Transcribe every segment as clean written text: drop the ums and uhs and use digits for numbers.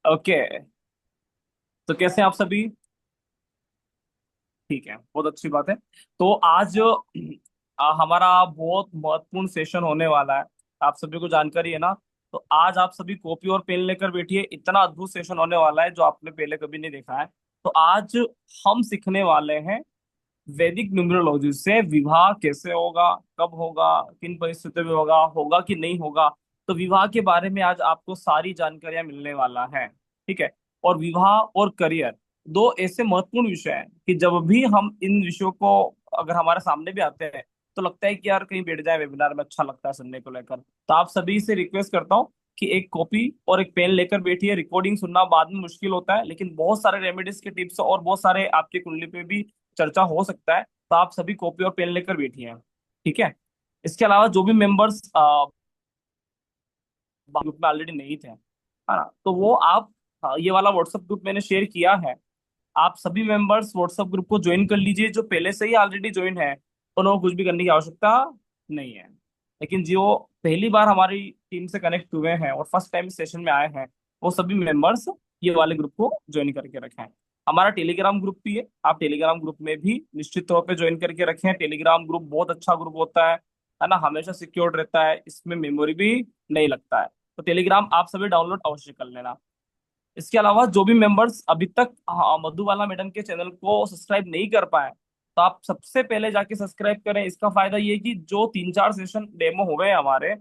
Okay. तो कैसे हैं आप सभी? ठीक है, बहुत अच्छी बात है। तो आज हमारा बहुत महत्वपूर्ण सेशन होने वाला है। आप सभी को जानकारी है ना? तो आज आप सभी कॉपी और पेन लेकर बैठिए, इतना अद्भुत सेशन होने वाला है जो आपने पहले कभी नहीं देखा है। तो आज हम सीखने वाले हैं वैदिक न्यूमरोलॉजी से विवाह कैसे होगा, कब होगा, किन परिस्थितियों में होगा, होगा कि नहीं होगा। तो विवाह के बारे में आज आपको सारी जानकारियां मिलने वाला है। ठीक है। और विवाह और करियर दो ऐसे महत्वपूर्ण विषय हैं कि जब भी हम इन विषयों को अगर हमारे सामने भी आते हैं तो लगता है कि यार कहीं बैठ जाए वेबिनार में, अच्छा लगता है सुनने को लेकर। तो आप सभी से रिक्वेस्ट करता हूँ कि एक कॉपी और एक पेन लेकर बैठिए। रिकॉर्डिंग सुनना बाद में मुश्किल होता है, लेकिन बहुत सारे रेमेडीज के टिप्स और बहुत सारे आपकी कुंडली पे भी चर्चा हो सकता है। तो आप सभी कॉपी और पेन लेकर बैठिए। ठीक है। इसके अलावा जो भी मेंबर्स ग्रुप में ऑलरेडी नहीं थे, है ना, तो वो आप ये वाला व्हाट्सएप ग्रुप मैंने शेयर किया है। आप सभी मेंबर्स व्हाट्सएप ग्रुप को ज्वाइन कर लीजिए। जो पहले से ही ऑलरेडी ज्वाइन है उन्हें कुछ भी करने की आवश्यकता नहीं है। लेकिन जो पहली बार हमारी टीम से कनेक्ट हुए हैं और फर्स्ट टाइम सेशन में आए हैं, वो सभी मेंबर्स ये वाले ग्रुप को ज्वाइन करके रखें। हमारा टेलीग्राम ग्रुप भी है, आप टेलीग्राम ग्रुप में भी निश्चित तौर पे ज्वाइन करके रखें। टेलीग्राम ग्रुप बहुत अच्छा ग्रुप होता है ना, हमेशा सिक्योर्ड रहता है, इसमें मेमोरी भी नहीं लगता है। तो टेलीग्राम आप सभी डाउनलोड अवश्य कर लेना। इसके अलावा जो भी मेंबर्स अभी तक मधुबाला मैडम के चैनल को सब्सक्राइब नहीं कर पाए, तो आप सबसे पहले जाके सब्सक्राइब करें। इसका फायदा ये है कि जो 3-4 सेशन डेमो हुए हैं हमारे,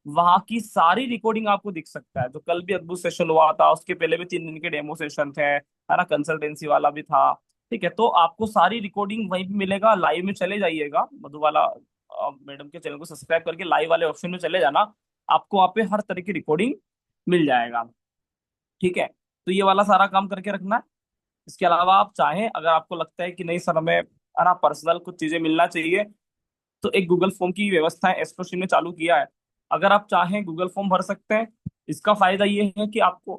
वहां की सारी रिकॉर्डिंग आपको दिख सकता है। जो कल भी अद्भुत सेशन हुआ था, उसके पहले भी 3 दिन के डेमो सेशन थे, है ना, कंसल्टेंसी वाला भी था। ठीक है, तो आपको सारी रिकॉर्डिंग वहीं पे मिलेगा। लाइव में चले जाइएगा, मधुबाला मैडम के चैनल को सब्सक्राइब करके लाइव वाले ऑप्शन में चले जाना, आपको वहाँ पे हर तरह की रिकॉर्डिंग मिल जाएगा। ठीक है। तो ये वाला सारा काम करके रखना है। इसके अलावा आप चाहें, अगर आपको लगता है कि नहीं सर हमें है ना पर्सनल कुछ चीजें मिलना चाहिए, तो एक गूगल फॉर्म की व्यवस्था है, एस्ट्रोसी ने चालू किया है। अगर आप चाहें गूगल फॉर्म भर सकते हैं। इसका फायदा ये है कि आपको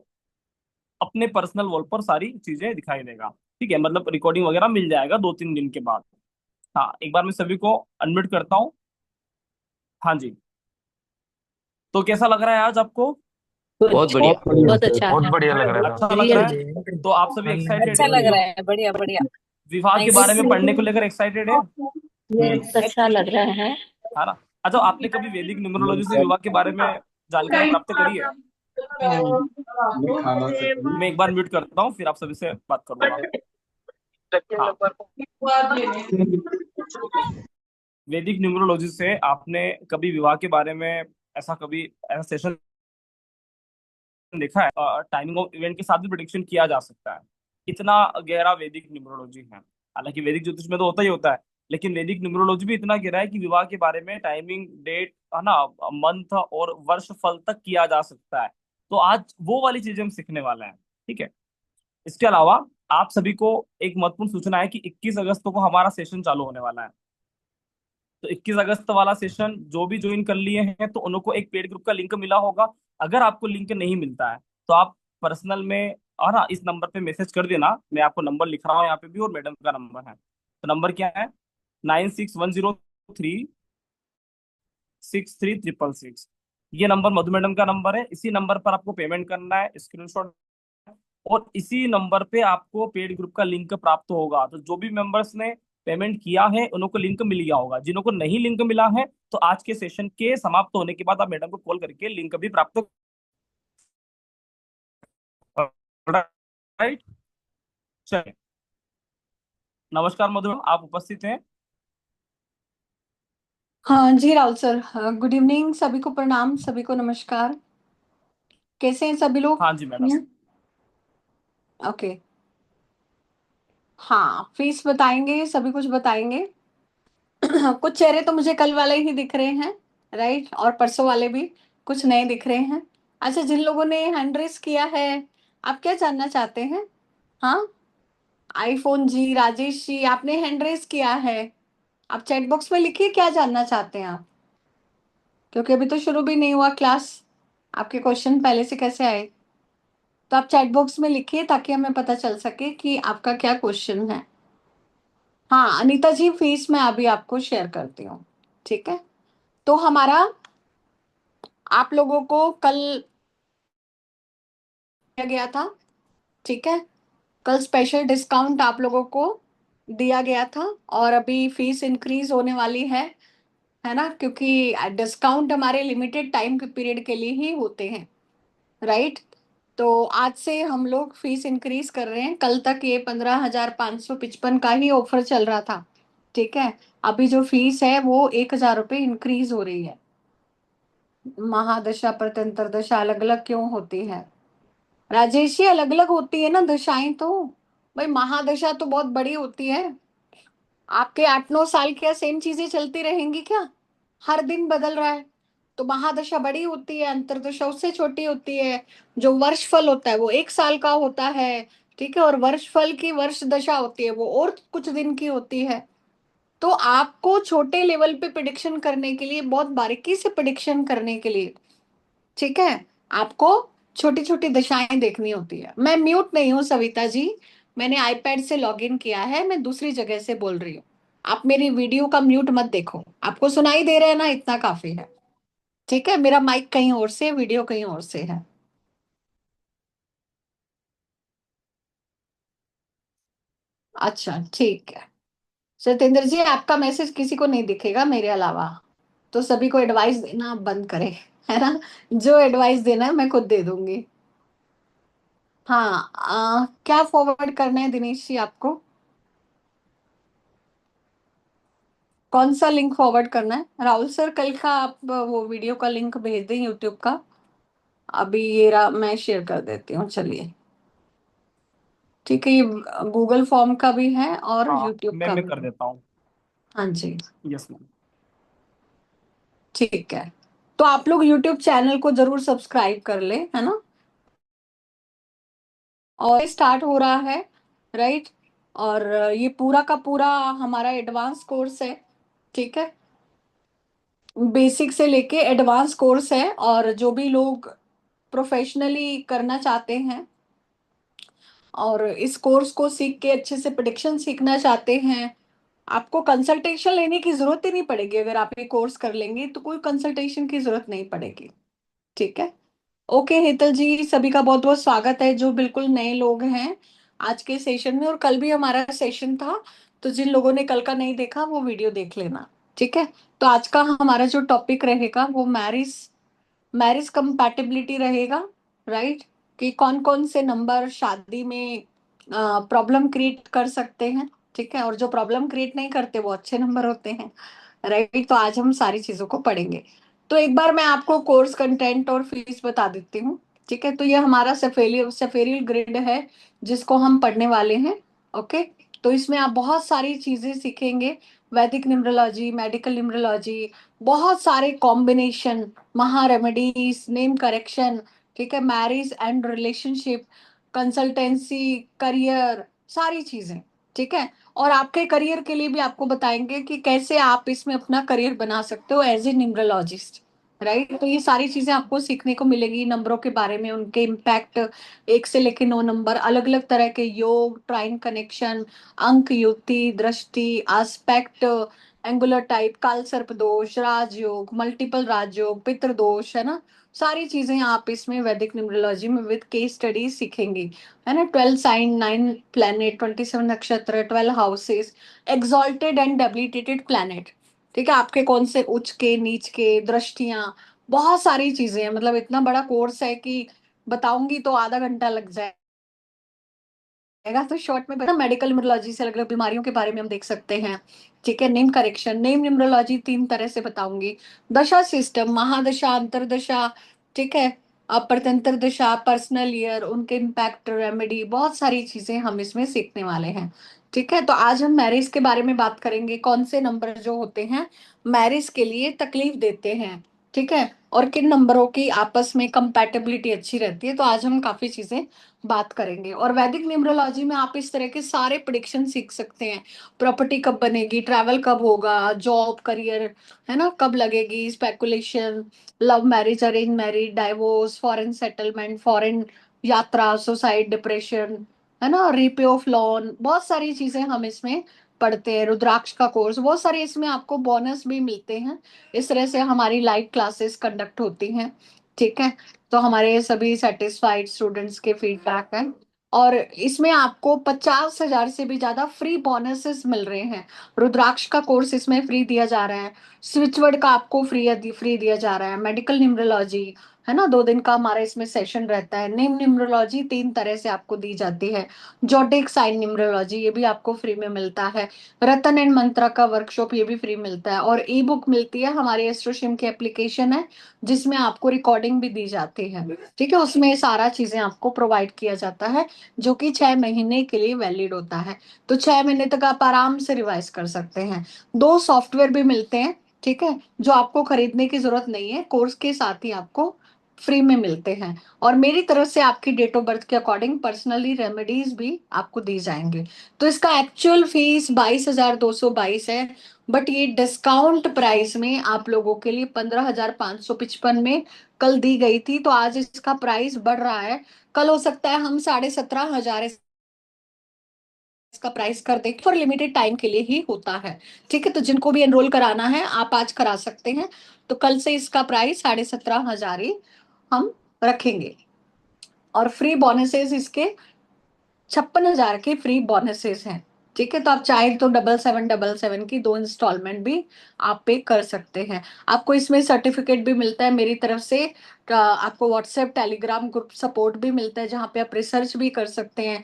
अपने पर्सनल वॉल पर सारी चीजें दिखाई देगा। ठीक है, मतलब रिकॉर्डिंग वगैरह मिल जाएगा 2-3 दिन के बाद। हाँ, एक बार मैं सभी को अनम्यूट करता हूँ। हाँ जी। तो कैसा लग रहा है आज आपको? बहुत गुड। बढ़िया। बहुत बढ़िया बहुत सर, अच्छा बहुत है। बढ़िया लग रहा अच्छा था। लग रहा रियल। है? तो आप सभी एक्साइटेड अच्छा है लग रहा विवाह, है, बढ़िया बढ़िया। विवाह के बारे नाइस। में पढ़ने को लेकर एक्साइटेड है? यस, अच्छा लग रहा है। है ना। अच्छा, आपने कभी वैदिक न्यूमरोलॉजी से विवाह के बारे में जानकारी प्राप्त करी है? मैं खाना से मैं एक बार म्यूट करता हूँ, फिर आप सभी से बात करूंगा। हाँ। वैदिक न्यूमरोलॉजी से आपने कभी विवाह के बारे में ऐसा कभी ऐसा सेशन देखा है? टाइमिंग ऑफ इवेंट के साथ भी प्रिडिक्शन किया जा सकता है। इतना गहरा वैदिक न्यूमरोलॉजी है। हालांकि वैदिक ज्योतिष में तो होता ही होता है, लेकिन वैदिक न्यूमरोलॉजी भी इतना गहरा है कि विवाह के बारे में टाइमिंग, डेट, है ना, मंथ और वर्ष फल तक किया जा सकता है। तो आज वो वाली चीजें हम सीखने वाले हैं। ठीक है। इसके अलावा आप सभी को एक महत्वपूर्ण सूचना है कि 21 अगस्त को हमारा सेशन चालू होने वाला है। तो 21 अगस्त वाला सेशन जो भी ज्वाइन कर लिए हैं तो उनको एक पेड ग्रुप का लिंक मिला होगा। अगर आपको लिंक नहीं मिलता है तो आप पर्सनल में और हाँ इस नंबर पे मैसेज कर देना। मैं आपको नंबर लिख रहा हूँ यहाँ पे भी, और मैडम का नंबर है। तो नंबर क्या है? 9610363366। ये नंबर मधु मैडम का नंबर है। इसी नंबर पर आपको पेमेंट करना है, स्क्रीनशॉट, और इसी नंबर पे आपको पेड ग्रुप का लिंक प्राप्त होगा। तो जो भी मेंबर्स ने पेमेंट किया है उनको लिंक मिल गया होगा। जिन्हों को नहीं लिंक मिला है, तो आज के सेशन के समाप्त होने के बाद आप मैडम को कॉल करके लिंक भी प्राप्त, राइट? चलिए। नमस्कार मधु मैम, आप उपस्थित हैं? हाँ जी राहुल सर, गुड इवनिंग, सभी को प्रणाम, सभी को नमस्कार। कैसे हैं सभी लोग? हाँ जी मैडम। ओके। हाँ, फीस बताएंगे, सभी कुछ बताएंगे। कुछ चेहरे तो मुझे कल वाले ही दिख रहे हैं, राइट, और परसों वाले भी कुछ नए दिख रहे हैं। अच्छा, जिन लोगों ने हैंड रेस किया है, आप क्या जानना चाहते हैं? हाँ, आईफोन जी, राजेश जी, आपने हैंड रेस किया है। आप चैट बॉक्स में लिखिए क्या जानना चाहते हैं आप, क्योंकि अभी तो शुरू भी नहीं हुआ क्लास। आपके क्वेश्चन पहले से कैसे आए? तो आप चैट बॉक्स में लिखिए ताकि हमें पता चल सके कि आपका क्या क्वेश्चन है। हाँ अनीता जी, फीस मैं अभी आपको शेयर करती हूँ। ठीक है। तो हमारा, आप लोगों को कल गया था, ठीक है। कल स्पेशल डिस्काउंट आप लोगों को दिया गया था, और अभी फीस इंक्रीज होने वाली है ना, क्योंकि डिस्काउंट हमारे लिमिटेड टाइम के पीरियड के लिए ही होते हैं, राइट। तो आज से हम लोग फीस इंक्रीज कर रहे हैं। कल तक ये 15,555 का ही ऑफर चल रहा था, ठीक है। अभी जो फीस है वो 1,000 रुपये इंक्रीज हो रही है। महादशा प्रत्यंतर दशा अलग अलग क्यों होती है राजेश जी? अलग अलग होती है ना दशाएं तो। भाई महादशा तो बहुत बड़ी होती है। आपके 8-9 साल क्या सेम चीजें चलती रहेंगी क्या? हर दिन बदल रहा है। तो महादशा बड़ी होती है, अंतरदशा उससे छोटी होती है। जो वर्ष फल होता है वो 1 साल का होता है, ठीक है। और वर्ष फल की वर्ष दशा होती है वो और कुछ दिन की होती है। तो आपको छोटे लेवल पे प्रिडिक्शन करने के लिए, बहुत बारीकी से प्रिडिक्शन करने के लिए, ठीक है, आपको छोटी छोटी दिशाएं देखनी होती है। मैं म्यूट नहीं हूँ सविता जी, मैंने आईपैड से लॉगिन किया है, मैं दूसरी जगह से बोल रही हूँ। आप मेरी वीडियो का म्यूट मत देखो, आपको सुनाई दे रहा है ना, इतना काफी है, ठीक है। मेरा माइक कहीं और से, वीडियो कहीं और से है। अच्छा ठीक है। सत्येंद्र जी, आपका मैसेज किसी को नहीं दिखेगा मेरे अलावा, तो सभी को एडवाइस देना आप बंद करें, है ना। जो एडवाइस देना है मैं खुद दे दूंगी। हाँ, क्या फॉरवर्ड करना है दिनेश जी आपको? कौन सा लिंक फॉरवर्ड करना है राहुल सर? कल का आप वो वीडियो का लिंक भेज दें यूट्यूब का। अभी ये रहा, मैं शेयर कर देती हूँ, चलिए। ठीक है, ये गूगल फॉर्म का भी है और हाँ, यूट्यूब का मैं भी कर है। देता हूँ। हाँ जी, यस मैम। ठीक है। तो आप लोग यूट्यूब चैनल को जरूर सब्सक्राइब कर ले, है ना। और स्टार्ट हो रहा है, राइट। और ये पूरा का पूरा हमारा एडवांस कोर्स है, ठीक है। बेसिक से लेके एडवांस कोर्स है, और जो भी लोग प्रोफेशनली करना चाहते हैं और इस कोर्स को सीख के अच्छे से प्रिडिक्शन सीखना चाहते हैं, आपको कंसल्टेशन लेने की जरूरत ही नहीं पड़ेगी। अगर आप ये कोर्स कर लेंगे तो कोई कंसल्टेशन की जरूरत नहीं पड़ेगी, ठीक है। ओके हेतल जी, सभी का बहुत बहुत स्वागत है जो बिल्कुल नए लोग हैं आज के सेशन में। और कल भी हमारा सेशन था, तो जिन लोगों ने कल का नहीं देखा वो वीडियो देख लेना, ठीक है। तो आज का हमारा जो टॉपिक रहेगा वो मैरिज मैरिज कंपैटिबिलिटी रहेगा, राइट। कि कौन कौन से नंबर शादी में प्रॉब्लम क्रिएट कर सकते हैं, ठीक है। और जो प्रॉब्लम क्रिएट नहीं करते वो अच्छे नंबर होते हैं, राइट। तो आज हम सारी चीजों को पढ़ेंगे। तो एक बार मैं आपको कोर्स कंटेंट और फीस बता देती हूँ, ठीक है। तो ये हमारा सफेरियल ग्रिड है जिसको हम पढ़ने वाले हैं, ओके। तो इसमें आप बहुत सारी चीजें सीखेंगे, वैदिक न्यूमरोलॉजी, मेडिकल न्यूमरोलॉजी, बहुत सारे कॉम्बिनेशन, महा रेमेडीज, नेम करेक्शन, ठीक है, marriage and relationship, consultancy, career, सारी चीजें, ठीक है। और आपके करियर के लिए भी आपको बताएंगे कि कैसे आप इसमें अपना करियर बना सकते हो एज ए न्यूमरोलॉजिस्ट, राइट। तो ये सारी चीजें आपको सीखने को मिलेगी, नंबरों के बारे में, उनके इम्पैक्ट, 1 से लेके 9 नंबर, अलग अलग तरह के योग, ट्राइन कनेक्शन, अंक युक्ति, दृष्टि, एस्पेक्ट, एंगुलर टाइप, काल सर्प दोष, राजयोग, मल्टीपल राजयोग, पितृ दोष, है ना। सारी चीजें आप इसमें वैदिक न्यूमरोलॉजी में विद केस स्टडी सीखेंगे, है ना। 12 साइन, 9 प्लैनेट, 27 नक्षत्र, 12 houses, exalted and debilitated planet, ठीक है। आपके कौन से उच्च के, नीच के, दृष्टियां, बहुत सारी चीजें हैं। मतलब इतना बड़ा कोर्स है कि बताऊंगी तो आधा घंटा लग जाएगा। तो शॉर्ट में बता, मेडिकल न्यूमरोलॉजी से अलग अलग बीमारियों के बारे में हम देख सकते हैं, ठीक है। नेम करेक्शन, नेम न्यूमरोलॉजी 3 तरह से बताऊंगी, दशा सिस्टम, महादशा, अंतरदशा, ठीक है, प्रत्यंतर दशा, पर्सनल ईयर, उनके इम्पैक्ट, रेमेडी, बहुत सारी चीजें हम इसमें सीखने वाले हैं, ठीक है। तो आज हम मैरिज के बारे में बात करेंगे, कौन से नंबर जो होते हैं मैरिज के लिए तकलीफ देते हैं, ठीक है। और किन नंबरों की आपस में कंपैटिबिलिटी अच्छी रहती है। तो आज हम काफी चीजें बात करेंगे। और वैदिक न्यूमरोलॉजी में आप इस तरह के सारे प्रिडिक्शन सीख सकते हैं, प्रॉपर्टी कब बनेगी, ट्रैवल कब होगा, जॉब, करियर, है ना, कब लगेगी, speculation, love marriage, arrange marriage, divorce, foreign settlement, foreign यात्रा, सुसाइड, डिप्रेशन, है ना, रीपे ऑफ लोन, बहुत सारी चीजें हम इसमें पढ़ते हैं। रुद्राक्ष का कोर्स, बहुत सारे इसमें आपको बोनस भी मिलते हैं। इस तरह से हमारी लाइव क्लासेस कंडक्ट होती हैं, ठीक है। तो हमारे सभी सेटिस्फाइड स्टूडेंट्स के फीडबैक है। और इसमें आपको 50,000 से भी ज्यादा फ्री बोनसेस मिल रहे हैं। रुद्राक्ष का कोर्स इसमें फ्री दिया जा रहा है। स्विचवर्ड का आपको फ्री दिया जा रहा है। मेडिकल न्यूमरोलॉजी है ना, 2 दिन का हमारा इसमें सेशन रहता है। नेम न्यूमरोलॉजी 3 तरह से आपको दी जाती है। जोडिक साइन न्यूमरोलॉजी ये भी आपको फ्री में मिलता है। रतन एंड मंत्रा का वर्कशॉप ये भी फ्री मिलता है। और ई बुक मिलती है, हमारी एस्ट्रोशियम की एप्लीकेशन है जिसमें आपको रिकॉर्डिंग भी दी जाती है। ठीक है, उसमें सारा चीजें आपको प्रोवाइड किया जाता है, जो कि 6 महीने के लिए वैलिड होता है। तो 6 महीने तक आप आराम से रिवाइज कर सकते हैं। 2 सॉफ्टवेयर भी मिलते हैं, ठीक है, जो आपको खरीदने की जरूरत नहीं है, कोर्स के साथ ही आपको फ्री में मिलते हैं। और मेरी तरफ से आपकी डेट ऑफ बर्थ के अकॉर्डिंग पर्सनली रेमेडीज भी आपको दी जाएंगे। तो इसका एक्चुअल फीस 22,222 है, बट ये डिस्काउंट प्राइस में आप लोगों के लिए 15,555 में कल दी गई थी, तो आज इसका प्राइस बढ़ रहा है। कल हो सकता है हम 17,500 इसका प्राइस कर दें, फॉर लिमिटेड टाइम के लिए ही होता है। ठीक है, तो जिनको भी एनरोल कराना है आप आज करा सकते हैं। तो कल से इसका प्राइस 17,500 ही हम रखेंगे। और फ्री बोनसेस इसके 56,000 के फ्री बोनसेस हैं। ठीक है, तो आप चाहे तो 7777 की 2 इंस्टॉलमेंट भी आप पे कर सकते हैं। आपको इसमें सर्टिफिकेट भी मिलता है मेरी तरफ से। आपको व्हाट्सएप टेलीग्राम ग्रुप सपोर्ट भी मिलता है, जहाँ पे आप रिसर्च भी कर सकते हैं।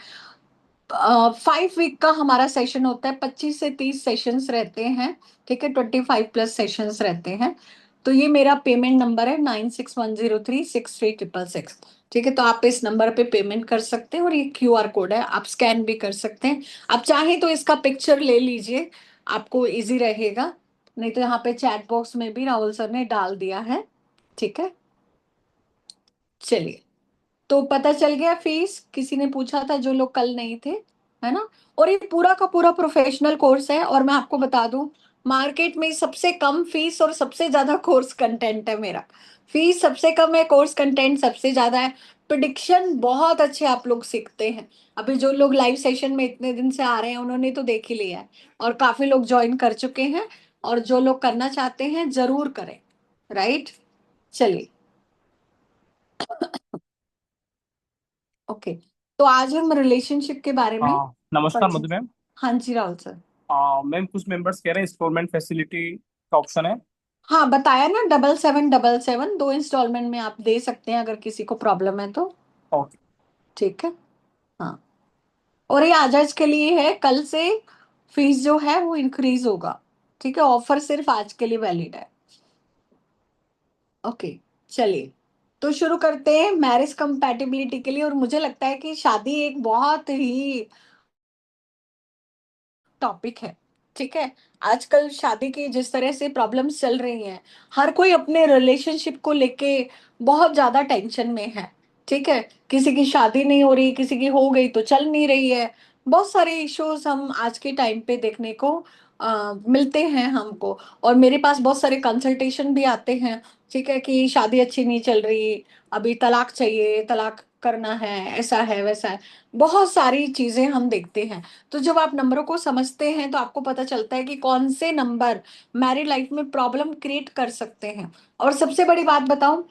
5 वीक का हमारा सेशन होता है, 25 से 30 सेशंस रहते हैं। ठीक है, 25+ सेशंस रहते हैं। तो ये मेरा पेमेंट नंबर है 9610363666। ठीक है, तो आप इस नंबर पे पेमेंट कर सकते हैं, और ये QR कोड है, आप स्कैन भी कर सकते हैं। आप चाहें तो इसका पिक्चर ले लीजिए, आपको इजी रहेगा। नहीं तो यहाँ पे चैट बॉक्स में भी राहुल सर ने डाल दिया है। ठीक है, चलिए। तो पता चल गया फीस, किसी ने पूछा था जो लोग कल नहीं थे, है ना। और ये पूरा का पूरा प्रोफेशनल कोर्स है, और मैं आपको बता दूं, मार्केट में सबसे कम फीस और सबसे ज्यादा कोर्स कंटेंट है मेरा। फीस सबसे कम है, कोर्स कंटेंट सबसे ज्यादा है। प्रिडिक्शन बहुत अच्छे आप लोग सीखते हैं। अभी जो लोग लाइव सेशन में इतने दिन से आ रहे हैं उन्होंने तो देख ही लिया है, और काफी लोग ज्वाइन कर चुके हैं। और जो लोग करना चाहते हैं जरूर करें। राइट, चलिए। ओके, तो आज हम रिलेशनशिप के बारे में नमस्कार पढ़। मधु मैम। हाँ जी राहुल सर। मैम कुछ मेंबर्स कह रहे हैं इंस्टॉलमेंट फैसिलिटी का ऑप्शन है। हाँ बताया ना, 7777 2 इंस्टॉलमेंट में आप दे सकते हैं अगर किसी को प्रॉब्लम है तो। ओके। ठीक है, हाँ। और ये आज के लिए है, कल से फीस जो है वो इंक्रीज होगा। ठीक है, ऑफर सिर्फ आज के लिए वैलिड है। ओके, चलिए। तो शुरू करते हैं मैरिज कंपैटिबिलिटी के लिए। और मुझे लगता है कि शादी एक बहुत ही टॉपिक है। ठीक है, आजकल शादी की जिस तरह से प्रॉब्लम्स चल रही हैं, हर कोई अपने रिलेशनशिप को लेके बहुत ज्यादा टेंशन में है। ठीक है, किसी की शादी नहीं हो रही, किसी की हो गई तो चल नहीं रही है। बहुत सारे इश्यूज हम आज के टाइम पे देखने को मिलते हैं हमको। और मेरे पास बहुत सारे कंसल्टेशन भी आते हैं। ठीक है, कि शादी अच्छी नहीं चल रही, अभी तलाक चाहिए, तलाक करना है, ऐसा है वैसा है। बहुत सारी चीजें हम देखते हैं। तो जब आप नंबरों को समझते हैं तो आपको पता चलता है कि कौन से नंबर मैरिड लाइफ में प्रॉब्लम क्रिएट कर सकते हैं। और सबसे बड़ी बात बताऊं,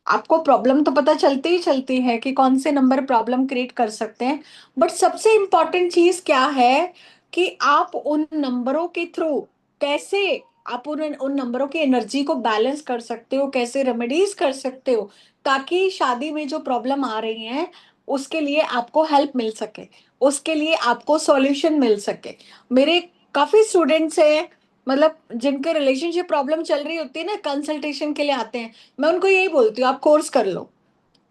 आपको प्रॉब्लम तो पता चलती ही चलती है कि कौन से नंबर प्रॉब्लम क्रिएट कर सकते हैं। बट सबसे इंपॉर्टेंट चीज क्या है कि आप उन नंबरों के थ्रू कैसे, आप उन नंबरों की एनर्जी को बैलेंस कर सकते हो, कैसे रेमेडीज कर सकते हो, ताकि शादी में जो प्रॉब्लम आ रही है उसके लिए आपको हेल्प मिल सके, उसके लिए आपको सॉल्यूशन मिल सके। मेरे काफी स्टूडेंट्स हैं, मतलब जिनके रिलेशनशिप प्रॉब्लम चल रही होती है ना, कंसल्टेशन के लिए आते हैं। मैं उनको यही बोलती हूँ, आप कोर्स कर लो।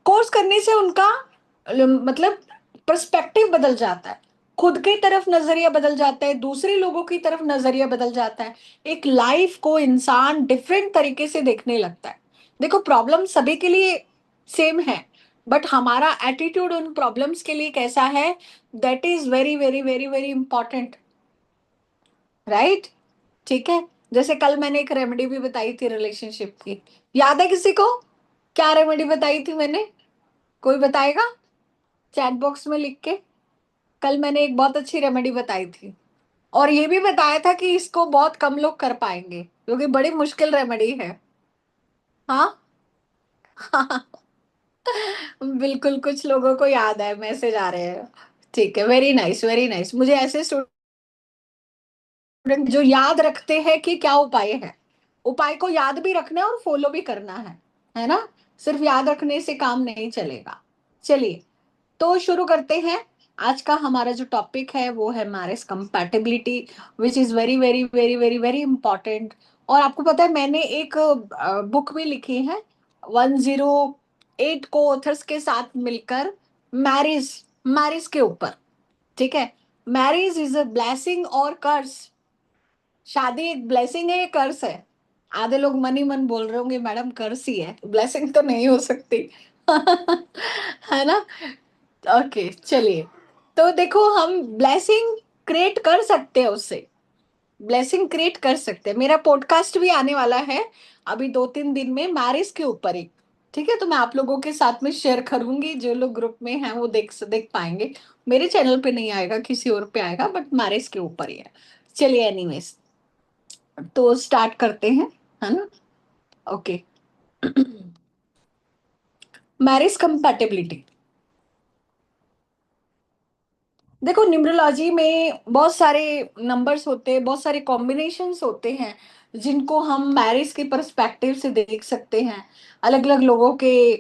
कोर्स करने से उनका मतलब पर्सपेक्टिव बदल जाता है, खुद की तरफ नजरिया बदल जाता है, दूसरे लोगों की तरफ नजरिया बदल जाता है। एक लाइफ को इंसान डिफरेंट तरीके से देखने लगता है। देखो, प्रॉब्लम सभी के लिए सेम है, बट हमारा एटीट्यूड उन प्रॉब्लम्स के लिए कैसा है, that is very very very very important. Right, ठीक है। जैसे कल मैंने एक रेमेडी भी बताई थी रिलेशनशिप की, याद है किसी को? क्या रेमेडी बताई थी मैंने? कोई बताएगा चैट बॉक्स में लिख के? कल मैंने एक बहुत अच्छी रेमेडी बताई थी, और ये भी बताया था कि इसको बहुत कम लोग कर पाएंगे क्योंकि बड़ी मुश्किल रेमेडी है। हाँ बिल्कुल, कुछ लोगों को याद है, मैसेज आ रहे हैं। ठीक है, वेरी नाइस, वेरी नाइस। मुझे ऐसे स्टूडेंट जो याद रखते हैं कि क्या उपाय है, उपाय को याद भी रखना है और फॉलो भी करना है ना? सिर्फ याद रखने से काम नहीं चलेगा। चलिए, तो शुरू करते हैं। आज का हमारा जो टॉपिक है वो है marriage compatibility, which is very very very very very important. और आपको पता है, मैंने एक बुक भी लिखी है 108 को ऑथर्स के साथ मिलकर, मैरिज मैरिज के ऊपर। ठीक है, मैरिज इज अ ब्लेसिंग और कर्स। शादी एक ब्लेसिंग है, एक कर्स है? आधे लोग मन ही मन बोल रहे होंगे मैडम कर्स ही है, ब्लेसिंग तो नहीं हो सकती। है ना? ओके, चलिए। तो देखो, हम ब्लेसिंग क्रिएट कर सकते हैं उससे, ब्लेसिंग क्रिएट कर सकते हैं। मेरा पॉडकास्ट भी आने वाला है अभी 2-3 दिन में, मैरिज के ऊपर ही। ठीक है, तो मैं आप लोगों के साथ में शेयर करूंगी, जो लोग ग्रुप में हैं वो देख पाएंगे। मेरे चैनल पे नहीं आएगा, किसी और पे आएगा, बट मैरिज के ऊपर ही है। चलिए, एनीवेज, तो स्टार्ट करते हैं, है ना? ओके। Marriage compatibility. देखो, न्यूमरोलॉजी में बहुत सारे नंबर्स होते हैं, बहुत सारे कॉम्बिनेशंस होते हैं, जिनको हम मैरिज के पर्सपेक्टिव से देख सकते हैं। अलग अलग लोगों के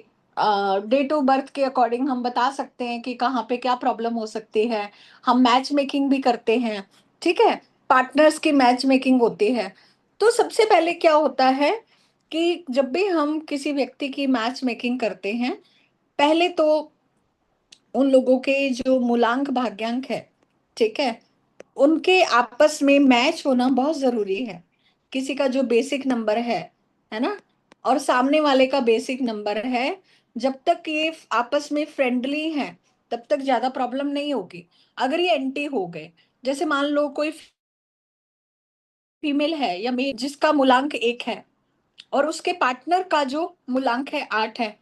डेट ऑफ बर्थ के अकॉर्डिंग हम बता सकते हैं कि कहाँ पे क्या प्रॉब्लम हो सकती है। हम मैच मेकिंग भी करते हैं। ठीक है, पार्टनर्स की मैच मेकिंग होती है। तो सबसे पहले क्या होता है कि जब भी हम किसी व्यक्ति की मैच मेकिंग करते हैं, पहले तो उन लोगों के जो मूलांक भाग्यांक है, ठीक है, उनके आपस में मैच होना बहुत जरूरी है। किसी का जो बेसिक नंबर है ना, और सामने वाले का बेसिक नंबर है, जब तक ये आपस में फ्रेंडली है, तब तक ज्यादा प्रॉब्लम नहीं होगी। अगर ये एंटी हो गए, जैसे मान लो कोई फीमेल है या मेल जिसका मूलांक 1 है, और उसके पार्टनर का जो मूलांक है 8 है,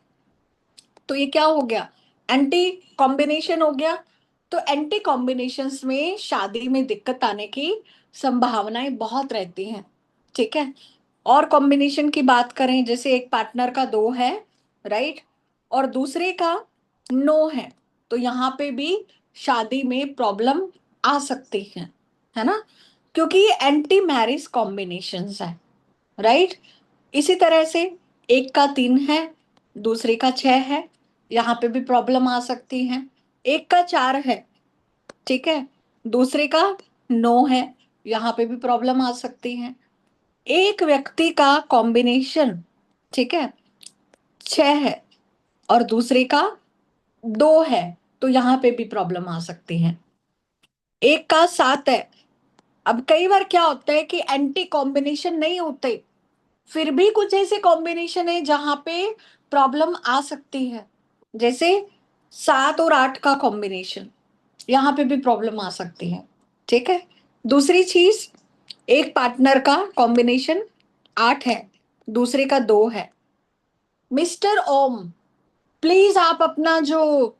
तो ये क्या हो गया? एंटी कॉम्बिनेशन हो गया। तो एंटी कॉम्बिनेशंस में शादी में दिक्कत आने की संभावनाएं बहुत रहती हैं। ठीक है, और कॉम्बिनेशन की बात करें, जैसे एक पार्टनर का 2 है, राइट, और दूसरे का 9 है, तो यहाँ पे भी शादी में प्रॉब्लम आ सकती है ना? क्योंकि ये एंटी मैरिज कॉम्बिनेशंस है, राइट। इसी तरह से एक का 3 है, दूसरे का 6 है, यहाँ पे भी प्रॉब्लम आ सकती है। एक का 4 है, ठीक है, दूसरे का 9 है, यहाँ पे भी प्रॉब्लम आ सकती है। एक व्यक्ति का कॉम्बिनेशन, ठीक है, 6 है, और दूसरे का 2 है, तो यहाँ पे भी प्रॉब्लम आ सकती है। एक का 7 है। अब कई बार क्या होता है कि एंटी कॉम्बिनेशन नहीं होते, फिर भी कुछ ऐसे कॉम्बिनेशन है जहां पे प्रॉब्लम आ सकती है। जैसे 7 और 8 का कॉम्बिनेशन, यहाँ पे भी प्रॉब्लम आ सकती है। ठीक है, दूसरी चीज, एक पार्टनर का कॉम्बिनेशन 8 है, दूसरे का 2 है। मिस्टर ओम, प्लीज आप अपना जो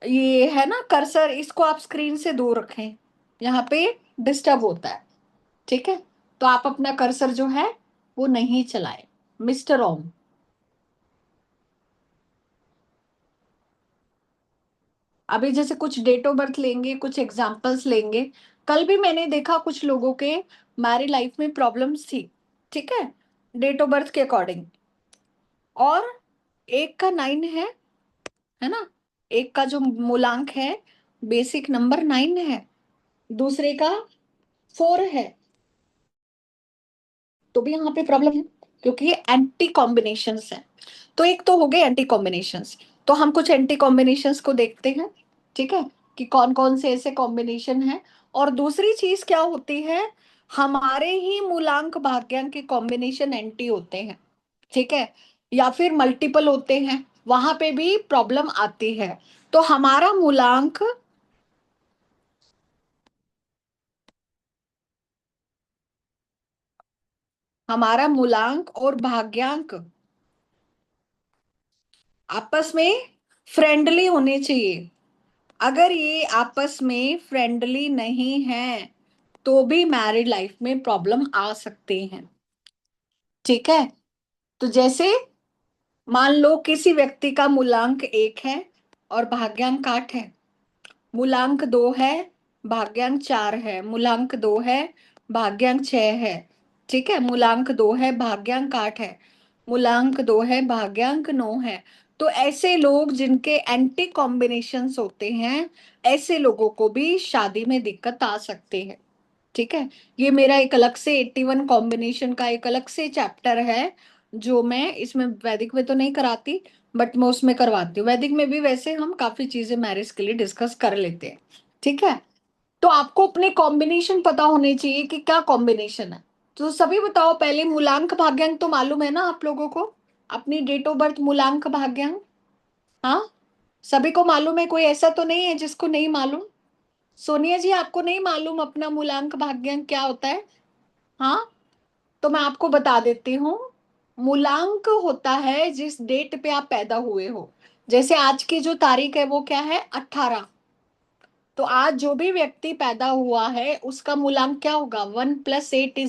ये है ना कर्सर, इसको आप स्क्रीन से दूर रखें, यहाँ पे डिस्टर्ब होता है। ठीक है, तो आप अपना कर्सर जो है वो नहीं चलाए। मिस्टर ओम, अभी जैसे कुछ डेट ऑफ बर्थ लेंगे, कुछ एग्जांपल्स लेंगे। कल भी मैंने देखा कुछ लोगों के मैरिड लाइफ में प्रॉब्लम्स थी, ठीक है, डेट ऑफ बर्थ के अकॉर्डिंग। और एक का 9 है ना, एक का जो मूलांक है, बेसिक नंबर 9 है, दूसरे का 4 है, तो भी यहाँ पे प्रॉब्लम है, क्योंकि ये एंटी कॉम्बिनेशंस है। तो एक तो हो गए एंटी कॉम्बिनेशंस, तो हम कुछ एंटी कॉम्बिनेशंस को देखते हैं। ठीक है, कि कौन कौन से ऐसे कॉम्बिनेशन है। और दूसरी चीज क्या होती है, हमारे ही मूलांक भाग्यांक के कॉम्बिनेशन एंटी होते हैं, ठीक है, या फिर मल्टीपल होते हैं, वहां पे भी प्रॉब्लम आती है। तो हमारा मूलांक और भाग्यांक आपस में फ्रेंडली होने चाहिए। अगर ये आपस में फ्रेंडली नहीं है, तो भी मैरिड लाइफ में प्रॉब्लम आ सकते हैं। ठीक है, तो जैसे मान लो किसी व्यक्ति का मूलांक 1 है और भाग्यांक 8 है, मूलांक 2 है, भाग्यांक 4 है, मूलांक 2 है, भाग्यांक 6 है, ठीक है, मूलांक 2 है, भाग्यांक 8 है, मूलांक 2 है, भाग्यांक 9 है। तो ऐसे लोग जिनके एंटी कॉम्बिनेशंस होते हैं, ऐसे लोगों को भी शादी में दिक्कत आ सकती है, ठीक है। ये मेरा एक अलग से 81 कॉम्बिनेशन का एक अलग से चैप्टर है, जो मैं इसमें वैदिक में तो नहीं कराती, बट मैं उसमें करवाती हूँ। वैदिक में भी वैसे हम काफी चीजें मैरिज के लिए डिस्कस कर लेते हैं, ठीक है। तो आपको अपने कॉम्बिनेशन पता होने चाहिए कि क्या कॉम्बिनेशन है। तो सभी बताओ, पहले मूलांक भाग्यांक तो मालूम है ना आप लोगों को, अपनी डेट ऑफ बर्थ मूलांक भाग्यांक? हाँ, सभी को मालूम है, कोई ऐसा तो नहीं है जिसको नहीं मालूम? सोनिया जी, आपको नहीं मालूम अपना मूलांक भाग्यांक क्या होता है? हाँ, तो मैं आपको बता देती हूँ। मूलांक होता है जिस डेट पे आप पैदा हुए हो। जैसे आज की जो तारीख है वो क्या है, 18। तो आज जो भी व्यक्ति पैदा हुआ है उसका मूलांक क्या होगा, 1 + 8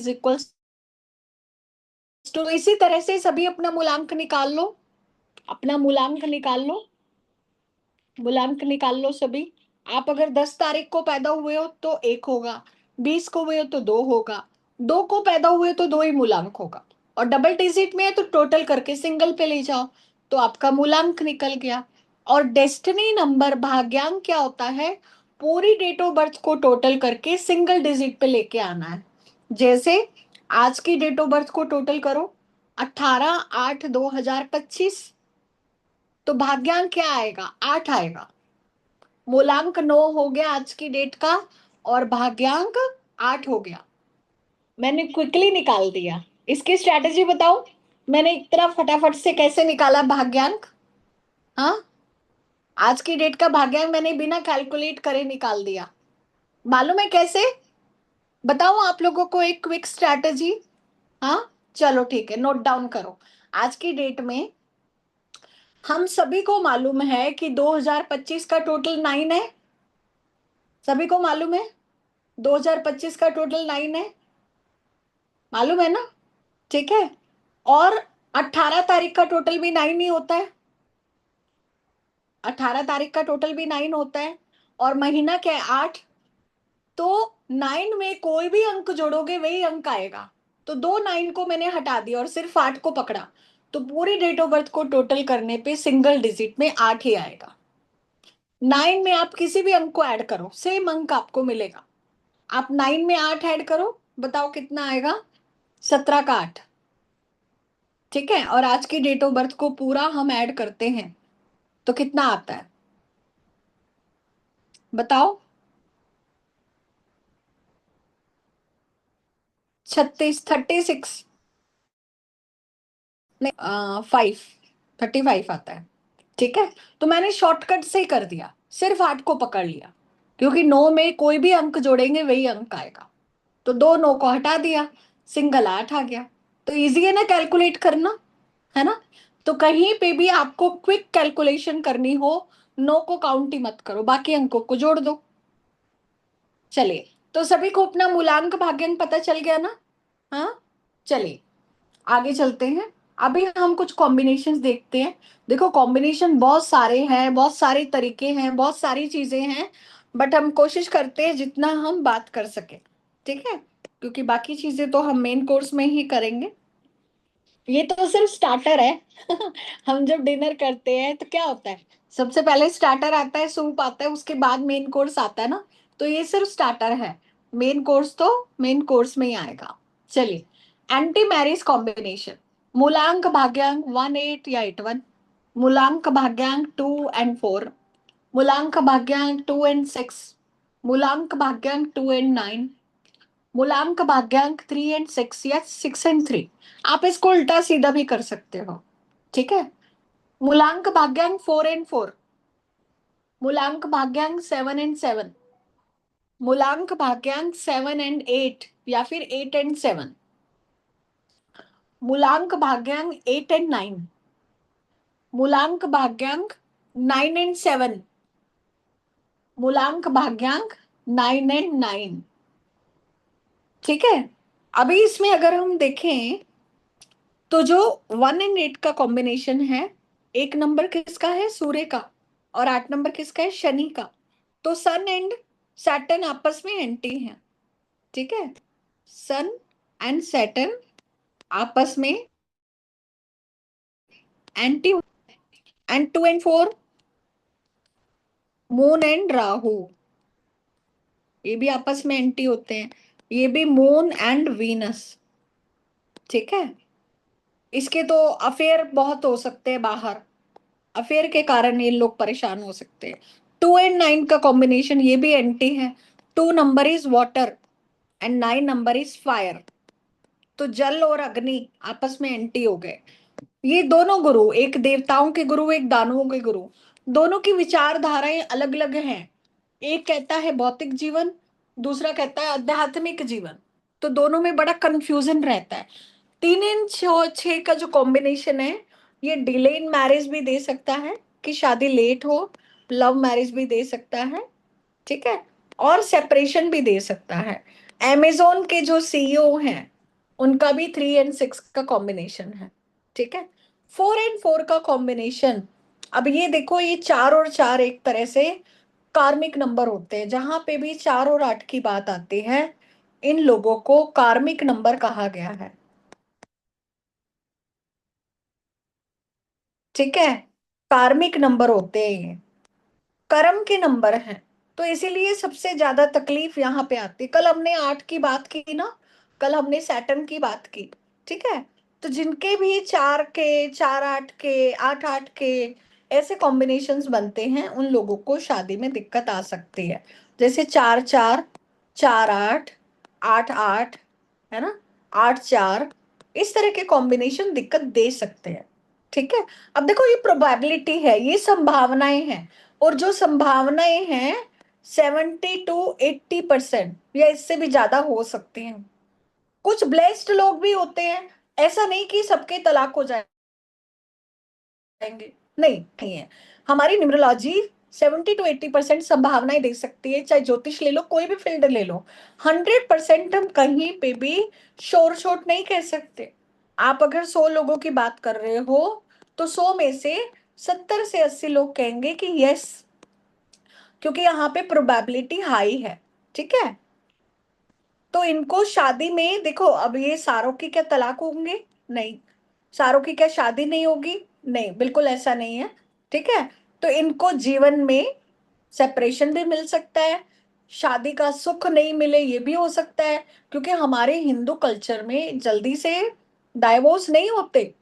= तो इसी तरह से सभी अपना मूलांक निकाल लो, अपना मूलांक निकाल लो, मूलांक निकाल लो सभी। आप अगर 10 तारीख को पैदा हुए हो तो 1 होगा, 20 को हुए हो तो 2 होगा, 2 को पैदा हुए तो 2 ही मूलांक होगा, और डबल डिजिट में है तो टोटल करके सिंगल पे ले जाओ, तो आपका मूलांक निकल गया। और डेस्टिनी नंबर भाग्यांक क्या होता है, पूरी डेट ऑफ बर्थ को टोटल करके सिंगल डिजिट पे लेके आना है। जैसे आज की डेट ऑफ बर्थ को टोटल करो, 18/8/2025, तो भाग्यांक क्या आएगा, 8 आएगा। मूलांक 9 हो गया आज की डेट का, और भाग्यांक 8 हो गया। मैंने क्विकली निकाल दिया। इसकी स्ट्रैटेजी बताओ, मैंने इतना फटाफट से कैसे निकाला भाग्यांक? हाँ, आज की डेट का भाग्यांक मैंने बिना कैलकुलेट करे निकाल दिया। मालूम है कैसे? बताओ आप लोगों को एक क्विक स्ट्रैटेजी। हाँ, चलो ठीक है, नोट डाउन करो। आज की डेट में हम सभी को मालूम है कि 2025 का टोटल 9 है। सभी को मालूम है 2025 का टोटल 9 है, मालूम है ना? ठीक है। और 18 तारीख का टोटल भी 9 ही होता है, 18 तारीख का टोटल भी 9 होता है। और महीना क्या है, 8। तो 9 में कोई भी अंक जोड़ोगे वही अंक आएगा। तो 2 9 को मैंने हटा दिया और सिर्फ 8 को पकड़ा, तो पूरी डेट ऑफ बर्थ को टोटल करने पे सिंगल डिजिट में 8 ही आएगा। 9 में आप किसी भी अंक को ऐड करो, सेम अंक आपको मिलेगा। आप 9 में 8 ऐड करो, बताओ कितना आएगा, 17 का 8। ठीक है, और आज की डेट ऑफ बर्थ को पूरा हम ऐड करते हैं तो कितना आता है, बताओ? 36, 36 नहीं, 5, 35 आता है। ठीक है, तो मैंने शॉर्टकट से ही कर दिया, सिर्फ 8 को पकड़ लिया, क्योंकि 9 में कोई भी अंक जोड़ेंगे वही अंक आएगा। तो 2 9 को हटा दिया, सिंगल 8 आ गया। तो इजी है ना कैलकुलेट करना, है ना? तो कहीं पे भी आपको क्विक कैलकुलेशन करनी हो, 9 को काउंट ही मत करो, बाकी अंकों को जोड़ दो। चलिए, तो सभी को अपना मूलांक भाग्यांक पता चल गया ना? हाँ, चलिए आगे चलते हैं। अभी हम कुछ कॉम्बिनेशंस देखते हैं। देखो, कॉम्बिनेशन बहुत सारे हैं, बहुत सारे तरीके हैं, बहुत सारी चीजें हैं, बट हम कोशिश करते हैं जितना हम बात कर सके, ठीक है, क्योंकि बाकी चीजें तो हम मेन कोर्स में ही करेंगे। ये तो सिर्फ स्टार्टर है। हम जब डिनर करते हैं तो क्या होता है, सबसे पहले स्टार्टर आता है, सूप आता है, उसके बाद मेन कोर्स आता है ना। तो ये सिर्फ स्टार्टर है, मेन कोर्स तो मेन कोर्स में ही आएगा। चलिए, एंटी मैरिज कॉम्बिनेशन, मूलांक भाग्यांक 1 8 या 81, मूलांक भाग्यांक 2 और 4, मूलांक भाग्यांक 2 और 6, मूलांक भाग्यांक 2 और 9, मूलांक भाग्यांक 3 और 6 या 6 और 3। आप इसको उल्टा सीधा भी कर सकते हो, ठीक है। मूलांक भाग्यांक 4 और 4, मूलांक भाग्यांक 7 और 7, मूलांक भाग्यांक 7 और 8 या फिर 8 और 7, मूलांक भाग्यांक 8 और 9, मूलांक भाग्यांक 9 और 7, मूलांक भाग्यांक 9 और 9। ठीक है, अभी इसमें अगर हम देखें तो जो 1 और 8 का कॉम्बिनेशन है, 1 नंबर किसका है? सूर्य का, और 8 नंबर किसका है? शनि का। तो सन एंड सैटर्न आपस में एंटी हैं, ठीक है। सन एंड सैटर्न आपस में एंटी। एंड 2 और 4 मून एंड राहु, ये भी आपस में एंटी होते हैं। ये भी मून एंड वीनस, ठीक है। इसके तो अफेयर बहुत हो सकते हैं बाहर, अफेयर के कारण ये लोग परेशान हो सकते हैं। 2 और 9 का कॉम्बिनेशन, ये भी एंटी है। 2 number is water and 9 number is fire. तो जल और अग्नि आपस में एंटी हो गए। ये दोनों गुरु, एक देवताओं के गुरु, एक दानवों के गुरु, दोनों की विचारधाराएं अलग अलग हैं। एक कहता है भौतिक जीवन, दूसरा कहता है आध्यात्मिक जीवन। तो दोनों में बड़ा कंफ्यूजन रहता है। 3 और 6 का जो कॉम्बिनेशन है, ये डिले इन मैरिज भी दे सकता है कि शादी लेट हो, लव मैरिज भी दे सकता है, ठीक है, और सेपरेशन भी दे सकता है। अमेजोन के जो सीईओ हैं, उनका भी 3 और 6 का कॉम्बिनेशन है, ठीक है। 4 और 4 का कॉम्बिनेशन, अब ये देखो, ये 4 और 4 एक तरह से कार्मिक नंबर होते हैं। जहां पे भी 4 और 8 की बात आती है, इन लोगों को कार्मिक नंबर कहा गया है, ठीक है। कार्मिक नंबर होते हैं ये, कर्म के नंबर हैं। तो इसीलिए सबसे ज्यादा तकलीफ यहाँ पे आती है। कल हमने 8 की बात की ना, कल हमने सैटर्न की बात की, ठीक है। तो जिनके भी 4 के 4 8 के 8 8 के ऐसे कॉम्बिनेशंस बनते हैं, उन लोगों को शादी में दिक्कत आ सकती है। जैसे 4 4 4 8 8 8, है ना, 8 4, इस तरह के कॉम्बिनेशन दिक्कत दे सकते हैं, ठीक है। अब देखो, ये प्रोबेबिलिटी है, ये संभावनाएं हैं, और जो संभावनाएं हैं 70 to 80% या इससे भी ज्यादा हो सकती हैं। कुछ ब्लेस्ड लोग भी होते हैं, ऐसा नहीं कि सबके तलाक हो जाएंगे, नहीं नहीं है। हमारी न्यूमरोलॉजी 70 to 80% संभावनाएं दे सकती है। चाहे ज्योतिष ले लो, कोई भी फील्ड ले लो, 100% हम कहीं पे भी शोर शोट नहीं कह सकते। आप अगर 100 लोगों की बात कर रहे हो, तो 100 में से 70 से 80 लोग कहेंगे कि यस, क्योंकि यहाँ पे प्रोबेबिलिटी हाई है, ठीक है। तो इनको शादी में देखो, अब ये सारों की क्या तलाक होंगे? नहीं। सारों की क्या शादी नहीं होगी? नहीं, बिल्कुल ऐसा नहीं है, ठीक है। तो इनको जीवन में सेपरेशन भी मिल सकता है, शादी का सुख नहीं मिले ये भी हो सकता है, क्योंकि हमारे हिंदू कल्चर में जल्दी से डाइवोर्स नहीं होते।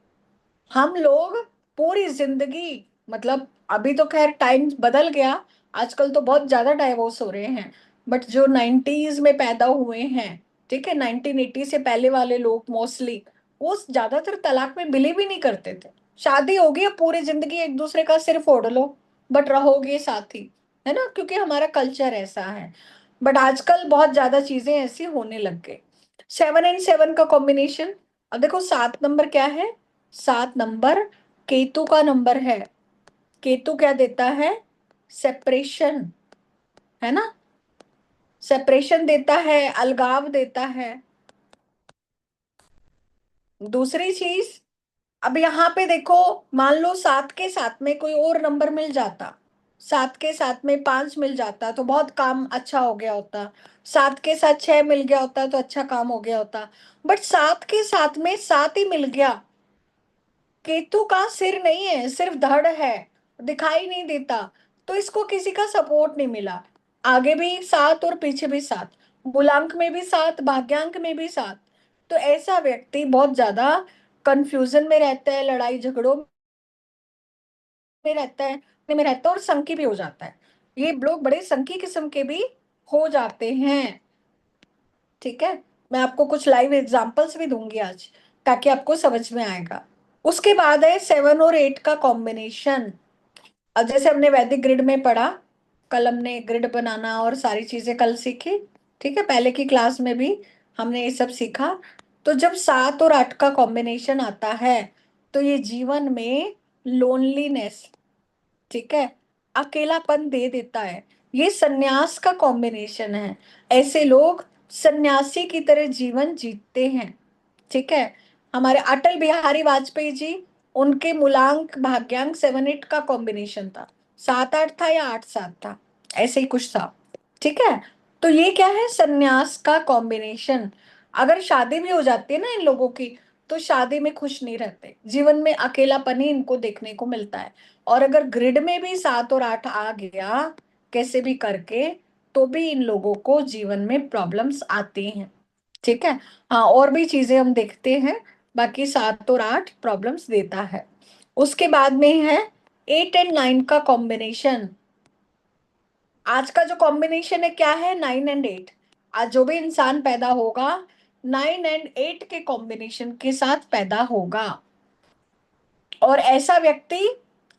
हम लोग पूरी जिंदगी, मतलब अभी तो खैर टाइम बदल गया, आजकल तो बहुत ज्यादा डाइवोर्स हो रहे हैं, बट जो 90s में पैदा हुए हैं, ठीक है, 1980 से पहले वाले लोग मोस्टली, वो ज्यादातर तलाक में बिलीव ही नहीं करते थे। शादी होगी, अब पूरी जिंदगी एक दूसरे का सिर फोड़ लो, बट रहोगे साथ ही, है ना, क्योंकि हमारा कल्चर ऐसा है। बट आजकल बहुत ज्यादा चीजें ऐसी होने लग गई। 7 और 7 का कॉम्बिनेशन, अब देखो 7 नंबर क्या है? 7 नंबर केतु का नंबर है। केतु क्या देता है? सेपरेशन, है ना, सेपरेशन देता है, अलगाव देता है। दूसरी चीज, अब यहाँ पे देखो, मान लो 7 के साथ में कोई और नंबर मिल जाता, 7 के साथ में 5 मिल जाता, तो बहुत काम अच्छा हो गया होता। 7 के साथ 6 मिल गया होता तो अच्छा काम हो गया होता। बट 7 के साथ में 7 ही मिल गया, केतु का सिर नहीं है, सिर्फ धड़ है, दिखाई नहीं देता। तो इसको किसी का सपोर्ट नहीं मिला। आगे भी 7 और पीछे भी 7, मूलांक में भी 7, भाग्यांक में भी 7। तो ऐसा व्यक्ति बहुत ज्यादा कंफ्यूजन में रहता है, लड़ाई झगड़ों में रहता है, में रहता है, और संकी भी हो जाता है। ये लोग बड़े संकी किस्म के भी हो जाते हैं, ठीक है। मैं आपको कुछ लाइव एग्जांपल्स भी दूंगी आज, ताकि आपको समझ में आएगा। उसके बाद है 7 और 8 का कॉम्बिनेशन। अब जैसे हमने वैदिक ग्रिड में पढ़ा, कल हमने ग्रिड बनाना और सारी चीजें कल सीखी, ठीक है, पहले की क्लास में भी हमने ये सब सीखा। तो जब 7 और 8 का कॉम्बिनेशन आता है, तो ये जीवन में लोनलीनेस, ठीक है, अकेलापन दे देता है। ये सन्यास का कॉम्बिनेशन है। ऐसे लोग सन्यासी की तरह जीवन जीते हैं, ठीक है। हमारे अटल बिहारी वाजपेयी जी, उनके मूलांक भाग्यांक 7-8 का कॉम्बिनेशन था, 7-8 था या 8-7 था, ऐसे ही कुछ था। ठीक है, तो ये क्या है, संन्यास का कॉम्बिनेशन। अगर शादी भी हो जाती है ना इन लोगों की, तो शादी में खुश नहीं रहते, जीवन में अकेलापन ही इनको देखने को मिलता है। और अगर ग्रिड में भी 7 और 8 आ गया कैसे भी करके, तो भी इन लोगों को जीवन में प्रॉब्लम्स आती हैं। ठीक है, हाँ, और भी चीजें हम देखते हैं, बाकी 7 और 8 प्रॉब्लम्स देता है। उसके बाद में है 8 एंड 9 का कॉम्बिनेशन। आज का जो कॉम्बिनेशन है क्या है, 9 एंड 8। आज जो भी इंसान पैदा होगा 9 एंड 8 के कॉम्बिनेशन के साथ पैदा होगा। और ऐसा व्यक्ति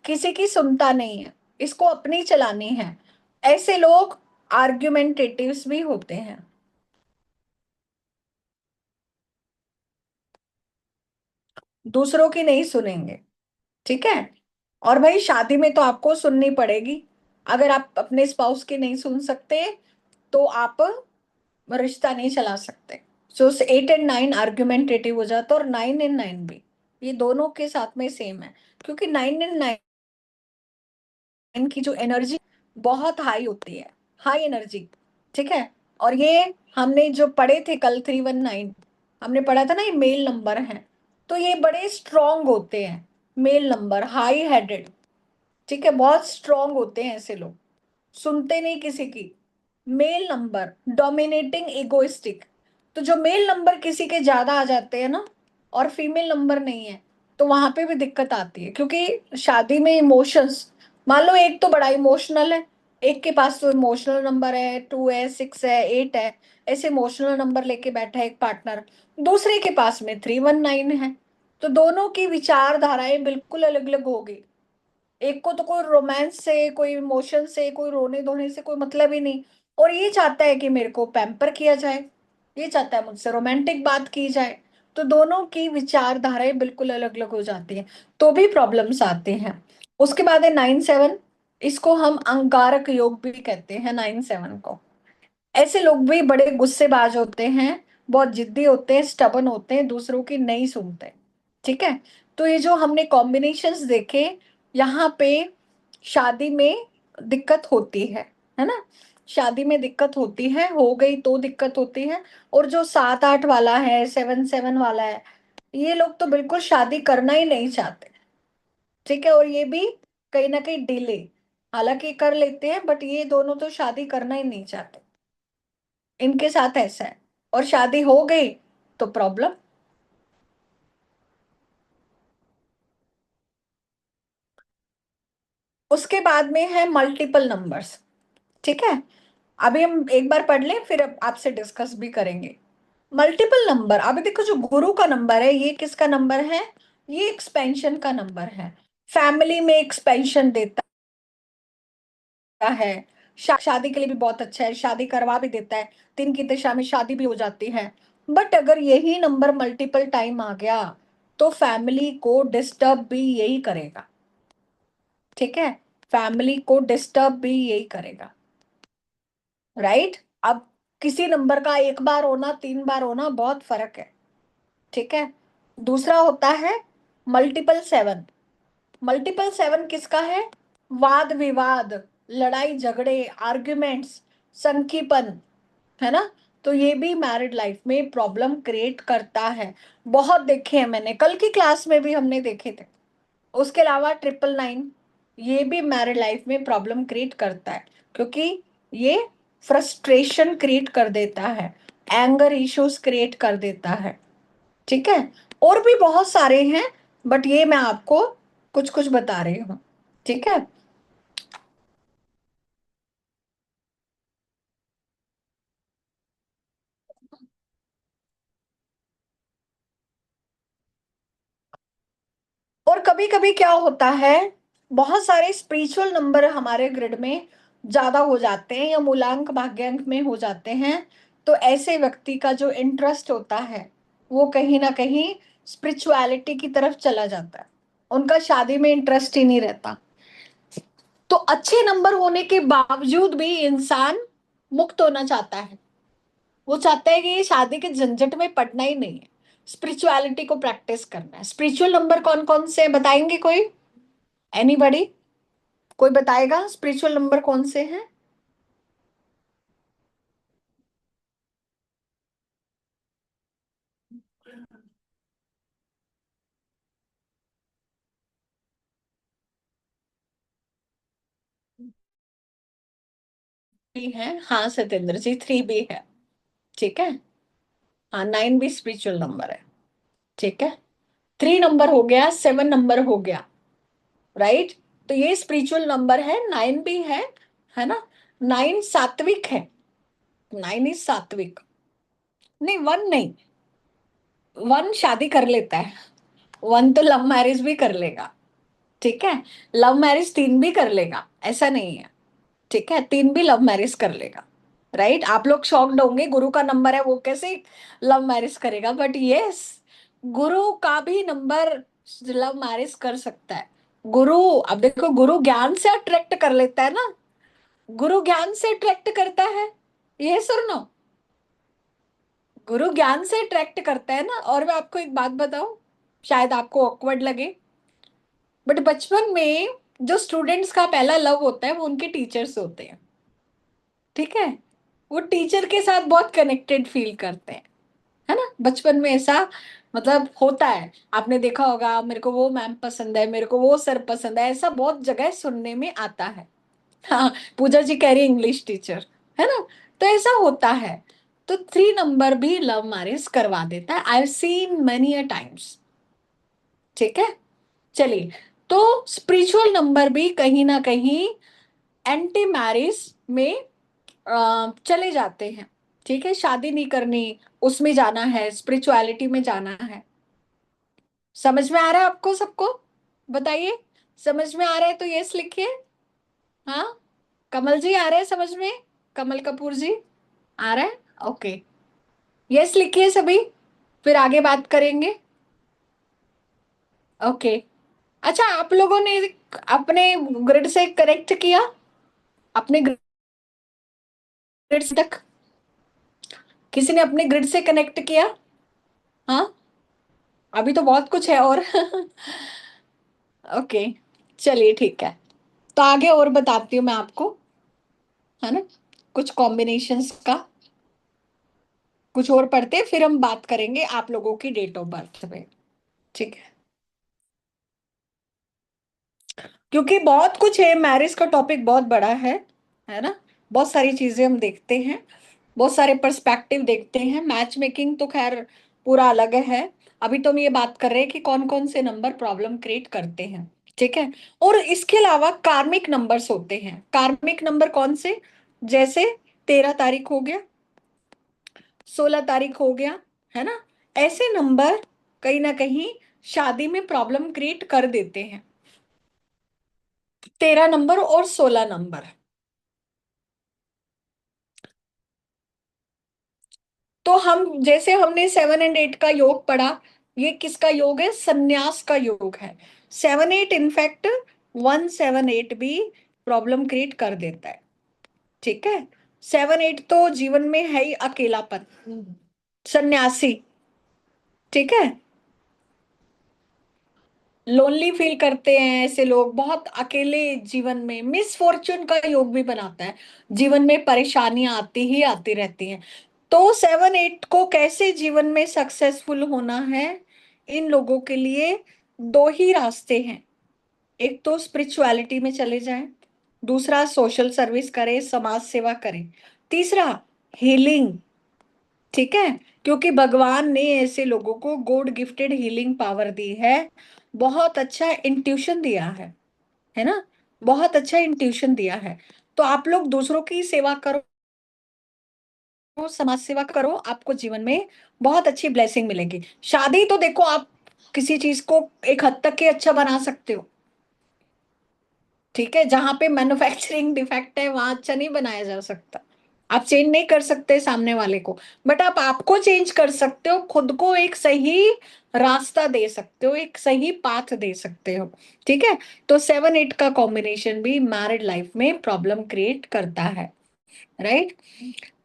किसी की सुनता नहीं है, इसको अपनी चलानी है। ऐसे लोग आर्ग्यूमेंटेटिव्स भी होते हैं, दूसरों की नहीं सुनेंगे। ठीक है, और भाई शादी में तो आपको सुननी पड़ेगी। अगर आप अपने स्पाउस की नहीं सुन सकते, तो आप रिश्ता नहीं चला सकते। सो 8 एंड 9 आर्ग्यूमेंटेटिव हो जाता है, और 9 एंड 9 भी, ये दोनों के साथ में सेम है, क्योंकि 9 एंड 9 की जो एनर्जी बहुत हाई होती है, हाई एनर्जी। ठीक है, और ये हमने जो पढ़े थे कल 319, हमने पढ़ा था ना, ये मेल नंबर है, तो ये बड़े स्ट्रॉन्ग होते हैं, मेल नंबर हाई हेडेड। ठीक है, बहुत स्ट्रॉन्ग होते हैं ऐसे लोग, सुनते नहीं किसी की। Male number dominating egoistic. तो जो मेल नंबर किसी के ज्यादा आ जाते हैं ना, और फीमेल नंबर नहीं है, तो वहां पे भी दिक्कत आती है, क्योंकि शादी में इमोशंस, मान लो एक तो बड़ा इमोशनल है, एक के पास तो इमोशनल नंबर है 2 है 6 है 8 है, ऐसे इमोशनल नंबर लेके बैठा है एक पार्टनर, दूसरे के पास में 319 है, तो दोनों की विचारधाराएं बिल्कुल अलग अलग होगी। एक को तो कोई रोमांस से, कोई इमोशन से, कोई रोने धोने से कोई मतलब ही नहीं, और ये चाहता है कि मेरे को पैम्पर किया जाए, ये चाहता है मुझसे रोमांटिक बात की जाए। तो दोनों की विचारधाराएं बिल्कुल अलग अलग हो जाती हैं, तो भी प्रॉब्लम्स आते हैं। उसके बाद है 9-7, इसको हम अंगारक योग भी कहते हैं 9-7 को। ऐसे लोग भी बड़े गुस्सेबाज होते हैं, बहुत जिद्दी होते हैं, स्टबन होते हैं, दूसरों की नहीं सुनते। ठीक है, तो ये जो हमने कॉम्बिनेशंस देखे, यहाँ पे शादी में दिक्कत होती है ना, शादी में दिक्कत होती है, हो गई तो दिक्कत होती है। और जो 7-8 वाला है, 7-7 वाला है, ये लोग तो बिल्कुल शादी करना ही नहीं चाहते। ठीक है, और ये भी कहीं ना कहीं डिले, हालांकि कर लेते हैं, बट ये दोनों तो शादी करना ही नहीं चाहते, इनके साथ ऐसा है। और शादी हो गई तो प्रॉब्लम। उसके बाद में है मल्टीपल नंबर्स। ठीक है, अभी हम एक बार पढ़ लें, फिर अब आपसे डिस्कस भी करेंगे। मल्टीपल नंबर, अभी देखो जो गुरु का नंबर है, ये किसका नंबर है, ये एक्सपेंशन का नंबर है, फैमिली में एक्सपेंशन देता है, शादी के लिए भी बहुत अच्छा है, शादी करवा भी देता है, 3 की दिशा में शादी भी हो जाती है। बट अगर यही नंबर मल्टीपल टाइम आ गया, तो फैमिली को डिस्टर्ब भी यही करेगा। ठीक है, फैमिली को डिस्टर्ब भी यही करेगा, राइट। अब किसी नंबर का एक बार होना 3 बार होना बहुत फर्क है। ठीक है, दूसरा होता है मल्टीपल 7। मल्टीपल 7 किसका है, वाद विवाद, लड़ाई झगड़े, आर्ग्यूमेंट्स, संकीपन, है ना। तो ये भी मैरिड लाइफ में प्रॉब्लम क्रिएट करता है, बहुत देखे हैं मैंने, कल की क्लास में भी हमने देखे थे। उसके अलावा 999, ये भी मैरिड लाइफ में प्रॉब्लम क्रिएट करता है, क्योंकि ये फ्रस्ट्रेशन क्रिएट कर देता है, एंगर इश्यूज क्रिएट कर देता है। ठीक है, और भी बहुत सारे हैं, बट ये मैं आपको कुछ कुछ बता रही हूँ। ठीक है, और कभी कभी क्या होता है, बहुत सारे स्पिरिचुअल नंबर हमारे ग्रिड में ज्यादा हो जाते हैं, या मूलांक भाग्यांक में हो जाते हैं, तो ऐसे व्यक्ति का जो इंटरेस्ट होता है, वो कहीं ना कहीं स्पिरिचुअलिटी की तरफ चला जाता है, उनका शादी में इंटरेस्ट ही नहीं रहता। तो अच्छे नंबर होने के बावजूद भी इंसान मुक्त होना चाहता है, वो चाहता है कि ये शादी के झंझट में पड़ना ही नहीं है, स्पिरिचुअलिटी को प्रैक्टिस करना है। स्पिरिचुअल नंबर कौन कौन से बताएंगे कोई? एनीबॉडी? कोई बताएगा स्पिरिचुअल नंबर कौन से हैं? भी है, हाँ सत्येंद्र जी, 3 भी है। ठीक है, हाँ 9 भी स्पिरिचुअल नंबर है। ठीक है, 3 नंबर हो गया, 7 नंबर हो गया, राइट। तो ये स्पिरिचुअल नंबर है, 9 भी है ना। 9 सात्विक है, 9 इज सात्विक। नहीं 1 नहीं, 1 शादी कर लेता है, 1 तो लव मैरिज भी कर लेगा। ठीक है, लव मैरिज 3 भी कर लेगा, ऐसा नहीं है। ठीक है, 3 भी लव मैरिज कर लेगा, राइट। आप लोग शॉक्ड होंगे, गुरु का नंबर है वो कैसे लव मैरिज करेगा, बट यस, गुरु का भी नंबर लव मैरिज कर सकता है। गुरु, अब देखो, गुरु ज्ञान से अट्रैक्ट कर लेता है ना, गुरु ज्ञान से अट्रैक्ट करता है, ये सुनो, गुरु ज्ञान से अट्रैक्ट करता है ना। और मैं आपको एक बात बताऊं, शायद आपको ऑकवर्ड लगे, बट बचपन में जो स्टूडेंट्स का पहला लव होता है वो उनके टीचर से होते हैं। ठीक है, वो टीचर के साथ बहुत कनेक्टेड फील करते हैं, है ना। बचपन में ऐसा मतलब होता है, आपने देखा होगा, मेरे को वो मैम पसंद है, मेरे को वो सर पसंद है, ऐसा बहुत जगह सुनने में आता है। हाँ, पूजा जी कह रही इंग्लिश टीचर, है ना। तो ऐसा होता है। तो 3 नंबर भी लव मैरिज करवा देता है, I have seen many a times. ठीक है, चलिए, तो स्पिरिचुअल नंबर भी कहीं ना कहीं एंटी मैरिज में चले जाते हैं। ठीक है, शादी नहीं करनी, उसमें जाना है, स्पिरिचुअलिटी में जाना है। समझ में आ रहा है आपको सबको? बताइए, समझ में आ रहा है तो यस लिखिए। हाँ, कमल जी आ रहे हैं समझ में? कमल कपूर जी आ रहा है? ओके, यस लिखिए सभी, फिर आगे बात करेंगे। ओके, अच्छा, आप लोगों ने अपने ग्रिड से कनेक्ट किया? अपने ग्रिड तक किसी ने अपने ग्रिड से कनेक्ट किया? हाँ, अभी तो बहुत कुछ है और ओके, चलिए ठीक है, तो आगे और बताती हूँ मैं आपको, है ना, कुछ कॉम्बिनेशंस का। कुछ और पढ़ते फिर हम बात करेंगे आप लोगों की डेट ऑफ बर्थ पे। ठीक है, क्योंकि बहुत कुछ है, मैरिज का टॉपिक बहुत बड़ा है ना। बहुत सारी चीजें हम देखते हैं, बहुत सारे पर्सपेक्टिव देखते हैं। मैच मेकिंग तो खैर पूरा अलग है। अभी तो हम ये बात कर रहे हैं कि कौन कौन से नंबर प्रॉब्लम क्रिएट करते हैं। ठीक है, और इसके अलावा कार्मिक नंबर्स होते हैं। कार्मिक नंबर कौन से? जैसे 13 तारीख हो गया, 16 तारीख हो गया, है ना। ऐसे नंबर कहीं ना कहीं शादी में प्रॉब्लम क्रिएट कर देते हैं। 13 नंबर और 16 नंबर। तो हम जैसे हमने 7 एंड 8 का योग पढ़ा, ये किसका योग है? संन्यास का योग है। 7 8 इनफैक्ट 1 7 8 भी प्रॉब्लम क्रिएट कर देता है। ठीक है, 7 8 तो जीवन में है ही अकेलापन, सन्यासी। ठीक है, लोनली फील करते हैं ऐसे लोग, बहुत अकेले, जीवन में मिसफॉर्चून का योग भी बनाता है। जीवन में परेशानियां आती ही आती रहती हैं। तो 7 8 को कैसे जीवन में सक्सेसफुल होना है, इन लोगों के लिए 2 ही रास्ते हैं। एक तो स्पिरिचुअलिटी में चले जाएं, दूसरा सोशल सर्विस करें, समाज सेवा करें, तीसरा हीलिंग। ठीक है, क्योंकि भगवान ने ऐसे लोगों को गॉड गिफ्टेड हीलिंग पावर दी है, बहुत अच्छा इंट्यूशन दिया है ना, बहुत अच्छा इंट्यूशन दिया है। तो आप लोग दूसरों की सेवा करो, समाज सेवा करो, आपको जीवन में बहुत अच्छी ब्लेसिंग मिलेगी। शादी तो देखो, आप किसी चीज को एक हद तक के अच्छा बना सकते हो। ठीक है, जहां पे मैन्युफैक्चरिंग डिफेक्ट है वहां अच्छा नहीं बनाया जा सकता। आप चेंज नहीं कर सकते सामने वाले को, बट आप आपको चेंज कर सकते हो, खुद को एक सही रास्ता दे सकते हो, एक सही पाथ दे सकते हो। ठीक है, तो 7 8 का कॉम्बिनेशन भी मैरिड लाइफ में प्रॉब्लम क्रिएट करता है, राइट।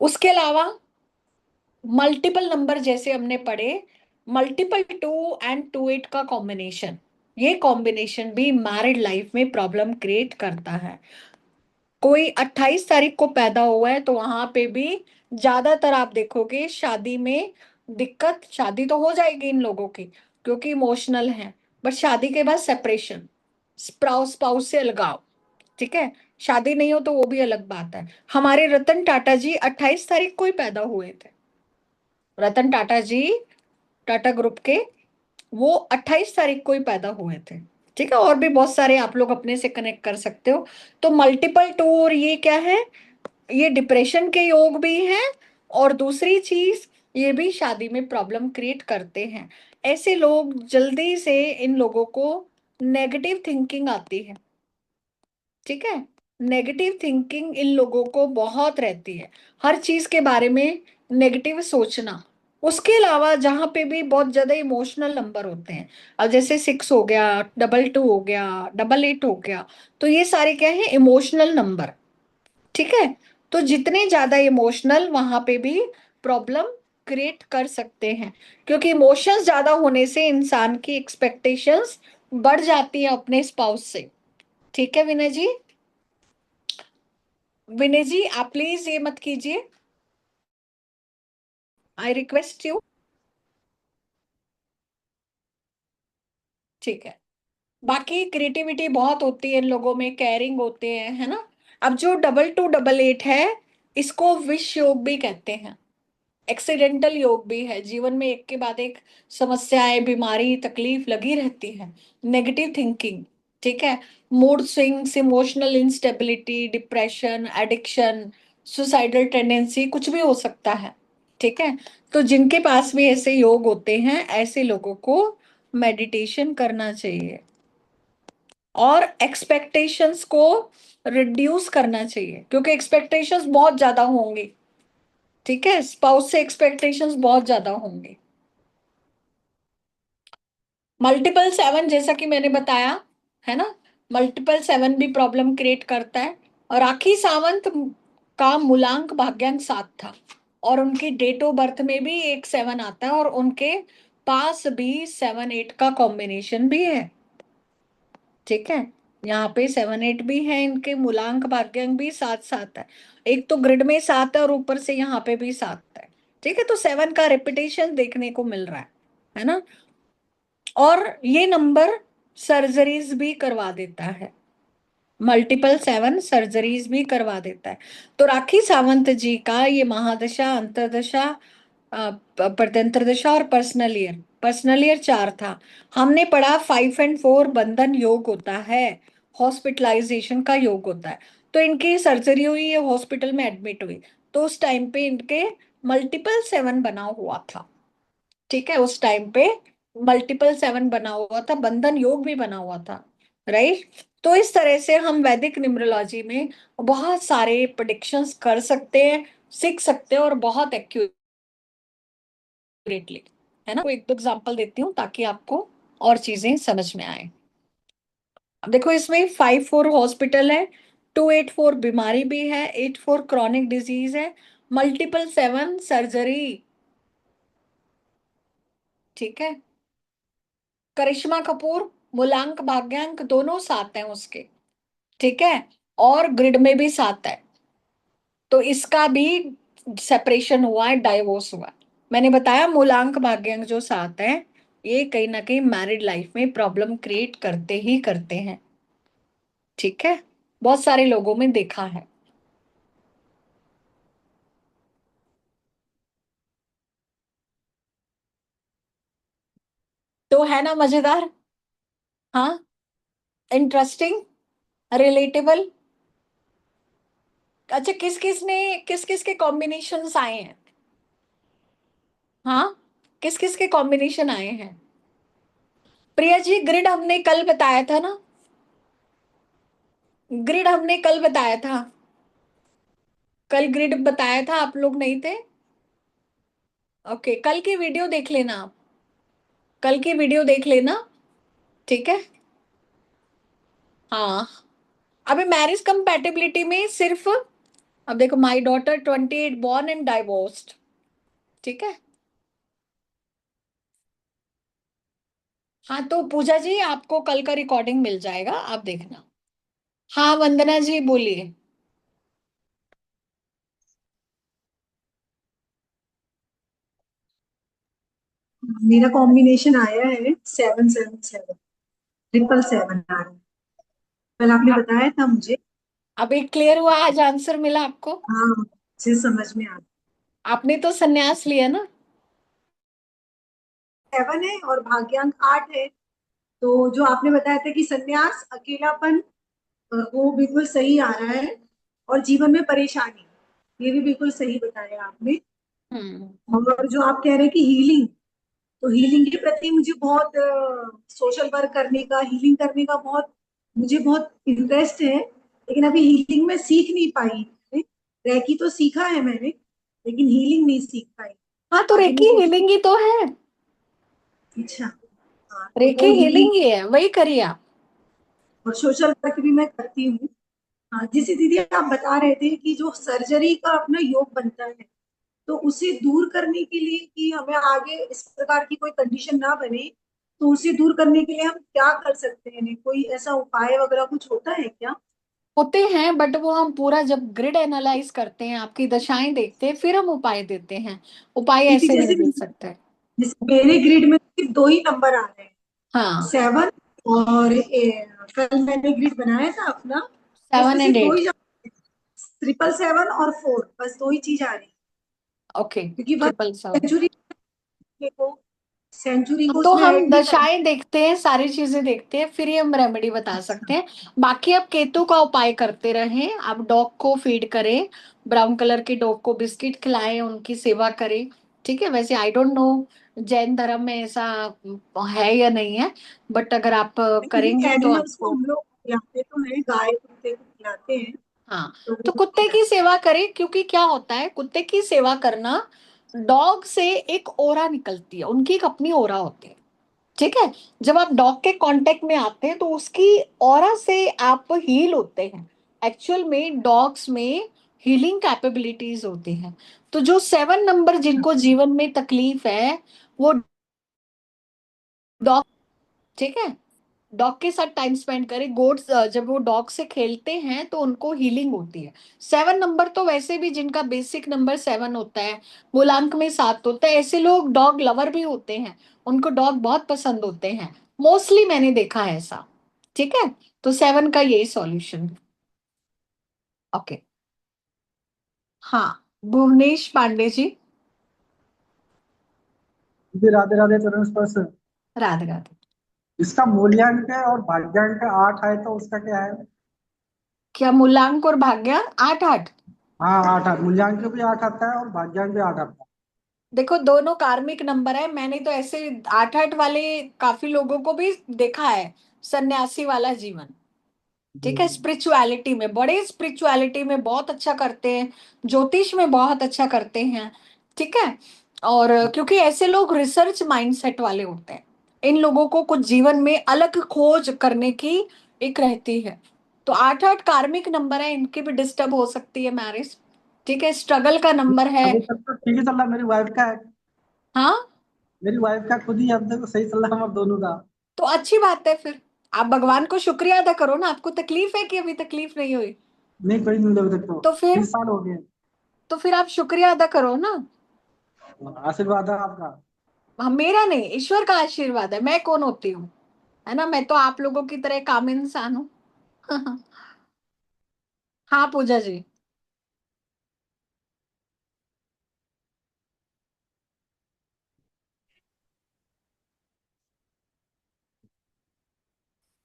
उसके अलावा मल्टीपल नंबर जैसे हमने पढ़े, मल्टीपल 2 एंड 2 8 का कॉम्बिनेशन, ये कॉम्बिनेशन भी मैरिड लाइफ में प्रॉब्लम क्रिएट करता है। कोई 28 तारीख को पैदा हुआ है तो वहां पे भी ज्यादातर आप देखोगे शादी में दिक्कत, शादी तो हो जाएगी इन लोगों की क्योंकि इमोशनल है, बट शादी के बाद सेपरेशन, स्पाउस स्पाउस से अलगाव। ठीक है, शादी नहीं हो तो वो भी अलग बात है। हमारे रतन टाटा जी 28 तारीख को ही पैदा हुए थे। रतन टाटा जी टाटा ग्रुप के, वो 28 तारीख को ही पैदा हुए थे। ठीक है, और भी बहुत सारे आप लोग अपने से कनेक्ट कर सकते हो। तो मल्टीपल टू और ये क्या है, ये डिप्रेशन के योग भी हैं, और दूसरी चीज ये भी शादी में प्रॉब्लम क्रिएट करते हैं। ऐसे लोग जल्दी से, इन लोगों को नेगेटिव थिंकिंग आती है। ठीक है, नेगेटिव थिंकिंग इन लोगों को बहुत रहती है, हर चीज के बारे में नेगेटिव सोचना। उसके अलावा जहां पे भी बहुत ज्यादा इमोशनल नंबर होते हैं, अब जैसे 6 हो गया, 22 हो गया, 88 हो गया, तो ये सारे क्या है, इमोशनल नंबर। ठीक है, तो जितने ज्यादा इमोशनल वहां पे भी प्रॉब्लम क्रिएट कर सकते हैं, क्योंकि इमोशंस ज्यादा होने से इंसान की एक्सपेक्टेशंस बढ़ जाती है अपने स्पाउस से। ठीक है विनय जी, विनय जी आप प्लीज ये मत कीजिए, आई रिक्वेस्ट यू। ठीक है, बाकी क्रिएटिविटी बहुत होती है इन लोगों में, केयरिंग होते हैं, है ना। अब जो 2288 है, इसको विश योग भी कहते हैं, एक्सीडेंटल योग भी है। जीवन में एक के बाद एक समस्याएं, बीमारी, तकलीफ लगी रहती है, नेगेटिव थिंकिंग। ठीक है, mood swings, emotional instability, depression, addiction, suicidal tendency, कुछ भी हो सकता है। ठीक है, तो जिनके पास भी ऐसे योग होते हैं, ऐसे लोगों को मेडिटेशन करना चाहिए और एक्सपेक्टेशंस को रिड्यूस करना चाहिए, क्योंकि एक्सपेक्टेशंस बहुत ज्यादा होंगी। ठीक है, स्पाउस से एक्सपेक्टेशंस बहुत ज्यादा होंगे। मल्टीपल 7 जैसा कि मैंने बताया, है ना, मल्टीपल 7 भी प्रॉब्लम क्रिएट करता है। और राखी सावंत का मूलांक भाग्यांक 7 था, और उनकी डेट ऑफ बर्थ में भी एक 7 आता है, और उनके पास भी 7 8 का कॉम्बिनेशन भी है। ठीक है, यहाँ पे 7 8 भी है, इनके मूलांक भाग्यांक भी 7 7 है। एक तो ग्रिड में 7 है और ऊपर से यहाँ पे भी 7 है। ठीक है, तो 7 का रिपीटेशन देखने को मिल रहा है ना। और ये नंबर सर्जरीज भी करवा देता है, मल्टीपल 7 सर्जरीज भी करवा देता है। तो राखी सावंत जी का ये महादशा, अंतरदशा, प्रत्यंतर दशा और पर्सनल ईयर 4 था। हमने पढ़ा 5 और 4 बंधन योग होता है, हॉस्पिटलाइजेशन का योग होता है। तो इनकी सर्जरी हुई, ये हॉस्पिटल में एडमिट हुई, तो उस टाइम पे इनके मल्टीपल 7 बना हुआ था। ठीक है, उस टाइम पे मल्टीपल 7 बना हुआ था, बंधन योग भी बना हुआ था। राइट, तो इस तरह से हम वैदिक न्यूमरोलॉजी में बहुत सारे प्रेडिक्शंस कर सकते हैं, सीख सकते हैं, और बहुत एक्यूरेटली, है ना। कोई एक दो एग्जांपल देती हूँ ताकि आपको और चीजें समझ में आए। अब देखो, इसमें 5 4 हॉस्पिटल है, 2 8 4 बीमारी भी है, 8 4 क्रॉनिक डिजीज है, मल्टीपल 7 सर्जरी। ठीक है, करिश्मा कपूर मूलांक भाग्यांक दोनों 7 हैं उसके। ठीक है, और ग्रिड में भी 7 है, तो इसका भी सेपरेशन हुआ है, डाइवोर्स हुआ है। मैंने बताया मूलांक भाग्यांक जो 7 है, ये कहीं ना कहीं मैरिड लाइफ में प्रॉब्लम क्रिएट करते ही करते हैं। ठीक है, बहुत सारे लोगों में देखा है। तो है ना मजेदार, हाँ, इंटरेस्टिंग, रिलेटेबल। अच्छा, किस किस के कॉम्बिनेशंस आए हैं, हाँ, किस किस के कॉम्बिनेशन आए हैं। प्रिया जी, ग्रिड हमने कल बताया था ना, ग्रिड हमने कल बताया था, कल ग्रिड बताया था, आप लोग नहीं थे। ओके, कल की वीडियो देख लेना आप, कल की वीडियो देख लेना। ठीक है, हाँ, अभी मैरिज कंपैटिबिलिटी में सिर्फ, अब देखो, my daughter 28 born and divorced. ठीक है, हाँ तो पूजा जी आपको कल का रिकॉर्डिंग मिल जाएगा, आप देखना। हाँ वंदना जी बोलिए। मेरा कॉम्बिनेशन आया है 777, 777 आ रहा है। कल आपने अब बताया था मुझे। अभी क्लियर हुआ, आज आंसर मिला आपको? हाँ, मुझे समझ में आ गया। आपने तो संन्यास लिया ना। 7 है और भाग्यांक 8 है। तो जो आपने बताया था कि संन्यास, अकेलापन, वो बिल्कुल सही आ रहा है। और जीवन में परेशानी, ये भी बिल्कुल सही बताया आपने। हम्म। और जो आप कह रहे हैं कि हीलिंग, तो हीलिंग के प्रति मुझे बहुत, सोशल वर्क करने का, हीलिंग करने का बहुत, मुझे बहुत इंटरेस्ट है। लेकिन अभी हीलिंग में सीख नहीं पाई। रेकी तो सीखा है मैंने, लेकिन हीलिंग नहीं सीख पाई। हाँ तो आगे मैं रेकी कोशिश। हीलिंग ही तो है। अच्छा। हाँ, तो रेकी वो हीलिंग हीलिंग ही है, वही करिए आप। और सोशल वर्क भी मैं करती हूँ। हाँ, जैसे दीदी आप बता रहे थे कि जो सर्जरी का अपना योग बनता है, तो उसे दूर करने के लिए, कि हमें आगे इस प्रकार की कोई कंडीशन ना बने, तो उसे दूर करने के लिए हम क्या कर सकते हैं? कोई ऐसा उपाय वगैरह कुछ होता है क्या? होते हैं, बट वो हम पूरा जब ग्रिड एनालाइज करते हैं, आपकी दशाएं देखते हैं, फिर हम उपाय देते हैं। उपाय क्योंकि ऐसे नहीं जैसे दे सकते। जैसे मेरे ग्रिड में सिर्फ 2 ही नंबर आ रहे हैं, हाँ। 7 और कल मैंने ग्रिड बनाया था अपना, तो उसमें 7 एंड सिर्फ 2 8। ही, 777 और 4, बस 2 ही चीज आ रही है। ओके। क्योंकि बस 777। सेंचुरी को सेंचुरी हाँ, को तो उसमें हम ऐड नहीं करना। दशाएं देखते हैं, सारी चीजें देखते हैं, फिर ही हम रेमेडी बता सकते हैं। बाकी आप केतु का उपाय करते रहें, आप डॉग को फीड करें, ब्राउन कलर के डॉग को बिस्किट खिलाएं, उनकी सेवा करें। ठीक है, वैसे आई डोंट नो जैन धर्म में ऐसा है या नहीं है, बट अगर आप नहीं, करेंगी तो एनिमल्स को आपको। हम लोग खिलाते तो हैं, गाय कुत्ते को खिलाते हैं। हाँ तो तो वो कुत्ते की सेवा करें, क्योंकि क्या होता है, कुत्ते की सेवा करना, डॉग से एक ओरा निकलती है, उनकी एक अपनी ओरा होती है। ठीक है, जब आप डॉग के कांटेक्ट में आते हैं तो उसकी ऑरा से आप हील होते हैं। एक्चुअल में डॉग्स में हीलिंग कैपेबिलिटीज होती हैं। तो जो 7 नंबर जिनको जीवन में तकलीफ है, वो डॉग, ठीक है, डॉग के साथ टाइम स्पेंड करें। गोड्स जब वो डॉग से खेलते हैं तो उनको हीलिंग होती है। 7 नंबर तो वैसे भी जिनका बेसिक नंबर 7 होता है, मूलांक में 7 होता है, ऐसे लोग डॉग लवर भी होते हैं, उनको डॉग बहुत पसंद होते हैं। मोस्टली मैंने देखा है ऐसा। ठीक है, तो 7 का यही सॉल्यूशन। ओके। हाँ, भुवनेश पांडे जी। जी राधे राधे चरण स्पर्श। राधे राधे। इसका मूल्यांक है और भाग्यांक 8 है, तो उसका क्या है? क्या मूलांक और भाग्यांक 8 8? हाँ 8 8, मूल्यांक भी 8 आता है और भाग्यांक भी 8 आता देखो दोनों कार्मिक नंबर है, मैंने तो ऐसे 8 8 वाले काफी लोगों को भी देखा है। सन्यासी वाला जीवन। ठीक है, है। स्पिरिचुअलिटी में, बड़े स्पिरिचुअलिटी में बहुत अच्छा करते हैं, ज्योतिष में बहुत अच्छा करते हैं। ठीक है, और क्योंकि ऐसे लोग रिसर्च माइंडसेट वाले होते हैं, इन लोगों को कुछ जीवन में अलग खोज करने की एक रहती है। तो 8 8 कार्मिक नंबर है, इनकी भी डिस्टर्ब हो सकती है मैरिज। ठीक है, स्ट्रगल का नंबर है। अभी तक तो ठीक ही चल रहा, मेरी वाइफ का है। हाँ मेरी वाइफ का खुद ही अब तक सही चल रहा है, हम दोनों का। तो अच्छी बात है फिर। आप भगवान को शुक्रिया अदा करो ना, आपको तकलीफ है कि अभी तकलीफ नहीं हुई? नहीं, कोई नहीं मिला अभी तक तो। तो फिर 20 साल हो गए। तो फिर आप शुक्रिया अदा करो ना। आशीर्वाद है आपका। मेरा नहीं, ईश्वर का आशीर्वाद है, मैं कौन होती हूँ? है ना, मैं तो आप लोगों की तरह एक आम इंसान हूँ। हाँ पूजा जी।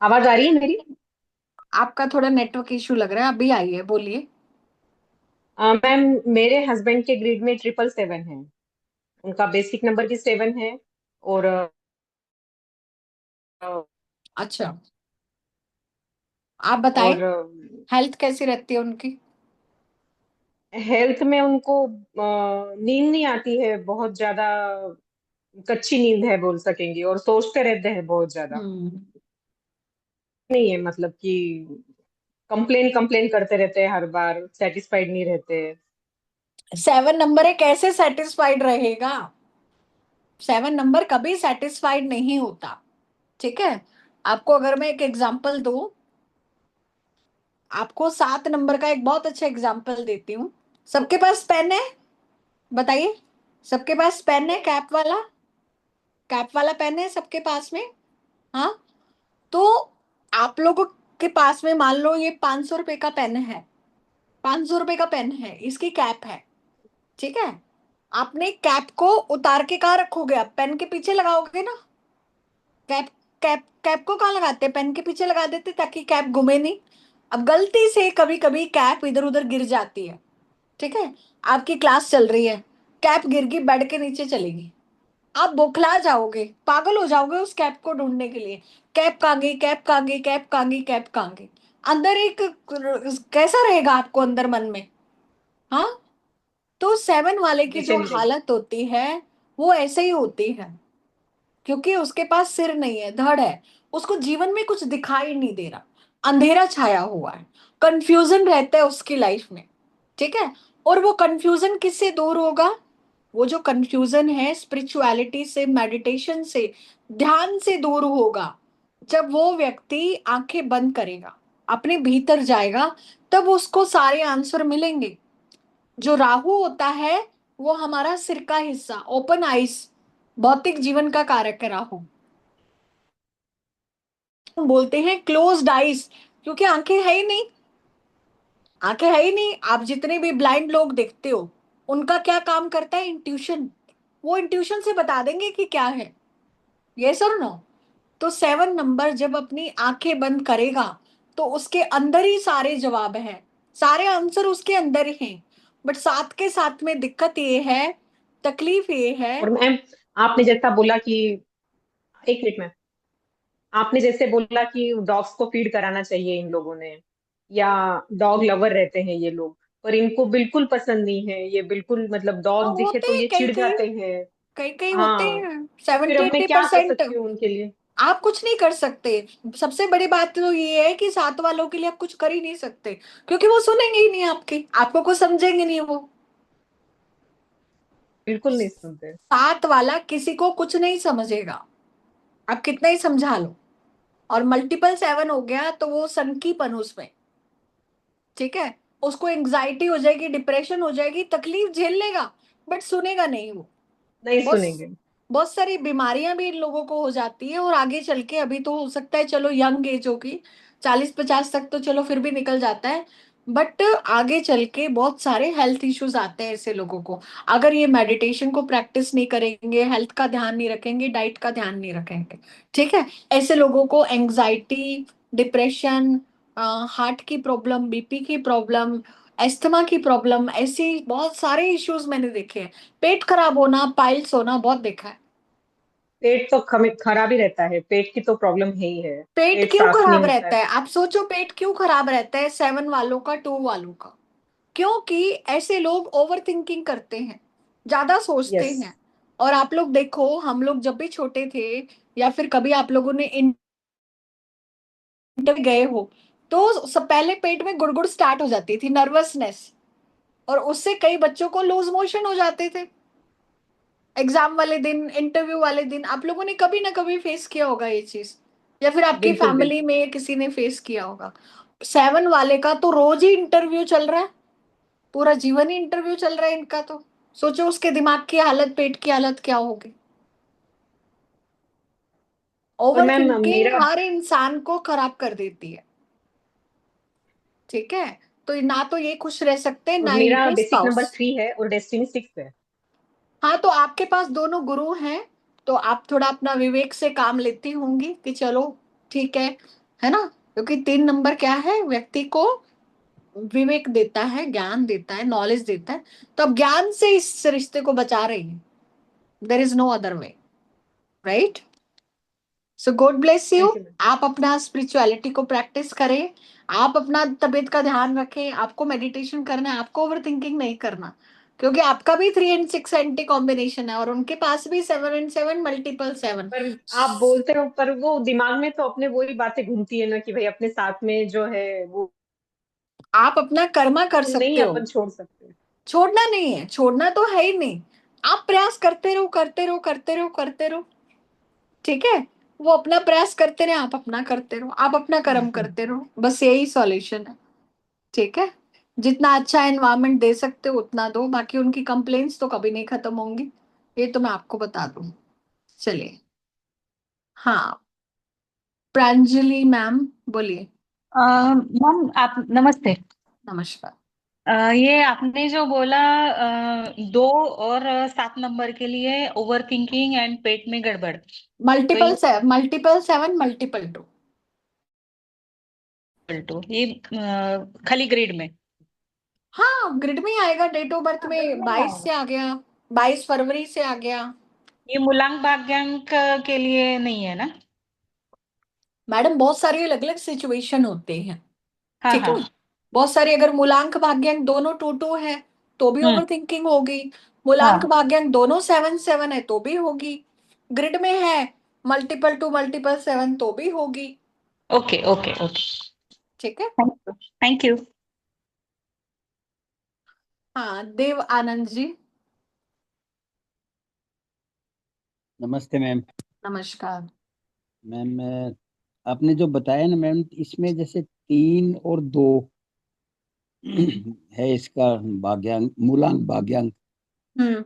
आवाज आ रही है मेरी? आपका थोड़ा नेटवर्क इशू लग रहा है, अभी आइए बोलिए। मैम, मेरे हस्बैंड के ग्रिड में 777 है। उनका बेसिक नंबर भी 7 है। और अच्छा, आप बताएं, और हेल्थ कैसी रहती है उनकी? हेल्थ में उनको नींद नहीं आती है, बहुत ज्यादा कच्ची नींद है बोल सकेंगे, और सोचते रहते हैं बहुत ज्यादा। हम्म। नहीं है मतलब कि कंप्लेन कंप्लेन करते रहते हैं, हर बार सेटिस्फाइड नहीं रहते। 7 नंबर है, कैसे सेटिस्फाइड रहेगा? 7 नंबर कभी सेटिस्फाइड नहीं होता। ठीक है, आपको अगर मैं एक एग्जांपल दूं, आपको 7 नंबर का एक बहुत अच्छा एग्जांपल देती हूँ। सबके पास पेन है? बताइए, सबके पास पेन है? कैप वाला, कैप वाला पेन है सबके पास में? हाँ, तो आप लोगों के पास में मान लो ये 500 रुपए का पेन है, 500 रुपए का पेन है, इसकी कैप है, ठीक है। आपने कैप को उतार के कहाँ रखोगे? आप पेन के पीछे लगाओगे ना। कैप कैप कैप को कहाँ लगाते हैं? पेन के पीछे लगा देते ताकि कैप घूमे नहीं। अब गलती से कभी कभी कैप इधर उधर गिर जाती है, ठीक है, आपकी क्लास चल रही है, कैप गिर गई, बेड के नीचे चलेगी, आप बौखला जाओगे, पागल हो जाओगे उस कैप को ढूंढने के लिए। कैप कहाँ गई, कैप कहाँ गई, कैप कहाँ गई, कैप कहाँ गई। अंदर एक कैसा रहेगा आपको अंदर मन में? हाँ, तो 7 वाले की जो बेचैनी रहेगी। हालत होती है वो ऐसे ही होती है, क्योंकि उसके पास सिर नहीं है, धड़ है, उसको जीवन में कुछ दिखाई नहीं दे रहा, अंधेरा छाया हुआ है, कंफ्यूजन रहता है उसकी लाइफ में, ठीक है। और वो कंफ्यूजन किससे दूर होगा? वो जो कंफ्यूजन है स्पिरिचुअलिटी से, मेडिटेशन से, ध्यान से दूर होगा। जब वो व्यक्ति आंखें बंद करेगा, अपने भीतर जाएगा, तब उसको सारे आंसर मिलेंगे। जो राहु होता है वो हमारा सिर का हिस्सा, ओपन आइज, भौतिक जीवन का कारक है राहु। हम बोलते हैं क्लोज्ड आइज, क्योंकि आंखें है ही नहीं, आंखें है ही नहीं। आप जितने भी ब्लाइंड लोग देखते हो, उनका क्या काम करता है? इंट्यूशन। वो इंट्यूशन से बता देंगे कि क्या है, यस और नो। तो 7 नंबर जब अपनी आंखें बंद करेगा तो उसके अंदर ही सारे जवाब हैं, सारे आंसर उसके अंदर ही हैं। बट साथ के साथ में दिक्कत ये है, तकलीफ ये है। और मैम, आपने जैसा बोला कि, एक मिनट मैम, आपने जैसे बोला कि डॉग्स को फीड कराना चाहिए इन लोगों ने, या डॉग लवर रहते हैं ये लोग, पर इनको बिल्कुल पसंद नहीं है ये, बिल्कुल मतलब हाँ, डॉग दिखे होते तो हैं ये कई चिढ़ कई, जाते हैं। कई कई होते हाँ, हैं, तो फिर 70 अब मैं एट्टी क्या कर परसेंट सकती हूँ उनके लिए? आप कुछ नहीं कर सकते। सबसे बड़ी बात तो ये है कि 7 वालों के लिए आप कुछ कर ही नहीं सकते, क्योंकि वो सुनेंगे ही नहीं आपकी, आपको कुछ समझेंगे नहीं वो। बिल्कुल नहीं सुनते। 7 वाला किसी को कुछ नहीं समझेगा, आप कितना ही समझा लो। और मल्टीपल 7 हो गया तो वो सनकीपन उसमें, ठीक है, उसको एंग्जाइटी हो जाएगी, डिप्रेशन हो जाएगी, तकलीफ झेल लेगा, बट सुनेगा नहीं वो। नहीं बहुत सुनेंगे। बहुत सारी बीमारियां भी इन लोगों को हो जाती है, और आगे चल के, अभी तो हो सकता है चलो यंग एज होगी, 40-50 तक तो चलो फिर भी निकल जाता है, बट आगे चल के बहुत सारे हेल्थ इश्यूज आते हैं ऐसे लोगों को। अगर ये मेडिटेशन को प्रैक्टिस नहीं करेंगे, हेल्थ का ध्यान नहीं रखेंगे, डाइट का ध्यान नहीं रखेंगे, ठीक है, ऐसे लोगों को एंग्जाइटी, डिप्रेशन, हार्ट की प्रॉब्लम, बीपी की प्रॉब्लम, एस्थमा की प्रॉब्लम, ऐसी बहुत सारे इश्यूज मैंने देखे हैं। पेट खराब होना, पाइल्स होना बहुत देखा है। पेट तो खराब ही रहता है, पेट की तो प्रॉब्लम है ही है। पेट पेट क्यों साफ नहीं खराब होता रहता है। है? आप सोचो, पेट क्यों खराब रहता है 7 वालों का, 2 वालों का? क्योंकि ऐसे लोग ओवर थिंकिंग करते हैं, ज्यादा सोचते यस। हैं। और आप लोग देखो, हम लोग जब भी छोटे थे, या फिर कभी आप लोगों ने इंटर गए हो, तो सब पहले पेट में गुड़गुड़ स्टार्ट हो जाती थी, नर्वसनेस, और उससे कई बच्चों को लूज मोशन हो जाते थे। एग्जाम वाले दिन, इंटरव्यू वाले दिन, आप लोगों ने कभी ना कभी फेस किया होगा ये चीज, या फिर आपकी बिल्कुल फैमिली बिल्कुल। में किसी ने फेस किया होगा। 7 वाले का तो रोज ही इंटरव्यू चल रहा है, पूरा जीवन ही इंटरव्यू चल रहा है इनका, तो सोचो उसके दिमाग की हालत, पेट की हालत क्या होगी। और ओवर मैम थिंकिंग मेरा हर इंसान को खराब कर देती है, ठीक है। तो ना तो ये खुश रह सकते, और ना मेरा इनके बेसिक स्पाउस। नंबर 3 है और डेस्टिनी 6 है। हाँ, तो आपके पास दोनों गुरु हैं, तो आप थोड़ा अपना विवेक से काम लेती होंगी कि चलो ठीक है ना, क्योंकि 3 नंबर क्या है, व्यक्ति को विवेक देता है, ज्ञान देता है, नॉलेज देता है। तो अब ज्ञान से इस रिश्ते को बचा रही है, there is no other way, right. So God bless you. Thank you ma'am. आप अपना स्पिरिचुअलिटी को प्रैक्टिस करें, आप अपना तबीयत का ध्यान रखें, आपको मेडिटेशन करना है, आपको ओवर थिंकिंग नहीं करना, क्योंकि आपका भी 3 and 6 एंटी कॉम्बिनेशन है, और उनके पास भी 7 and 7, मल्टीपल 7। पर आप बोलते हो, पर वो दिमाग में तो अपने वही बातें घूमती है ना कि भाई अपने साथ में जो है वो आप अपना कर्मा कर नहीं सकते हो, अपन छोड़ सकते। छोड़ना नहीं है, छोड़ना तो है ही नहीं। आप प्रयास करते रहो, करते रहो, करते रहो, करते रहो, ठीक है। वो अपना प्रयास करते रहे, आप अपना करते रहो, आप अपना कर्म करते रहो, बस यही सॉल्यूशन है। ठीक है, जितना अच्छा एनवायरनमेंट दे सकते हो उतना दो, बाकी उनकी कंप्लेंट्स तो कभी नहीं खत्म होंगी, ये तो मैं आपको बता दूं। चलिए, हाँ, प्रांजलि मैम बोलिए। मैम आप नमस्ते। नमस्कार। ये आपने जो बोला 2 और 7 नंबर के लिए ओवर थिंकिंग एंड पेट में गड़बड़, तो मल्टीपल से, मल्टीपल 7, मल्टीपल 2। ये खाली ग्रिड में। हाँ, ग्रिड में ही आएगा, डेट ऑफ बर्थ में 22 से आ गया, 22 फरवरी से आ गया। ये मूलांक भाग्यांक के लिए नहीं है ना? मैडम बहुत सारी अलग अलग सिचुएशन होते हैं, हाँ ठीक है। हाँ। बहुत सारी, अगर मूलांक भाग्यांक दोनों 2 2 है तो भी हम्म। ओवर थिंकिंग होगी। मूलांक हाँ। भाग्यांक दोनों 7 7 है तो भी होगी। ग्रिड में है मल्टीपल 2 मल्टीपल 7 तो भी होगी। Okay okay okay. ठीक है। Thank you thank you. हाँ, देव आनंद जी। नमस्ते मैम। नमस्कार। मैम आपने जो बताया ना मैम, इसमें जैसे 3 और 2 है इसका भाग्यांक, मूलांक भाग्यांक, हम्म।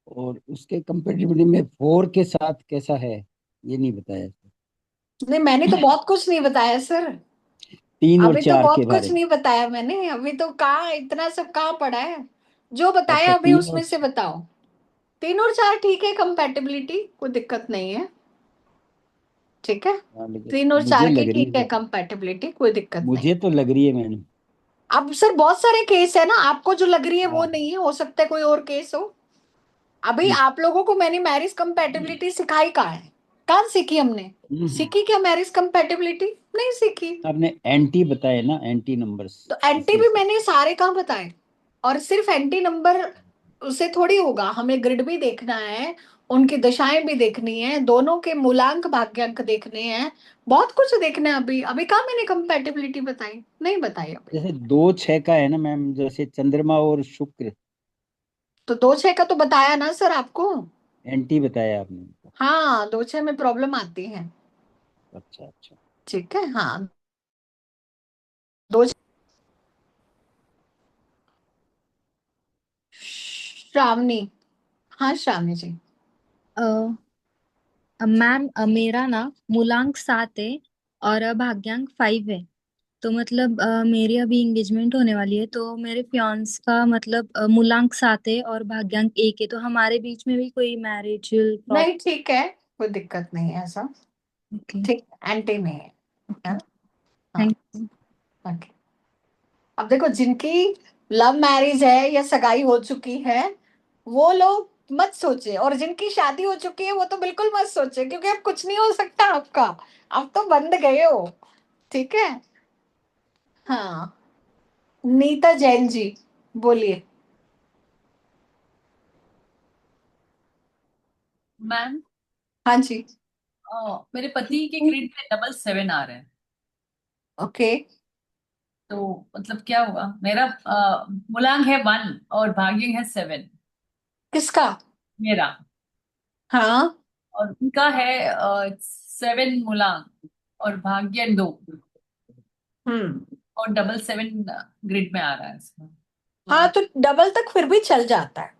और उसके कंपेटिबिलिटी में 4 के साथ कैसा है, ये नहीं बताया। नहीं, मैंने तो बहुत कुछ नहीं बताया सर। 3 और अभी तो 4 के बहुत बारे कुछ में। नहीं बताया मैंने, अभी तो कहाँ इतना सब कहाँ पड़ा है। जो बताया अच्छा, अभी 3 उसमें और से बताओ। 3 और 4 ठीक है, कंपैटिबिलिटी कोई दिक्कत नहीं है। ठीक है, हाँ, लेकिन 3 और 4 मुझे की लग रही ठीक है, है, कंपैटिबिलिटी कोई दिक्कत नहीं। मुझे तो लग रही है मैम। अब सर बहुत सारे केस है ना, आपको जो लग रही है वो हाँ। नहीं है, हो सकता है कोई और केस हो। अभी हम्म, आप लोगों को मैंने मैरिज कंपैटिबिलिटी सिखाई कहाँ है, कहाँ सीखी हमने? हम्म। सीखी क्या मैरिज कंपैटिबिलिटी? नहीं सीखी। आपने एंटी बताए ना, एंटी नंबर्स, तो एंटी इसी भी से। मैंने सारे कहाँ बताए। और सिर्फ एंटी नंबर उसे थोड़ी होगा, हमें ग्रिड भी देखना है, उनकी दशाएं भी देखनी है, दोनों के मूलांक भाग्यांक देखने हैं, बहुत कुछ देखना है। अभी अभी कहाँ मैंने कंपैटिबिलिटी बताई? नहीं बताई अभी। जैसे 2 6 का है ना मैम, जैसे चंद्रमा और शुक्र, तो 2 6 का तो बताया ना सर आपको। एंटी बताया आपने। हाँ, 2 6 में प्रॉब्लम आती है। अच्छा अच्छा। ठीक है, हाँ। दो श्रावणी। हाँ श्रावणी जी। मैम मेरा ना मूलांक 7 है और भाग्यांक 5 है। तो मतलब मेरी अभी एंगेजमेंट होने वाली है, तो मेरे फियांस का मतलब मूलांक 7 है और भाग्यांक 1 है, तो हमारे बीच में भी कोई मैरिजल प्रॉब्लम? नहीं ठीक है, कोई दिक्कत नहीं है ऐसा। ओके। ठीक, एंटी नहीं है। ओके। हाँ। Thank you. ओके। अब देखो, जिनकी लव मैरिज है या सगाई हो चुकी है वो लोग मत सोचे, और जिनकी शादी हो चुकी है वो तो बिल्कुल मत सोचे, क्योंकि अब कुछ नहीं हो सकता आपका, अब तो बंद गए हो। ठीक है। हाँ, नीता जैन जी बोलिए। मैम, हाँ जी। मेरे पति के ग्रिड में 7 आ रहे हैं। ओके। तो मतलब क्या हुआ? मेरा मूलांक है 1 और भाग्य है 7। किसका? मेरा। हाँ। और उनका है 7 मूलांक और भाग्य 2, हम्म। और 7 ग्रिड में आ रहा है इसमें। हाँ, तो डबल तक फिर भी चल जाता है।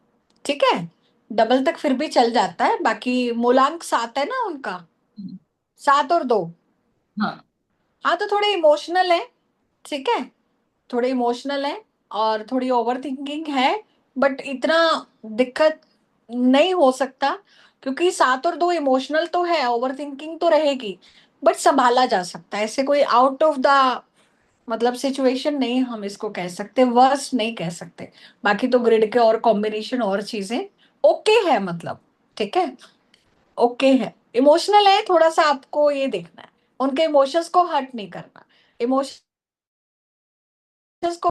ठीक है, डबल तक फिर भी चल जाता है, बाकी मूलांक 7 है ना उनका, हम्म, 7 और 2। हाँ। हाँ, तो थोड़े इमोशनल है। ठीक है, थोड़े इमोशनल है और थोड़ी ओवर थिंकिंग है, बट इतना दिक्कत नहीं हो सकता, क्योंकि 7 और 2 इमोशनल तो है, ओवर थिंकिंग तो रहेगी, बट संभाला जा सकता है, ऐसे कोई आउट ऑफ द मतलब सिचुएशन नहीं हम इसको कह सकते, वर्स्ट नहीं कह सकते। बाकी तो ग्रिड के और कॉम्बिनेशन और चीजें ओके है मतलब। ठीक है, ओके है। इमोशनल है थोड़ा सा, आपको ये देखना है, उनके इमोशंस को हर्ट नहीं करना, इमोशंस को।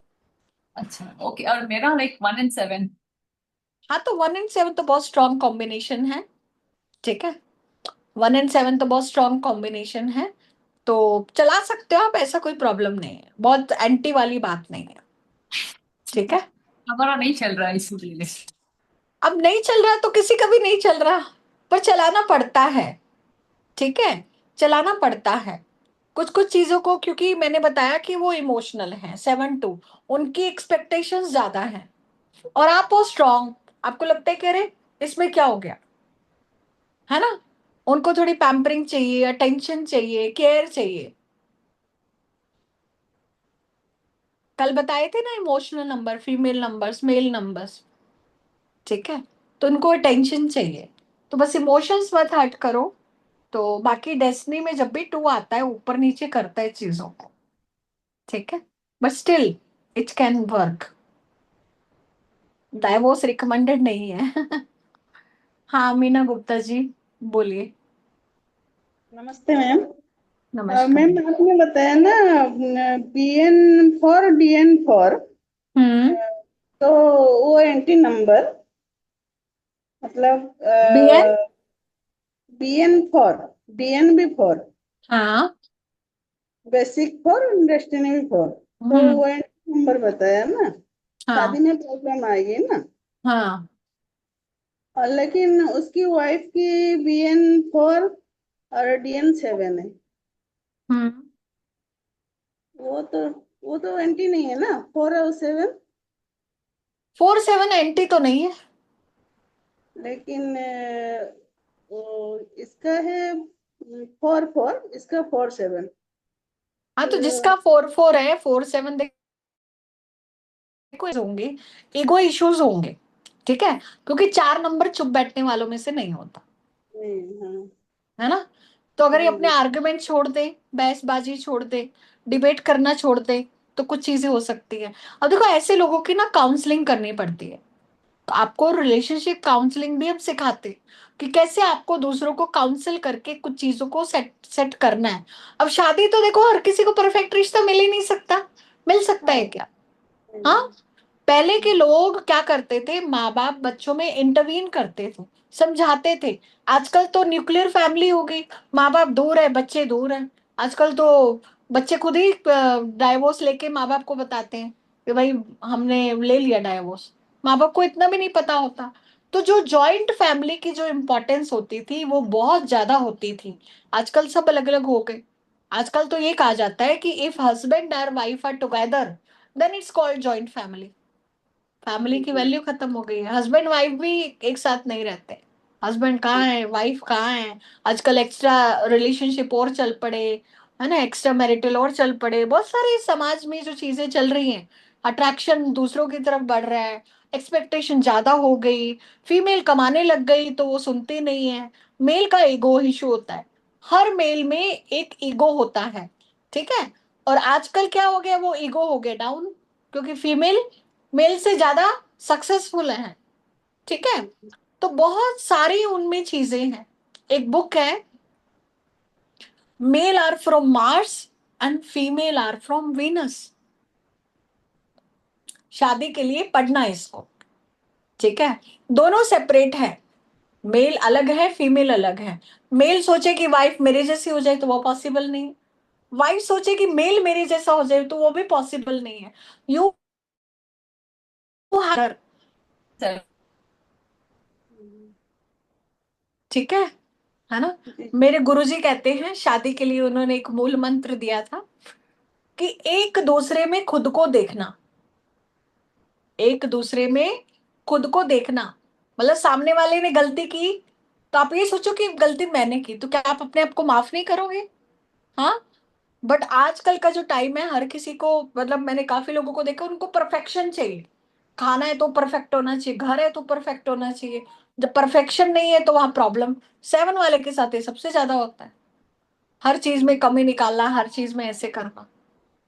अच्छा, ओके। और मेरा लाइक 1 and 7। हाँ, तो 1 and 7 तो बहुत स्ट्रॉन्ग कॉम्बिनेशन है। ठीक है, 1 and 7 तो बहुत स्ट्रॉन्ग कॉम्बिनेशन है, तो चला सकते हो आप, ऐसा कोई प्रॉब्लम नहीं है, बहुत एंटी वाली बात नहीं है। ठीक है। हमारा नहीं चल रहा है इसीलिए। अब नहीं चल रहा तो किसी का भी नहीं चल रहा, पर चलाना पड़ता है। ठीक है, चलाना पड़ता है कुछ कुछ चीजों को, क्योंकि मैंने बताया कि वो इमोशनल है, 7-2, उनकी एक्सपेक्टेशंस ज्यादा है, और आप हो स्ट्रांग, आपको लगता है कि अरे इसमें क्या हो गया, है ना। उनको थोड़ी पैम्परिंग चाहिए, अटेंशन चाहिए, केयर चाहिए। कल बताए थे ना emotional number, female numbers, male numbers, ठीक है। तो उनको अटेंशन चाहिए, तो बस इमोशंस मत हर्ट करो। तो बाकी डेस्टिनी में जब भी 2 आता है ऊपर नीचे करता है चीजों को, ठीक है, but still it can work. Divorce recommended नहीं है। हाँ मीना गुप्ता जी, बोलिए। नमस्ते मैम। नमस्कार। मैम आपने बताया ना BN4 DN4, हम्म। तो वो एंटी नंबर मतलब बीएन। BN4 DNB4 हाँ। बेसिक 4 डेस्टिनी भी 4, तो हम्म। वो एंटी नंबर बताया ना, हाँ। शादी में प्रॉब्लम आएगी ना। हाँ। और लेकिन उसकी वाइफ की BN4 और DN7 है, हम्म। वो तो वो तो एंटी नहीं है ना, 4 और 7। 4-7 एंटी तो नहीं है। लेकिन वो इसका है 4-4, इसका 4-7। हाँ, तो तो जिसका 4-4 है, 4-7 देखो होंगे, ईगो इश्यूज होंगे, ठीक है, क्योंकि 4 नंबर चुप बैठने वालों में से नहीं होता, नहीं, हाँ। है ना। तो अगर ये जी अपने जी। आर्गुमेंट छोड़ दे, बहसबाजी छोड़ दे, डिबेट करना छोड़ दे, तो कुछ चीजें हो सकती है। अब देखो ऐसे लोगों की ना काउंसलिंग करनी पड़ती है, तो आपको रिलेशनशिप काउंसलिंग भी हम सिखाते हैं कि कैसे आपको दूसरों को काउंसिल करके कुछ चीजों को सेट सेट करना है। अब शादी तो देखो हर किसी को परफेक्ट रिश्ता मिल ही नहीं सकता, मिल सकता हाँ। है क्या। हाँ, पहले के लोग क्या करते थे, माँ बाप बच्चों में इंटरवीन करते थे, समझाते थे। आजकल तो न्यूक्लियर फैमिली हो गई, माँ बाप दूर है, बच्चे दूर हैं। आजकल तो बच्चे खुद ही डाइवोर्स लेके माँ बाप को बताते हैं कि भाई हमने ले लिया डाइवोर्स, माँ बाप को इतना भी नहीं पता होता। तो जो जॉइंट फैमिली की जो इम्पोर्टेंस होती थी वो बहुत ज्यादा होती थी, आजकल सब अलग अलग हो गए। आजकल तो ये कहा जाता है कि इफ हस्बैंड और wife are together then it's called joint family. Family की जी वैल्यू खत्म हो गई है, हस्बैंड वाइफ भी एक साथ नहीं रहते, हस्बैंड कहाँ है, वाइफ कहाँ है। आजकल एक्स्ट्रा रिलेशनशिप और चल पड़े, है ना, एक्स्ट्रा मैरिटल और चल पड़े, बहुत सारे समाज में जो चीजें चल रही हैं, अट्रैक्शन दूसरों की तरफ बढ़ रहा है, एक्सपेक्टेशन ज्यादा हो गई, फीमेल कमाने लग गई तो वो सुनती नहीं है, मेल का ईगो इशू होता है, हर मेल में एक ईगो होता है, ठीक है। और आजकल क्या हो गया, वो ईगो हो गया डाउन, क्योंकि फीमेल मेल से ज्यादा सक्सेसफुल है, ठीक है। तो बहुत सारी उनमें चीजें हैं। एक बुक है, male are from Mars and female are from Venus, शादी के लिए पढ़ना है इसको, ठीक है। दोनों सेपरेट है, मेल अलग है, फीमेल अलग है। मेल सोचे कि वाइफ मेरे जैसी हो जाए तो वो पॉसिबल नहीं है, वाइफ सोचे कि मेल मेरे जैसा हो जाए तो वो भी पॉसिबल नहीं है। You sir. ठीक है ना। जी। मेरे गुरुजी कहते हैं शादी के लिए उन्होंने एक मूल मंत्र दिया था कि एक दूसरे में खुद को देखना, एक दूसरे में खुद को देखना, मतलब सामने वाले ने गलती की तो आप ये सोचो कि गलती मैंने की, तो क्या आप अपने आप को माफ नहीं करोगे। हाँ, बट आजकल का जो टाइम है हर किसी को, मतलब मैंने काफी लोगों को देखा, उनको परफेक्शन चाहिए, खाना है तो परफेक्ट होना चाहिए, घर है तो परफेक्ट होना चाहिए। जब परफेक्शन नहीं है तो वहां प्रॉब्लम 7 वाले के साथ ये सबसे ज्यादा होता है, हर चीज में कमी निकालना, हर चीज में ऐसे करना,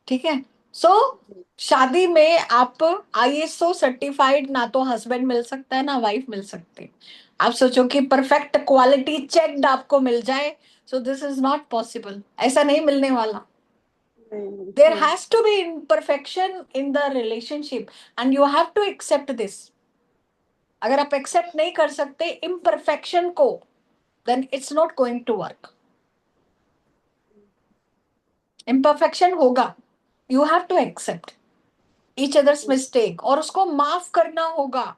ठीक है। सो शादी में आप ISO सर्टिफाइड ना तो हस्बैंड मिल सकता है ना वाइफ मिल सकती है। आप सोचो कि परफेक्ट क्वालिटी चेक्ड आपको मिल जाए, so this is not possible, ऐसा नहीं मिलने वाला। नहीं, देर हाँ। Has to be imperfection in the relationship and you have to accept this. अगर आप एक्सेप्ट नहीं कर सकते इम्परफेक्शन को, then it's not going to work. Imperfection होगा, you have to accept each others mistake और उसको माफ करना होगा।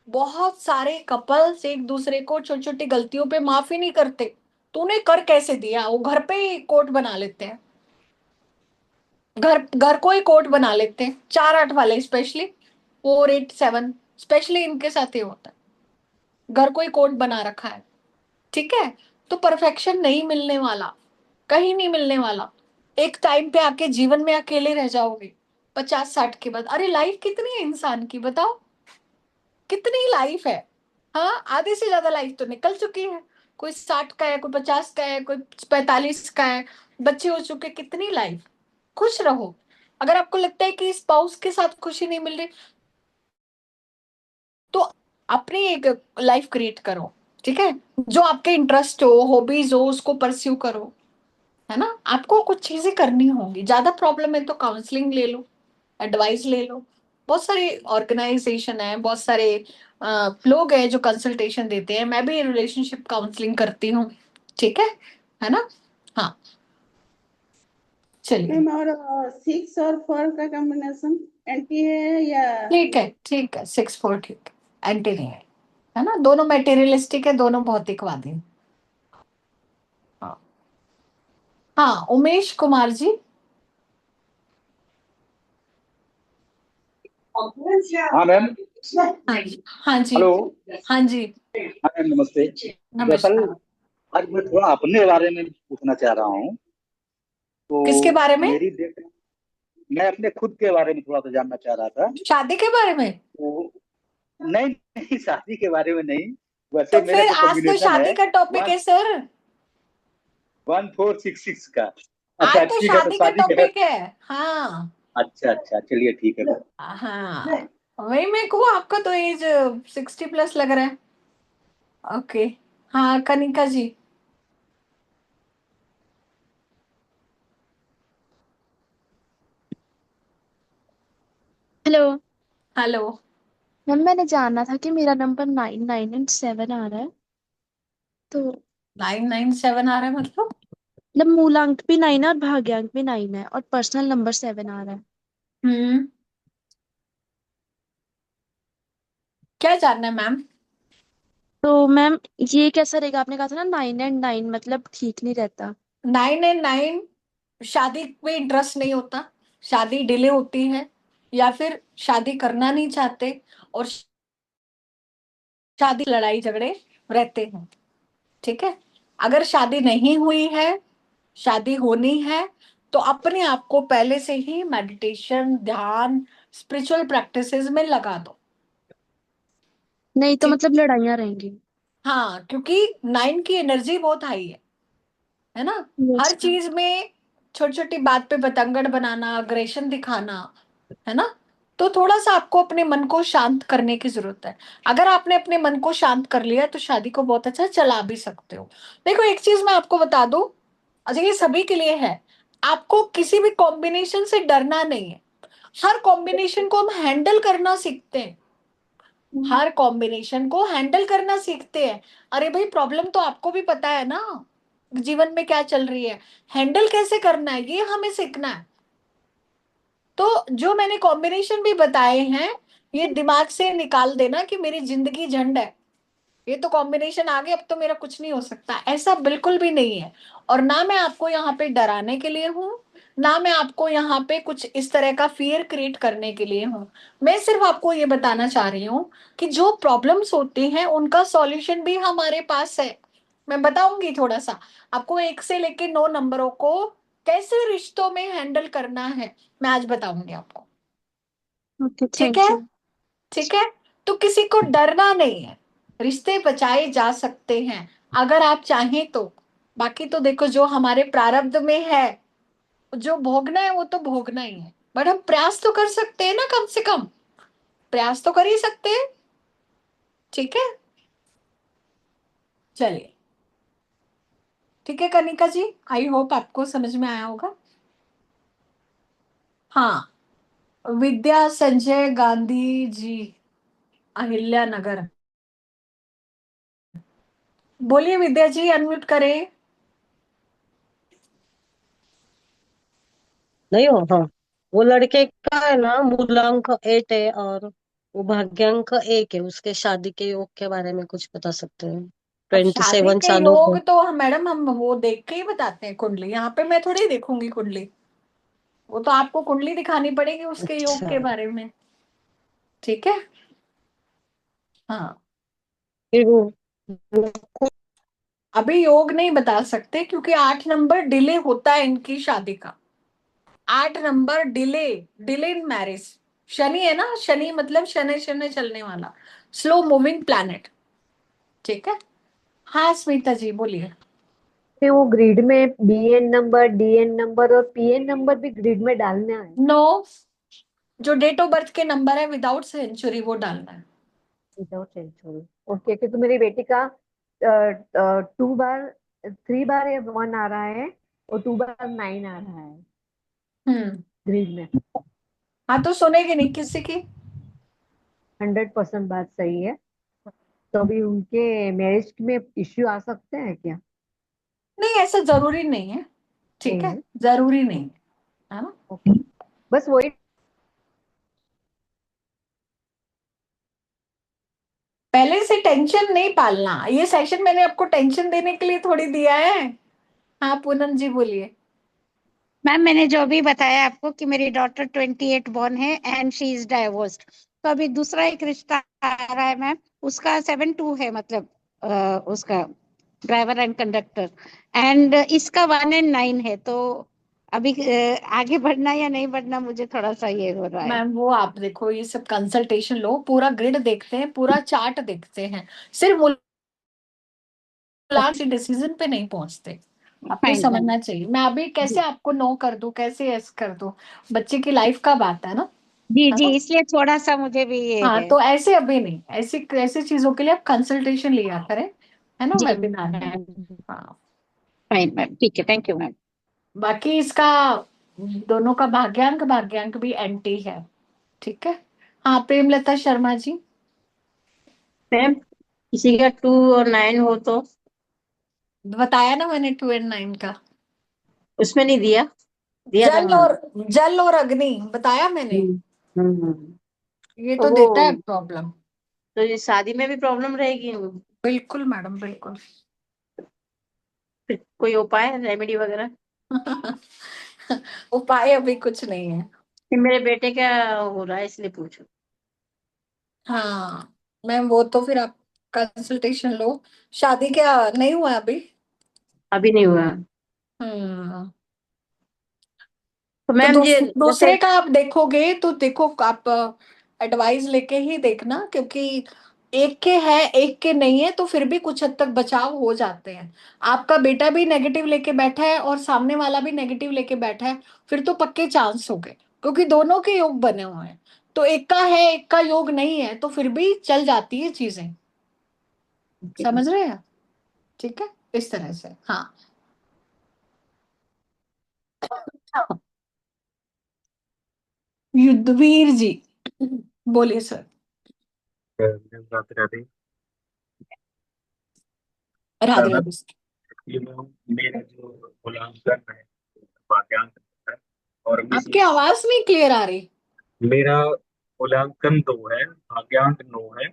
बहुत सारे कपल्स एक दूसरे को छोटी छोटी गलतियों पे माफ ही नहीं करते, तूने कर कैसे दिया? वो घर पे ही कोर्ट बना लेते हैं, घर घर को ही कोर्ट बना लेते हैं, 4-8 वाले स्पेशली, 4-8-7 स्पेशली इनके साथ ही होता है, घर को ही कोर्ट बना रखा है। ठीक है, तो परफेक्शन नहीं मिलने वाला, कहीं नहीं मिलने वाला। एक टाइम पे आके जीवन में अकेले रह जाओगे 50-60 के बाद। अरे लाइफ कितनी है इंसान की, बताओ कितनी लाइफ है। हाँ, आधे से ज्यादा लाइफ तो निकल चुकी है। कोई 60 का है, कोई 50 का है, कोई 45 का है, बच्चे हो चुके, कितनी लाइफ। खुश रहो। अगर आपको लगता है कि स्पाउस के साथ खुशी नहीं मिल रही, तो अपनी एक लाइफ क्रिएट करो। ठीक है, जो आपके इंटरेस्ट हो, हॉबीज हो, उसको परस्यू करो। है ना, आपको कुछ चीजें करनी होंगी। ज्यादा प्रॉब्लम है तो काउंसलिंग ले लो, एडवाइस ले लो। बहुत सारे ऑर्गेनाइजेशन है, बहुत सारे लोग हैं जो कंसल्टेशन देते हैं। मैं भी रिलेशनशिप काउंसलिंग करती हूँ। ठीक है ना। हाँ, चलिए। मैम, और 6 और 4 का कॉम्बिनेशन एंटी है या? ठीक है, ठीक है, 6-4 ठीक है, एंटी नहीं है ना। दोनों मेटेरियलिस्टिक है, दोनों भौतिकवादी हैं। हाँ हाँ, उमेश कुमार जी। हाँ मैम। हाँ जी, हाँ जी, हेलो। हाँ जी। हाँ मैम, नमस्ते। दरअसल नमस्कार। आज मैं थोड़ा अपने बारे में पूछना चाह रहा हूँ। किसके तो बारे में? मेरी डेट मैं अपने खुद के बारे में थोड़ा सा जानना चाह रहा था। शादी के बारे में? तो नहीं नहीं, शादी के बारे में नहीं। तो वैसे मेरा फिर जो आज तो कॉम्बिनेशन है शादी का टॉपिक वन है सर। 1466 का। आज अच्छा तो ठीक है, तो शादी का शादी का है। टॉपिक है। हाँ अच्छा अच्छा, चलिए ठीक है। हाँ, वही मैं कहूँ, आपका तो एज 60+ लग रहा है। ओके। हाँ, Kanika ji. Hello hello. Ma'am, मैंने जाना था कि मेरा नंबर 9, 9 एंड 7 आ रहा है। तो 997 आ रहा है मतलब? मूलांक भी 9 है और भाग्यांक भी 9 है और पर्सनल नंबर 7 आ रहा है। हम्म, क्या जानना है मैम? तो मैम, ये कैसा रहेगा? आपने कहा था ना 9 एंड 9 मतलब ठीक नहीं रहता। 9 एंड 9, शादी में इंटरेस्ट नहीं होता, शादी डिले होती है, या फिर शादी करना नहीं चाहते, और शादी लड़ाई झगड़े रहते हैं। ठीक है, अगर शादी नहीं हुई है, शादी होनी है, तो अपने आप को पहले से ही मेडिटेशन, ध्यान, स्पिरिचुअल प्रैक्टिसेस में लगा दो। नहीं तो ठीक। मतलब लड़ाइयाँ रहेंगी। हाँ, क्योंकि 9 की एनर्जी बहुत हाई है ना। हर यस मैम। चीज में छोटी छोटी बात पे बतंगड़ बनाना, अग्रेशन दिखाना, है ना। तो थोड़ा सा आपको अपने मन को शांत करने की जरूरत है। अगर आपने अपने मन को शांत कर लिया तो शादी को बहुत अच्छा चला भी सकते हो। देखो, एक चीज मैं आपको बता दूं, अच्छा ये सभी के लिए है, आपको किसी भी कॉम्बिनेशन से डरना नहीं है। हर कॉम्बिनेशन को हम हैंडल करना सीखते हैं, हर कॉम्बिनेशन को हैंडल करना सीखते हैं। अरे भाई, प्रॉब्लम तो आपको भी पता है ना, जीवन में क्या चल रही है, हैंडल कैसे करना है, ये हमें सीखना है। तो जो मैंने कॉम्बिनेशन भी बताए हैं, ये दिमाग से निकाल देना कि मेरी जिंदगी झंड है, ये तो कॉम्बिनेशन आ गया, अब तो मेरा कुछ नहीं हो सकता। ऐसा बिल्कुल भी नहीं है। और ना मैं आपको यहाँ पे डराने के लिए हूँ, ना मैं आपको यहाँ पे कुछ इस तरह का फियर क्रिएट करने के लिए हूँ। मैं सिर्फ आपको ये बताना चाह रही हूँ कि जो प्रॉब्लम्स होती हैं उनका सॉल्यूशन भी हमारे पास है। मैं बताऊंगी थोड़ा सा आपको, 1 से लेके 9 नंबरों को कैसे रिश्तों में हैंडल करना है, मैं आज बताऊंगी आपको। ओके, ठीक थैंक है, यू। ठीक है। तो किसी को डरना नहीं है, रिश्ते बचाए जा सकते हैं अगर आप चाहें तो। बाकी तो देखो, जो हमारे प्रारब्ध में है, जो भोगना है वो तो भोगना ही है, बट हम प्रयास तो कर सकते हैं ना, कम से कम प्रयास तो कर ही सकते हैं। ठीक है, चलिए। ठीक है कनिका जी, आई होप आपको समझ में आया होगा। हाँ, विद्या संजय गांधी जी, अहिल्या नगर। बोलिए विद्या जी, अनम्यूट करें। नहीं हो, हाँ। वो लड़के का है ना, मूलांक 8 है और वो भाग्यांक 1 है। उसके शादी के योग के बारे में कुछ बता सकते हैं? अब शादी 27 के सालों योग में। तो मैडम हम वो देख के ही बताते हैं कुंडली, यहाँ पे मैं थोड़ी देखूंगी कुंडली, वो तो आपको कुंडली दिखानी पड़ेगी उसके योग के अच्छा, बारे में। ठीक है। हाँ, फिर वो अभी योग नहीं बता सकते क्योंकि 8 नंबर डिले होता है इनकी शादी का। 8 number delay, delay in marriage. Shani है ना, शनि मतलब शनि शनि चलने वाला, स्लो मूविंग प्लैनेट। ठीक है। हाँ स्मिता जी बोलिए। फिर वो ग्रिड में बीएन नंबर, डीएन नंबर और पीएन नंबर भी ग्रिड में डालना है? नो, जो डेट ऑफ बर्थ के नंबर है विदाउट सेंचुरी वो डालना है। Without century, okay. क्योंकि मेरी बेटी का 2 बार 3 बार या 1 आ रहा है और 2 बार 9 आ रहा है हम्म। ग्रिड में। हाँ तो सुनेगी नहीं किसी की। 100% बात सही है। तो अभी उनके मैरिज में इश्यू आ सकते हैं क्या? नहीं ऐसा जरूरी नहीं है। ठीक नहीं है, है, जरूरी नहीं है ना। ओके। बस वही। पहले से टेंशन नहीं पालना, ये सेशन मैंने आपको टेंशन देने के लिए थोड़ी दिया है। हाँ पूनम जी बोलिए। मैम मैंने जो भी बताया आपको कि मेरी डॉटर 28 बॉर्न है एंड शी इज डाइवोर्स्ड, तो अभी दूसरा एक रिश्ता आ रहा है मैम, उसका 7-2 है, मतलब उसका ड्राइवर एंड कंडक्टर, एंड इसका 1 and 9 है। तो अभी आगे बढ़ना या नहीं बढ़ना मुझे थोड़ा सा ये हो रहा है। मैम वो आप देखो, ये सब कंसल्टेशन लो, पूरा ग्रिड देखते हैं, पूरा चार्ट देखते हैं, सिर्फ डिसीजन पे नहीं पहुंचते। आपको ये फाइन मैम। समझना चाहिए। मैं अभी कैसे आपको नो कर दूं, कैसे यस कर दूं, बच्चे की लाइफ का बात है ना। जी है जी, ना? इसलिए थोड़ा सा मुझे भी ये हाँ है। तो ऐसे अभी नहीं, ऐसी ऐसी चीजों के लिए आप कंसल्टेशन लिया करें, है ना, जी वेबिनार में। हाँ फाइन मैम, ठीक है, थैंक यू मैम। बाकी इसका दोनों का भाग्यांक, भाग्यांक भी एंटी है। ठीक है। हाँ प्रेमलता शर्मा जी। मैम किसी का 2 और 9 हो तो बताया ना मैंने 2 and 9 का। उसमें नहीं दिया, दिया था जल मैम। और जल और अग्नि बताया मैंने। हम्म हम्म। ये तो तो वो देता है प्रॉब्लम। तो ये शादी में भी प्रॉब्लम रहेगी, बिल्कुल मैडम बिल्कुल। फिर कोई उपाय है, रेमेडी वगैरह? उपाय अभी कुछ नहीं है। फिर मेरे बेटे का हो रहा है इसलिए पूछो। हाँ मैम वो तो फिर आप कंसल्टेशन लो। शादी क्या नहीं हुआ अभी? अभी नहीं हुआ। हम्म। तो तो मैम ये जैसे दूसरे का आप देखोगे तो देखो, आप एडवाइस लेके ही देखना, क्योंकि एक के है एक के नहीं है तो फिर भी कुछ हद तक बचाव हो जाते हैं। आपका बेटा भी नेगेटिव लेके बैठा है और सामने वाला भी नेगेटिव लेके बैठा है, फिर तो पक्के चांस हो गए, क्योंकि दोनों के योग बने हुए हैं। तो एक का है एक का योग नहीं है तो फिर भी चल जाती है चीजें। समझ रहे हैं? ठीक है, इस तरह से। हाँ युद्धवीर जी बोलिए सर। राधे राधे। राधे राधे sir। ये मेरा जो मूल्यांकन है भाग्यांक है और आपकी मिसिस, आवाज नहीं क्लियर आ रही। मेरा मूल्यांकन 2 है, भाग्यांक 9 है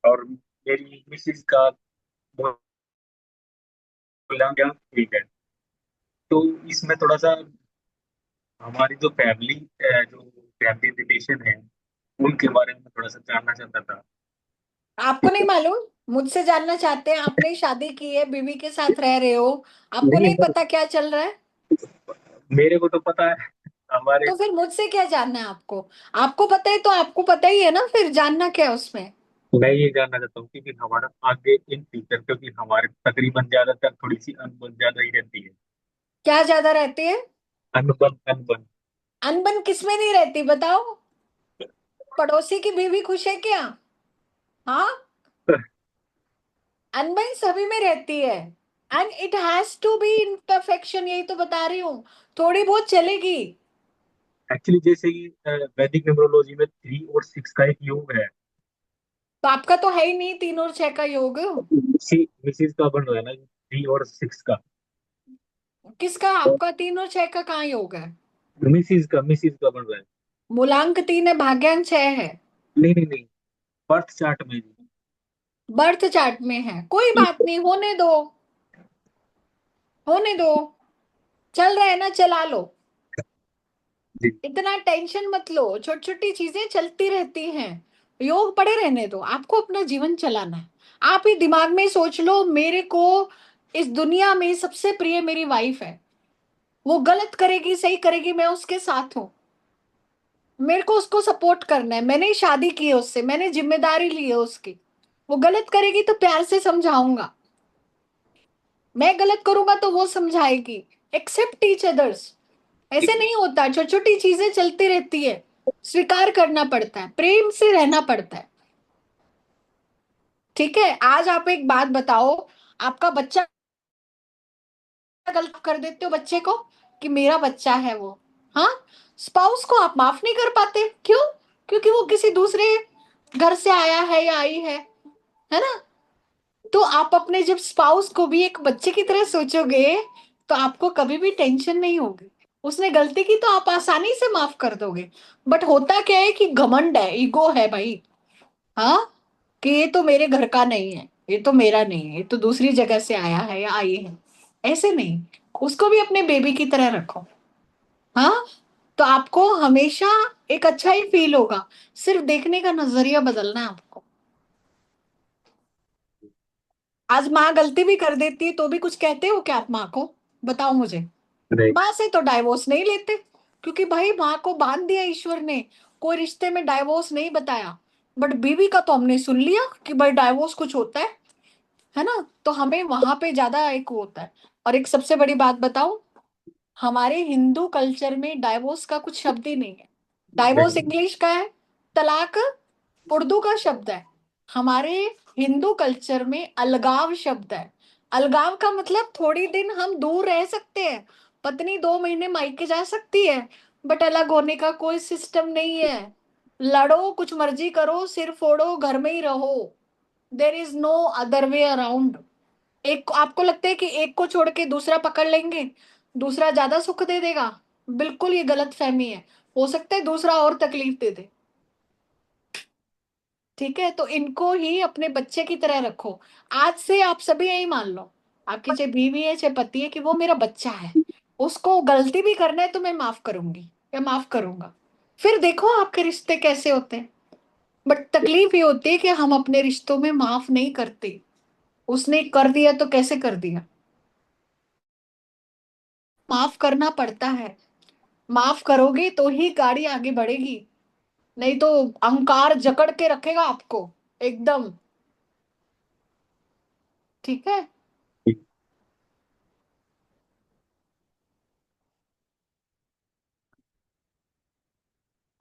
और मेरी मिसिस का मूल्यांकन 1 है। तो इसमें थोड़ा सा हमारी जो फैमिली रिलेशन है उनके बारे में थोड़ा सा जानना चाहता था। आपको नहीं मालूम? मुझसे जानना चाहते हैं? आपने शादी की है, बीवी के साथ रह रहे हो, आपको नहीं नहीं पता क्या चल रहा है? मेरे को तो पता है हमारे। तो फिर मुझसे क्या जानना है आपको? आपको पता है तो आपको पता ही है ना, फिर जानना क्या है उसमें? मैं ये जानना चाहता हूँ क्योंकि हमारा आगे इन फ्यूचर, क्योंकि हमारे तकरीबन ज्यादातर थोड़ी सी अनबन ज्यादा ही रहती है। क्या ज्यादा रहती है? अनबन अनबन। अनबन किसमें नहीं रहती बताओ? पड़ोसी की बीवी खुश है क्या? हाँ, अनबन सभी में रहती है। And it has to be imperfection, यही तो बता रही हूँ, थोड़ी बहुत चलेगी। एक्चुअली जैसे कि वैदिक न्यूमरोलॉजी में 3 और 6 का एक योग है। तो आपका तो है ही नहीं 3 और 6 का योग। मिसिस का बन रहा है ना 3 और 6 का। किसका? आपका 3 और 6 का कहाँ योग है? मिसिस का बन रहा है। मूलांक 3 है, भाग्यांक 6 है। नहीं नहीं नहीं, बर्थ चार्ट में भी। बर्थ चार्ट में है, कोई बात नहीं, होने दो, होने दो, चल रहा है ना, चला लो, इतना टेंशन मत लो, छोटी छोटी चीजें चलती रहती हैं, योग पड़े रहने दो, आपको अपना जीवन चलाना है। आप ही दिमाग में सोच लो, मेरे को इस दुनिया में सबसे प्रिय मेरी वाइफ है, वो गलत करेगी सही करेगी मैं उसके साथ हूं, मेरे को उसको सपोर्ट करना है, मैंने शादी की है उससे, मैंने जिम्मेदारी ली है उसकी, वो गलत करेगी तो प्यार से समझाऊंगा, मैं गलत करूंगा तो वो समझाएगी, एक्सेप्ट ईच अदर्स। ऐसे नहीं होता, छोटी छोटी चीजें चलती रहती है, स्वीकार करना पड़ता है, प्रेम से रहना पड़ता है। ठीक है, आज आप एक बात बताओ, आपका बच्चा गलत कर देते हो बच्चे को कि मेरा बच्चा है वो, हाँ, स्पाउस को आप माफ नहीं कर पाते, क्यों? क्योंकि वो किसी दूसरे घर से आया है या आई है ना? तो आप अपने जब स्पाउस को भी एक बच्चे की तरह सोचोगे तो आपको कभी भी टेंशन नहीं होगी, उसने गलती की तो आप आसानी से माफ कर दोगे। बट होता क्या है कि घमंड है, ईगो है भाई, हाँ, कि ये तो मेरे घर का नहीं है, ये तो मेरा नहीं है, ये तो दूसरी जगह से आया है या आई है, ऐसे नहीं, उसको भी अपने बेबी की तरह रखो, हाँ। तो आपको हमेशा एक अच्छा ही फील होगा, सिर्फ देखने का नजरिया बदलना है आपको। आज माँ गलती भी कर देती है तो भी कुछ कहते हो क्या आप माँ को? बताओ मुझे। नहीं। माँ से तो डाइवोर्स नहीं लेते, क्योंकि भाई माँ को बांध दिया ईश्वर ने, कोई रिश्ते में डाइवोर्स नहीं बताया। बट बीवी का तो हमने सुन लिया कि भाई डाइवोर्स कुछ होता है ना, तो हमें वहां पे ज्यादा एक वो होता है। और एक सबसे बड़ी बात बताऊं, हमारे हिंदू कल्चर में डाइवोर्स का कुछ शब्द ही नहीं है। डाइवोर्स इंग्लिश का है, तलाक उर्दू का शब्द है। हमारे हिंदू कल्चर में अलगाव शब्द है। अलगाव का मतलब थोड़ी दिन हम दूर रह सकते हैं, पत्नी 2 महीने मायके जा सकती है, बट अलग होने का कोई सिस्टम नहीं है। लड़ो, कुछ मर्जी करो, सिर फोड़ो, घर में ही रहो, there is no other way around. एक आपको लगता है कि एक को छोड़ के दूसरा पकड़ लेंगे, दूसरा ज्यादा सुख दे देगा, बिल्कुल ये गलत फहमी है, हो सकता है दूसरा और तकलीफ दे दे। ठीक है, तो इनको ही अपने बच्चे की तरह रखो। आज से आप सभी यही मान लो, आपकी चाहे बीवी है चाहे पति है, कि वो मेरा बच्चा है, उसको गलती भी करना है तो मैं माफ करूंगी या माफ करूंगा। फिर देखो आपके रिश्ते कैसे होते हैं। बट तकलीफ ये होती है कि हम अपने रिश्तों में माफ नहीं करते, उसने कर दिया तो कैसे कर दिया, माफ करना पड़ता है। माफ करोगे तो ही गाड़ी आगे बढ़ेगी, नहीं तो अहंकार जकड़ के रखेगा आपको एकदम। ठीक है।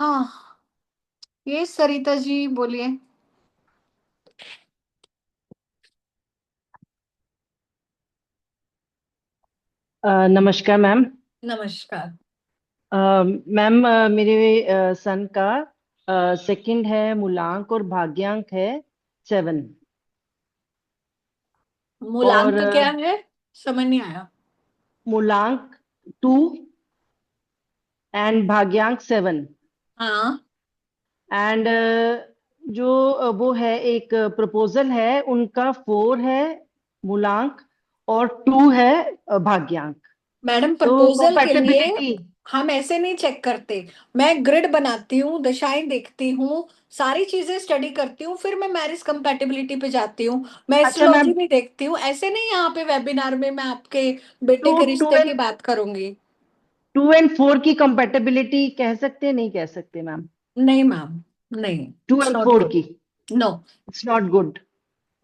हाँ, ये सरिता जी बोलिए। नमस्कार मैम। नमस्कार। मैम मेरे सन का सेकंड है मूलांक और भाग्यांक है 7। और मूलांक क्या है, समझ नहीं आया। मूलांक 2 एंड भाग्यांक 7। हाँ, एंड जो वो है एक प्रपोजल है उनका 4 है मूलांक और 2 है भाग्यांक। मैडम तो प्रपोजल के लिए कंपैटिबिलिटी हम ऐसे नहीं चेक करते, मैं ग्रिड बनाती हूँ, दशाएं देखती हूँ, सारी चीजें स्टडी करती हूँ, फिर मैं मैरिज कंपैटिबिलिटी पे जाती हूँ, मैं अच्छा एस्ट्रोलॉजी मैम। भी देखती हूँ। ऐसे नहीं यहाँ पे वेबिनार में मैं आपके बेटे तो के टू रिश्ते की एंड बात करूंगी। 2 एंड 4 की कंपैटिबिलिटी कह सकते हैं नहीं कह सकते मैम? नहीं मैम, नहीं, 2 इट्स एंड नॉट 4 गुड। की no, it's not good.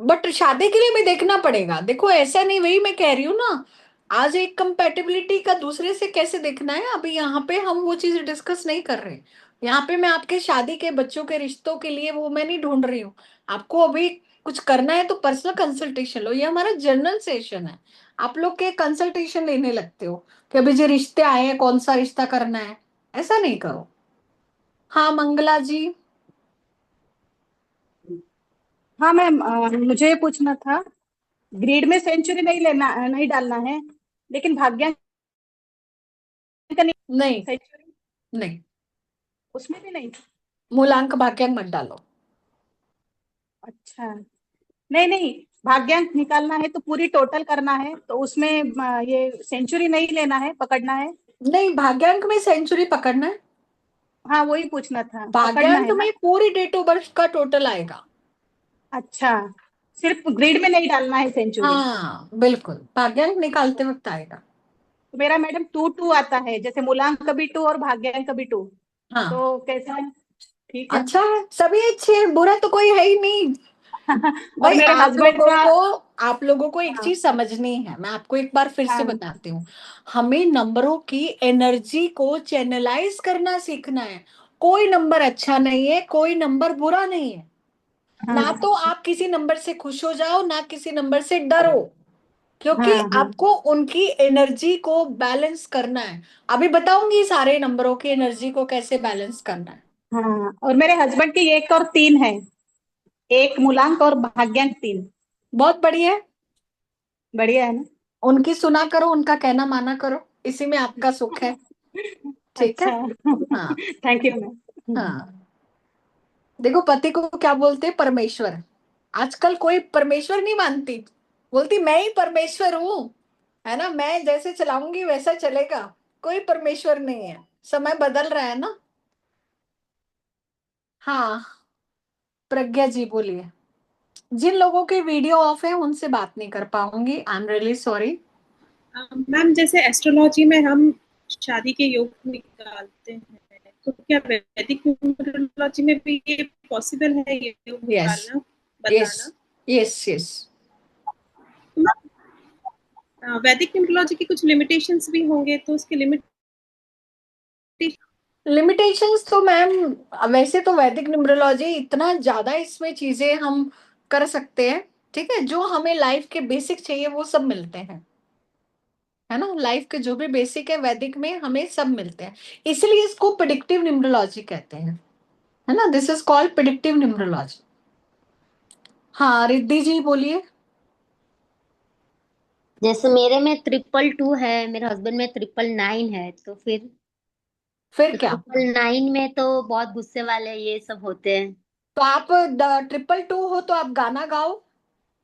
But शादी के लिए भी देखना पड़ेगा, देखो ऐसा नहीं, वही मैं कह रही हूँ ना, आज एक कंपैटिबिलिटी का दूसरे से कैसे देखना है, अभी यहाँ पे हम वो चीज डिस्कस नहीं कर रहे। यहाँ पे मैं आपके शादी के बच्चों के रिश्तों के लिए वो मैं नहीं ढूंढ रही हूँ। आपको अभी कुछ करना है तो पर्सनल कंसल्टेशन लो, ये हमारा जनरल सेशन है। आप लोग के कंसल्टेशन लेने लगते हो कि अभी जो रिश्ते आए हैं कौन सा रिश्ता करना है, ऐसा नहीं करो। हाँ मंगला जी। हाँ मैम, मुझे ये पूछना था, ग्रिड में सेंचुरी नहीं लेना, नहीं डालना है, लेकिन भाग्यांक का नहीं, नहीं, सेंचुरी नहीं, उसमें भी नहीं। मूलांक भाग्यांक मत डालो। अच्छा, नहीं नहीं, भाग्यांक निकालना है तो पूरी टोटल करना है, तो उसमें ये सेंचुरी नहीं लेना है, पकड़ना है। नहीं, भाग्यांक में सेंचुरी पकड़ना है। हाँ वही पूछना था, पकड़ना भाग्यांक है ना। में पूरी डेट ऑफ बर्थ का टोटल आएगा। अच्छा, सिर्फ ग्रिड में नहीं डालना है सेंचुरी। हाँ बिल्कुल, भाग्यांक निकालते वक्त आएगा। तो मेरा मैडम 2 2 आता है, जैसे मूलांक कभी 2 और भाग्यांक कभी 2, हाँ तो कैसा है? ठीक है। अच्छा है, सभी अच्छे हैं, बुरा तो कोई है ही नहीं। और भाई मेरे हस्बैंड का। आप लोगों को एक हाँ चीज समझनी है, मैं आपको एक बार फिर से हाँ बताती हूँ। हमें नंबरों की एनर्जी को चैनलाइज करना सीखना है। कोई नंबर अच्छा नहीं है, कोई नंबर बुरा नहीं है। ना हाँ तो आप किसी नंबर से खुश हो जाओ, ना किसी नंबर से डरो, क्योंकि हाँ हाँ आपको उनकी एनर्जी को बैलेंस करना है। अभी बताऊंगी सारे नंबरों की एनर्जी को कैसे बैलेंस करना है। हाँ। और मेरे हस्बैंड की 1 और 3 है, एक मूलांक और भाग्यांक 3। बहुत बढ़िया है। बढ़िया है ना। उनकी सुना करो, उनका कहना माना करो, इसी में आपका सुख है। ठीक है। अच्छा। हाँ थैंक यू मैम। हाँ। देखो, पति को क्या बोलते हैं? परमेश्वर। आजकल कोई परमेश्वर नहीं मानती, बोलती मैं ही परमेश्वर हूं, है ना, मैं जैसे चलाऊंगी वैसा चलेगा। कोई परमेश्वर नहीं है, समय बदल रहा है ना। हाँ, प्रज्ञा जी बोलिए। जिन लोगों के वीडियो ऑफ है उनसे बात नहीं कर पाऊंगी, I am really sorry. Ma'am जैसे एस्ट्रोलॉजी में हम शादी के योग निकालते हैं, तो क्या वैदिक न्यूमरोलॉजी में भी ये पॉसिबल है, ये योग यस निकालना, यस बताना? Yes yes. वैदिक न्यूमरोलॉजी की कुछ लिमिटेशंस भी होंगे, तो उसके लिमिट। लिमिटेशंस तो मैम, वैसे तो वैदिक न्यूमरोलॉजी इतना ज्यादा इसमें चीजें हम कर सकते हैं। ठीक है, जो हमें लाइफ के बेसिक चाहिए वो सब मिलते हैं, है ना। लाइफ के जो भी बेसिक है वैदिक में हमें सब मिलते हैं। इसलिए इसको प्रिडिक्टिव न्यूमरोलॉजी कहते हैं, है ना। This is called predictive numerology. हाँ, रिद्धि जी बोलिए। जैसे मेरे में 222 है, मेरे हस्बैंड में 999 है, तो फिर फिर क्या? 999 में तो बहुत गुस्से वाले ये सब होते हैं। तो आप 222 हो तो आप गाना गाओ,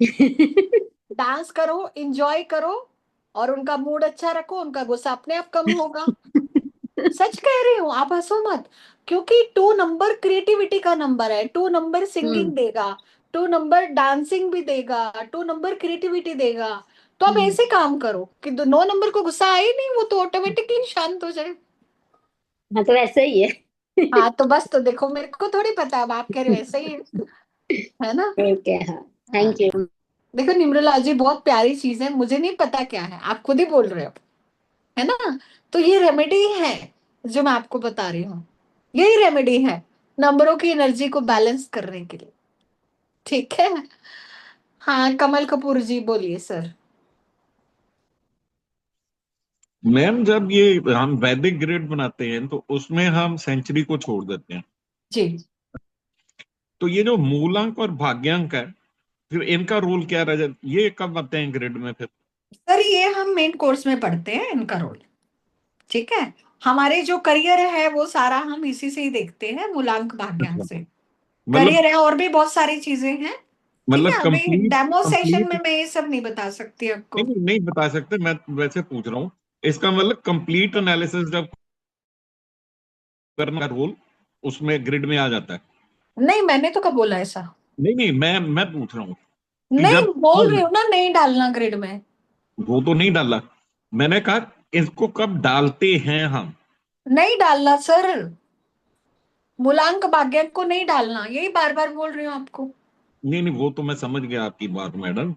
डांस करो, इंजॉय करो, और उनका मूड अच्छा रखो, उनका गुस्सा अपने आप कम होगा। सच कह रही हूँ, आप हंसो मत। क्योंकि 2 नंबर क्रिएटिविटी का नंबर है, 2 नंबर सिंगिंग देगा, 2 नंबर डांसिंग भी देगा, 2 नंबर क्रिएटिविटी देगा। तो आप ऐसे काम करो कि 9 नंबर को गुस्सा आए ही नहीं, वो तो ऑटोमेटिकली शांत हो जाए। हाँ तो वैसे ही है। हाँ तो बस, तो देखो मेरे को थोड़ी पता है, अब आप कह रहे हो ऐसे ही है ना। ठीक है, हाँ। हाँ, थैंक यू। देखो न्यूमरोलॉजी बहुत प्यारी चीज है, मुझे नहीं पता क्या है, आप खुद ही बोल रहे हो, है ना। तो ये रेमेडी है जो मैं आपको बता रही हूँ, यही रेमेडी है नंबरों की एनर्जी को बैलेंस करने के लिए। ठीक है। हाँ, कमल कपूर जी बोलिए सर। मैम जब ये हम वैदिक ग्रिड बनाते हैं तो उसमें हम सेंचुरी को छोड़ देते हैं, जी। तो ये जो मूलांक और भाग्यांक है फिर इनका रोल क्या रह जाता, ये कब आते हैं ग्रिड में फिर? सर ये हम मेन कोर्स में पढ़ते हैं इनका रोल। ठीक है, हमारे जो करियर है वो सारा हम इसी से ही देखते हैं, मूलांक भाग्यांक अच्छा, से। मतलब करियर है, और भी बहुत सारी चीजें हैं। ठीक है, अभी कंप्लीट डेमो सेशन में कंप्लीट मैं ये सब नहीं बता सकती आपको। नहीं नहीं नहीं बता सकते, मैं वैसे पूछ रहा हूँ। इसका मतलब कंप्लीट एनालिसिस जब करना रोल उसमें ग्रिड में आ जाता है? नहीं, मैंने तो कब बोला ऐसा? नहीं नहीं, मैं पूछ रहा हूँ कि नहीं, जब बोल रही हूँ ना, नहीं डालना ग्रिड में। वो तो नहीं डाला, मैंने कहा इसको कब डालते हैं हम? नहीं डालना सर, मूलांक भाग्यांक को नहीं डालना, यही बार बार बोल रही हूँ आपको। नहीं नहीं, वो तो मैं समझ गया आपकी बात मैडम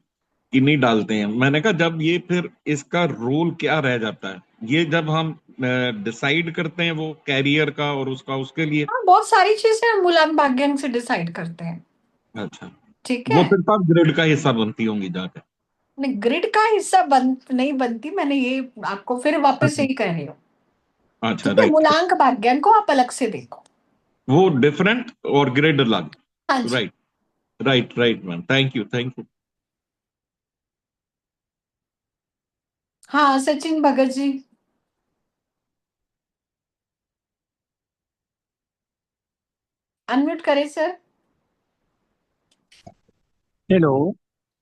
कि नहीं डालते हैं। मैंने कहा जब ये फिर इसका रोल क्या रह जाता है, ये जब हम डिसाइड करते हैं वो कैरियर का और उसका उसके लिए। हाँ, बहुत सारी चीजें हम मूलांक भाग्यांक से डिसाइड करते हैं। अच्छा, ठीक वो है। फिर तब ग्रिड का हिस्सा बनती होंगी जाकर। नहीं, ग्रिड का हिस्सा नहीं बनती, मैंने ये आपको फिर वापस से अच्छा ही कह रही हूँ। अच्छा, ठीक है, राइट। मूलांक भाग्यांक को आप अलग से देखो। वो डिफरेंट और ग्रिड अलग। हाँ जी। Right right right ma'am, thank you thank you. हाँ, सचिन भगत जी। अनम्यूट करें सर। हेलो।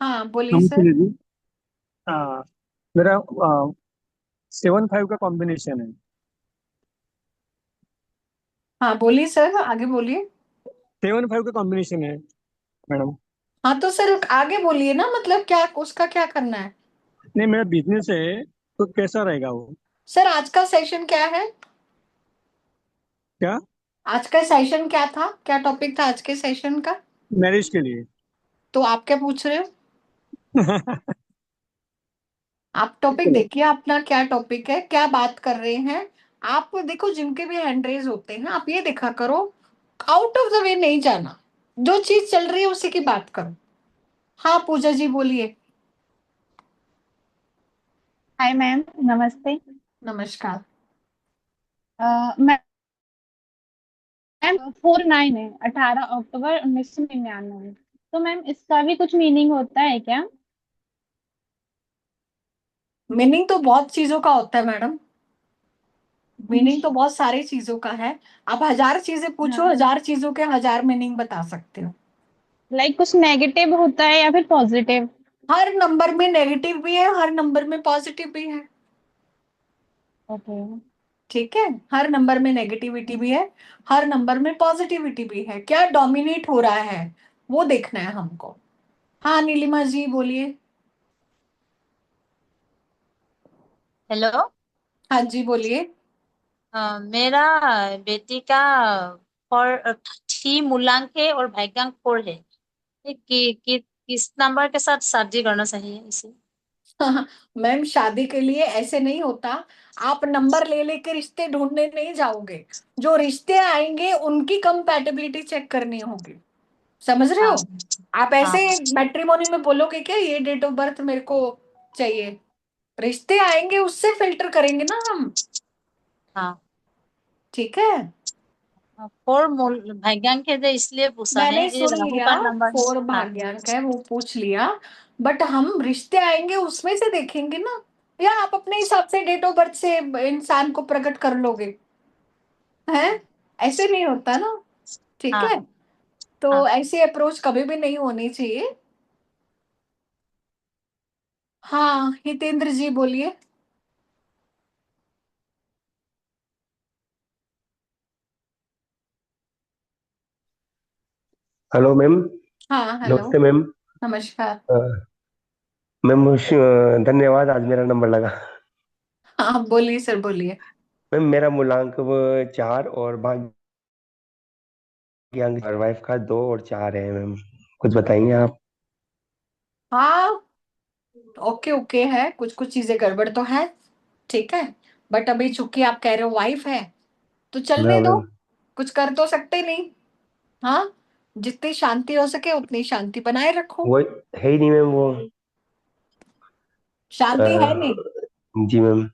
हाँ बोलिए नमस्ते सर। दीदी। मेरा 7-5 का कॉम्बिनेशन है। हाँ बोलिए सर, आगे बोलिए। 7-5 का कॉम्बिनेशन है मैडम। हाँ तो सर आगे बोलिए ना, मतलब क्या उसका क्या करना है। नहीं, मेरा बिजनेस है, तो कैसा रहेगा वो? सर आज का सेशन क्या है? क्या? आज का सेशन क्या था, क्या टॉपिक था आज के सेशन का? मैरिज के लिए। तो आप क्या पूछ रहे हो? आप टॉपिक देखिए अपना, क्या टॉपिक है, क्या बात कर रहे हैं। आप देखो जिनके भी हैंड रेज होते हैं आप ये देखा करो, आउट ऑफ द वे नहीं जाना, जो चीज चल रही है उसी की बात करो। हाँ पूजा जी बोलिए। हाय मैम, नमस्ते। नमस्कार। मैम 49 है, 18 अक्टूबर 1999। तो मैम इसका भी कुछ मीनिंग होता है क्या? मीनिंग तो बहुत चीजों का होता है मैडम, मीनिंग तो बहुत सारी चीजों का है। आप 1000 चीजें पूछो, हाँ, 1000 चीजों के 1000 मीनिंग बता सकते हो। लाइक कुछ नेगेटिव होता है या फिर पॉजिटिव? हर नंबर में नेगेटिव भी है, हर नंबर में पॉजिटिव भी है। ओके। ठीक है, हर नंबर में नेगेटिविटी भी है, हर नंबर में पॉजिटिविटी भी है, क्या डोमिनेट हो रहा है वो देखना है हमको। हाँ नीलिमा जी बोलिए। हेलो। हाँ जी बोलिए। मेरा बेटी का फॉर 3 मूलांक है और भाग्यांक 4 है। किस नंबर के साथ शादी करना चाहिए इसे? मैम शादी के लिए ऐसे नहीं होता, आप नंबर ले लेके रिश्ते ढूंढने नहीं जाओगे, जो रिश्ते आएंगे उनकी कंपैटिबिलिटी चेक करनी होगी, समझ रहे हाँ हो? आप हाँ ऐसे मैट्रिमोनी में बोलोगे क्या ये डेट ऑफ बर्थ मेरे को चाहिए? रिश्ते आएंगे उससे फिल्टर करेंगे ना हम। हाँ। ठीक है, 4 मूल भाग्यांक है, तो इसलिए पूछा है, मैंने ये सुन राहु लिया, का नंबर। फोर हाँ भाग्यांक है वो पूछ लिया, बट हम रिश्ते आएंगे उसमें से देखेंगे ना, या आप अपने हिसाब से डेट ऑफ बर्थ से इंसान को प्रकट कर लोगे? हैं, ऐसे नहीं होता ना। ठीक हाँ है, तो हाँ। ऐसी अप्रोच कभी भी नहीं होनी चाहिए। हाँ हितेंद्र जी बोलिए। Hello ma'am. हाँ हेलो। नमस्ते मैम। नमस्कार। अ, मैम धन्यवाद, आज मेरा नंबर लगा। हाँ बोलिए सर बोलिए। मैम मेरा मूलांक वो 4 और भाग्यांक और वाइफ का 2 और 4 है मैम। कुछ बताएंगे आप? हाँ ओके ओके है, कुछ कुछ चीजें गड़बड़ तो है, ठीक है, बट अभी चूंकि आप कह रहे हो वाइफ है तो हाँ चलने दो, मैम। कुछ कर तो सकते नहीं। हाँ, जितनी शांति हो सके उतनी शांति बनाए रखो। वो है ही नहीं मैम वो। शांति है नहीं। जी मैम।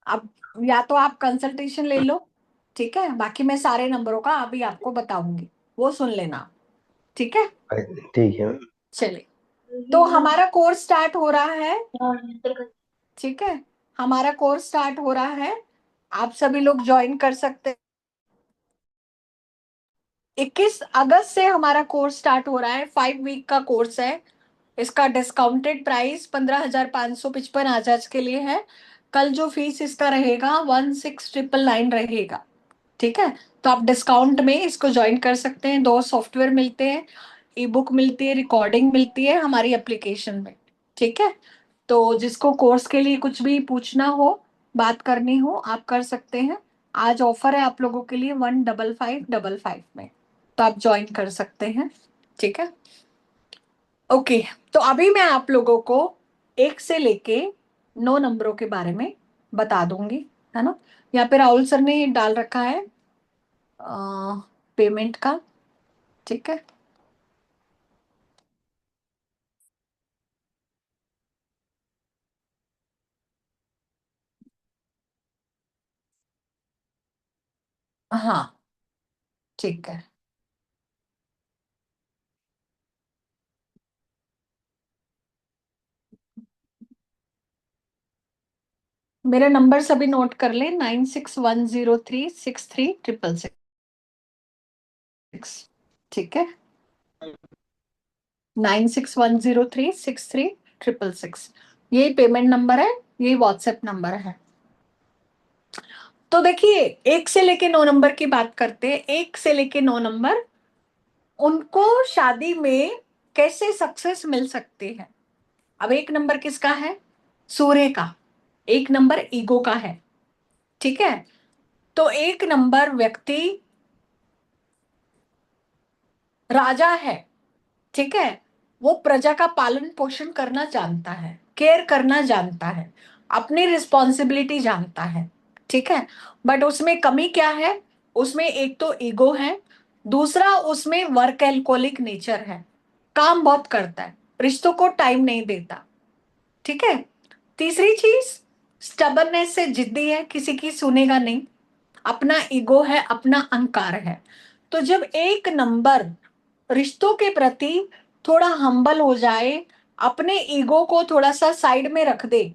अब या तो आप कंसल्टेशन ले लो, ठीक है, बाकी मैं सारे नंबरों का अभी आपको बताऊंगी, वो सुन लेना। ठीक है, ठीक है मैम। चलिए तो हमारा कोर्स स्टार्ट हो रहा है। ठीक है, हमारा कोर्स स्टार्ट हो रहा है, आप सभी लोग ज्वाइन कर सकते हैं। 21 अगस्त से हमारा कोर्स स्टार्ट हो रहा है, 5 वीक का कोर्स है। इसका डिस्काउंटेड प्राइस 15,555 आज आज के लिए है। कल जो फीस इसका रहेगा 16,999 रहेगा। ठीक है, तो आप डिस्काउंट में इसको ज्वाइन कर सकते हैं। 2 सॉफ्टवेयर मिलते हैं, ई बुक मिलती है, रिकॉर्डिंग मिलती है हमारी एप्लीकेशन में। ठीक है, तो जिसको कोर्स के लिए कुछ भी पूछना हो, बात करनी हो, आप कर सकते हैं। आज ऑफर है आप लोगों के लिए 15,555 में, तो आप ज्वाइन कर सकते हैं। ठीक है, ओके। तो अभी मैं आप लोगों को 1 से लेके 9 नंबरों के बारे में बता दूंगी, है ना? यहाँ पे राहुल सर ने डाल रखा है पेमेंट का। ठीक है, हाँ ठीक है। मेरा नंबर सभी नोट कर ले, 9610363666। ठीक है, 9610363666 ये पेमेंट नंबर है, ये व्हाट्सएप नंबर है। तो देखिए 1 से लेके 9 नंबर की बात करते हैं। 1 से लेके 9 नंबर, उनको शादी में कैसे सक्सेस मिल सकती है। अब 1 नंबर किसका है? सूर्य का। 1 नंबर ईगो का है, ठीक है। तो 1 नंबर व्यक्ति राजा है, ठीक है। वो प्रजा का पालन पोषण करना जानता है, केयर करना जानता है, अपनी रिस्पॉन्सिबिलिटी जानता है, ठीक है। बट उसमें कमी क्या है? उसमें एक तो ईगो है, दूसरा उसमें वर्क एल्कोहलिक नेचर है, काम बहुत करता है, रिश्तों को टाइम नहीं देता, ठीक है। तीसरी चीज स्टबरनेस से जिद्दी है, किसी की सुनेगा नहीं, अपना ईगो है, अपना अहंकार है। तो जब 1 नंबर रिश्तों के प्रति थोड़ा हम्बल हो जाए, अपने ईगो को थोड़ा सा साइड में रख दे,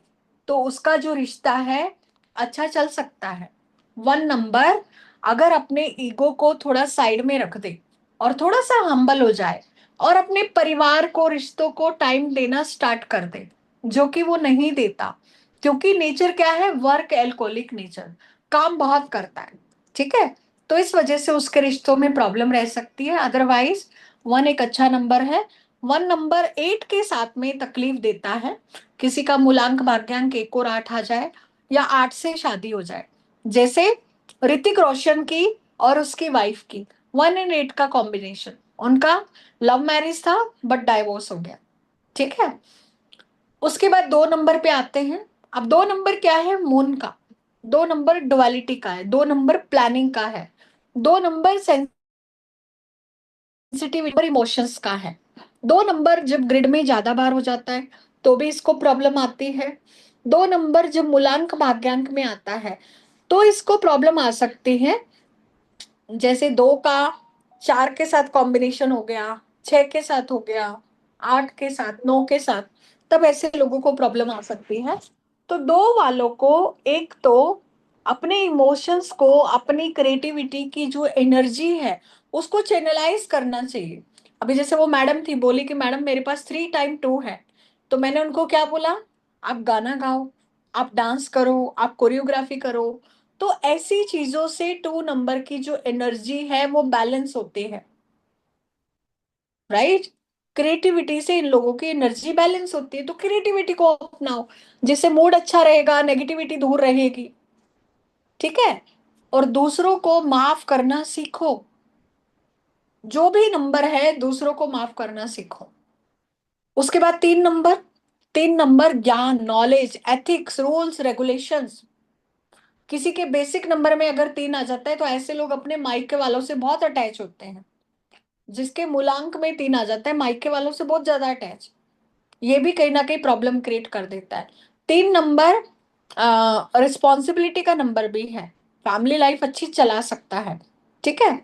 तो उसका जो रिश्ता है अच्छा चल सकता है। 1 नंबर अगर अपने ईगो को थोड़ा साइड में रख दे और थोड़ा सा हम्बल हो जाए और अपने परिवार को, रिश्तों को टाइम देना स्टार्ट कर दे, जो कि वो नहीं देता, क्योंकि नेचर क्या है? वर्क एल्कोहलिक नेचर, काम बहुत करता है, ठीक है। तो इस वजह से उसके रिश्तों में प्रॉब्लम रह सकती है। अदरवाइज 1 एक अच्छा नंबर है। 1 नंबर 8 के साथ में तकलीफ देता है। किसी का मूलांक भाग्यांक 1 और 8 आ जाए या 8 से शादी हो जाए, जैसे ऋतिक रोशन की और उसकी वाइफ की 1 एंड 8 का कॉम्बिनेशन, उनका लव मैरिज था बट डाइवोर्स हो गया, ठीक है। उसके बाद 2 नंबर पे आते हैं। अब 2 नंबर क्या है? मून का। 2 नंबर डुअलिटी का है, 2 नंबर प्लानिंग का है, 2 नंबर सेंसिटिविटी और इमोशंस का है। 2 नंबर जब ग्रिड में ज्यादा बार हो जाता है तो भी इसको प्रॉब्लम आती है। 2 नंबर जब मूलांक भाग्यांक में आता है तो इसको प्रॉब्लम आ सकती है। जैसे 2 का 4 के साथ कॉम्बिनेशन हो गया, 6 के साथ हो गया, 8 के साथ, 9 के साथ, तब ऐसे लोगों को प्रॉब्लम आ सकती है। तो 2 वालों को एक तो अपने इमोशंस को, अपनी क्रिएटिविटी की जो एनर्जी है उसको चैनलाइज करना चाहिए। अभी जैसे वो मैडम थी, बोली कि मैडम मेरे पास 3 टाइम 2 है, तो मैंने उनको क्या बोला? आप गाना गाओ, आप डांस करो, आप कोरियोग्राफी करो। तो ऐसी चीजों से 2 नंबर की जो एनर्जी है वो बैलेंस होती है, राइट। क्रिएटिविटी से इन लोगों की एनर्जी बैलेंस होती है, तो क्रिएटिविटी को अपनाओ, जिससे मूड अच्छा रहेगा, नेगेटिविटी दूर रहेगी, ठीक है। और दूसरों को माफ करना सीखो। जो भी नंबर है दूसरों को माफ करना सीखो। उसके बाद 3 नंबर, 3 नंबर ज्ञान, नॉलेज, एथिक्स, रूल्स, रेगुलेशंस। किसी के बेसिक नंबर में अगर 3 आ जाता है तो ऐसे लोग अपने मायके वालों से बहुत अटैच होते हैं। जिसके मूलांक में 3 आ जाता है, मायके वालों से बहुत ज्यादा अटैच, ये भी कहीं ना कहीं प्रॉब्लम क्रिएट कर देता है। 3 नंबर रिस्पॉन्सिबिलिटी का नंबर भी है, फैमिली लाइफ अच्छी चला सकता है, ठीक है।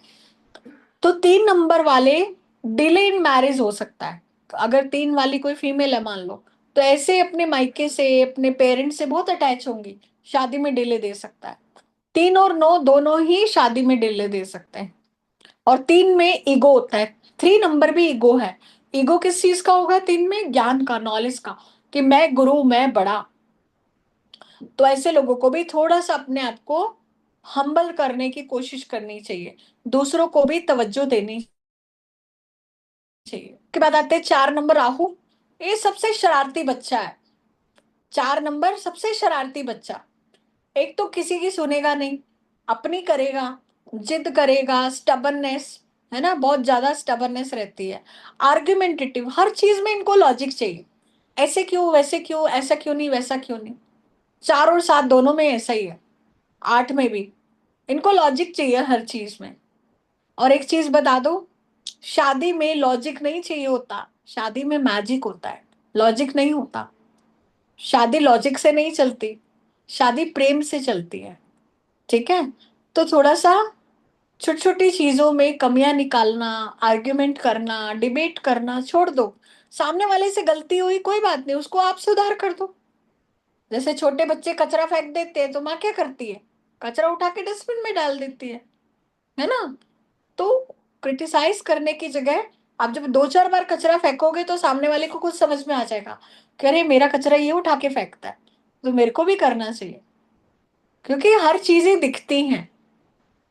तो 3 नंबर वाले डिले इन मैरिज हो सकता है। अगर 3 वाली कोई फीमेल है मान लो, तो ऐसे अपने मायके से, अपने पेरेंट्स से बहुत अटैच होंगी, शादी में डिले दे सकता है। 3 और 9 दोनों ही शादी में डिले दे सकते हैं। और 3 में ईगो होता है, 3 नंबर भी ईगो है। ईगो किस चीज का होगा? 3 में ज्ञान का, नॉलेज का, कि मैं गुरु, मैं बड़ा। तो ऐसे लोगों को भी थोड़ा सा अपने आप को हम्बल करने की कोशिश करनी चाहिए, दूसरों को भी तवज्जो देनी चाहिए। के बाद आते हैं 4 नंबर राहु। ये सबसे शरारती बच्चा है। 4 नंबर सबसे शरारती बच्चा। एक तो किसी की सुनेगा नहीं, अपनी करेगा, जिद करेगा, स्टबरनेस है ना, बहुत ज्यादा स्टबरनेस रहती है। आर्ग्यूमेंटेटिव, हर चीज में इनको लॉजिक चाहिए, ऐसे क्यों, वैसे क्यों, ऐसा क्यों नहीं, वैसा क्यों नहीं। 4 और 7 दोनों में ऐसा ही है, 8 में भी इनको लॉजिक चाहिए हर चीज में। और एक चीज बता दो, शादी में लॉजिक नहीं चाहिए होता, शादी में मैजिक होता है, लॉजिक नहीं होता। शादी लॉजिक से नहीं चलती, शादी प्रेम से चलती है, ठीक है। तो थोड़ा सा छोटी छोटी चीजों में कमियां निकालना, आर्ग्यूमेंट करना, डिबेट करना छोड़ दो। सामने वाले से गलती हुई कोई बात नहीं, उसको आप सुधार कर दो। जैसे छोटे बच्चे कचरा फेंक देते हैं तो माँ क्या करती है? कचरा उठा के डस्टबिन में डाल देती है ना। तो क्रिटिसाइज करने की जगह आप जब 2-4 बार कचरा फेंकोगे तो सामने वाले को कुछ समझ में आ जाएगा कि अरे मेरा कचरा ये उठा के फेंकता है, तो मेरे को भी करना चाहिए, क्योंकि हर चीजें दिखती हैं।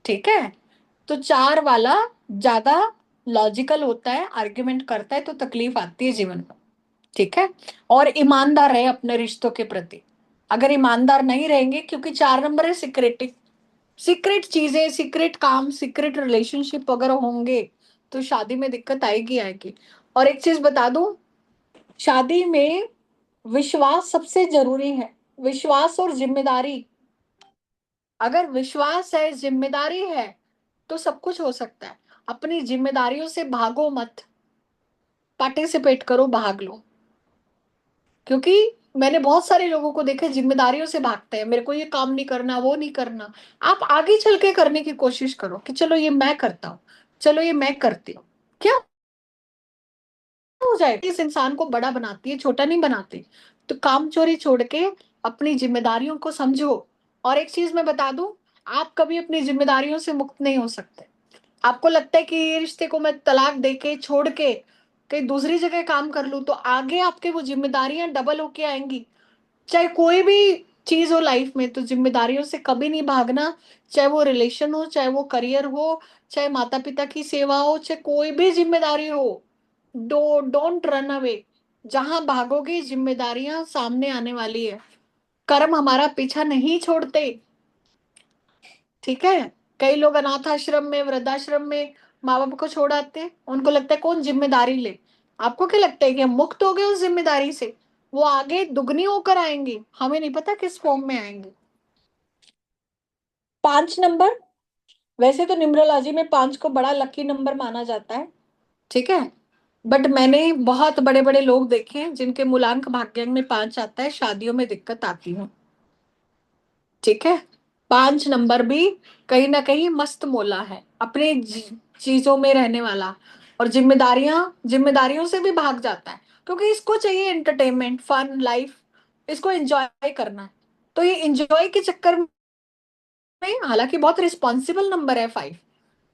ठीक है, तो 4 वाला ज्यादा लॉजिकल होता है, आर्ग्यूमेंट करता है, तो तकलीफ आती है जीवन में। ठीक है, और ईमानदार रहे अपने रिश्तों के प्रति। अगर ईमानदार नहीं रहेंगे, क्योंकि 4 नंबर है सीक्रेट चीजें, सीक्रेट काम, सीक्रेट रिलेशनशिप अगर होंगे तो शादी में दिक्कत आएगी आएगी। और एक चीज बता दूं, शादी में विश्वास सबसे जरूरी है, विश्वास और जिम्मेदारी। अगर विश्वास है, जिम्मेदारी है, तो सब कुछ हो सकता है। अपनी जिम्मेदारियों से भागो मत, पार्टिसिपेट करो, भाग लो। क्योंकि मैंने बहुत सारे लोगों को देखा जिम्मेदारियों से भागते हैं, मेरे को ये काम नहीं करना, वो नहीं करना। आप आगे चल के करने की कोशिश करो कि चलो ये मैं करता हूँ, चलो ये मैं करती हूँ। क्या हो जाए, इस इंसान को बड़ा बनाती है, छोटा नहीं बनाती। तो काम चोरी छोड़ के अपनी जिम्मेदारियों को समझो। और एक चीज मैं बता दूं, आप कभी अपनी जिम्मेदारियों से मुक्त नहीं हो सकते। आपको लगता है कि ये रिश्ते को मैं तलाक दे के छोड़ के कहीं दूसरी जगह काम कर लूं, तो आगे आपके वो जिम्मेदारियां डबल होके आएंगी। चाहे कोई भी चीज हो लाइफ में, तो जिम्मेदारियों से कभी नहीं भागना। चाहे वो रिलेशन हो, चाहे वो करियर हो, चाहे माता पिता की सेवा हो, चाहे कोई भी जिम्मेदारी हो, डोंट रन अवे। जहां भागोगे जिम्मेदारियां सामने आने वाली है। कर्म हमारा पीछा नहीं छोड़ते। ठीक है, कई लोग अनाथ आश्रम में, वृद्धाश्रम में माँ बाप को छोड़ आते हैं, उनको लगता है कौन जिम्मेदारी ले। आपको क्या लगता है कि हम मुक्त हो गए उस जिम्मेदारी से? वो आगे दुगनी होकर आएंगी, हमें नहीं पता किस फॉर्म में आएंगे। 5 नंबर, वैसे तो न्यूमरोलॉजी में 5 को बड़ा लकी नंबर माना जाता है। ठीक है, बट मैंने बहुत बड़े बड़े लोग देखे हैं जिनके मूलांक भाग्यांक में 5 आता है, शादियों में दिक्कत आती है। ठीक है, 5 नंबर भी कहीं ना कहीं मस्त मोला है, अपने चीजों में रहने वाला, और जिम्मेदारियों से भी भाग जाता है, क्योंकि इसको चाहिए एंटरटेनमेंट, फन लाइफ, इसको एंजॉय करना है। तो ये एंजॉय के चक्कर में, हालांकि बहुत रिस्पॉन्सिबल नंबर है 5,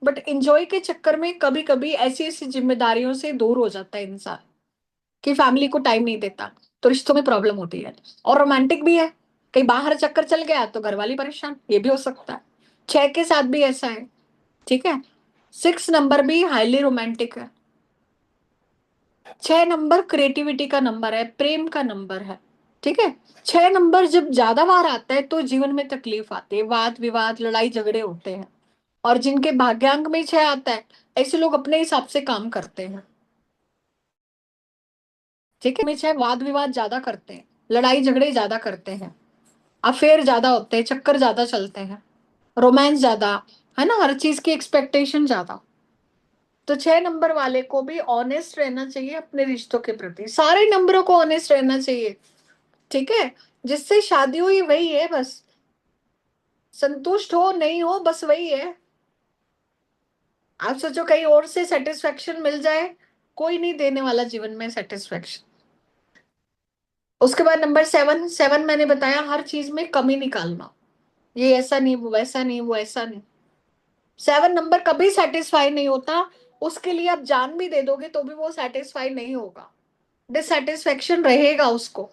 बट एंजॉय के चक्कर में कभी कभी ऐसी ऐसी जिम्मेदारियों से दूर हो जाता है इंसान, कि फैमिली को टाइम नहीं देता, तो रिश्तों में प्रॉब्लम होती है। और रोमांटिक भी है, कहीं बाहर चक्कर चल गया तो घर वाली परेशान, ये भी हो सकता है। 6 के साथ भी ऐसा है। ठीक है, 6 नंबर भी हाईली रोमांटिक है। 6 नंबर क्रिएटिविटी का नंबर है, प्रेम का नंबर है। ठीक है, 6 नंबर जब ज्यादा बार आता है तो जीवन में तकलीफ आती है, वाद विवाद, लड़ाई झगड़े होते हैं। और जिनके भाग्यांक में 6 आता है, ऐसे लोग अपने हिसाब से काम करते हैं। ठीक है, में 6 वाद विवाद ज्यादा करते हैं, लड़ाई झगड़े ज्यादा करते हैं, अफेयर ज्यादा होते हैं, चक्कर ज्यादा चलते हैं, रोमांस ज्यादा, है ना, हर चीज की एक्सपेक्टेशन ज्यादा। तो 6 नंबर वाले को भी ऑनेस्ट रहना चाहिए अपने रिश्तों के प्रति, सारे नंबरों को ऑनेस्ट रहना चाहिए। ठीक है, जिससे शादी हुई वही है बस, संतुष्ट हो नहीं हो बस वही है। आप सोचो कहीं और से सेटिस्फेक्शन मिल जाए, कोई नहीं देने वाला जीवन में सेटिस्फेक्शन। उसके बाद नंबर 7 मैंने बताया हर चीज में कमी निकालना, ये ऐसा नहीं, वो वैसा नहीं, वो ऐसा नहीं। 7 नंबर कभी सेटिस्फाई नहीं होता, उसके लिए आप जान भी दे दोगे तो भी वो सेटिस्फाई नहीं होगा, डिससेटिस्फेक्शन रहेगा उसको।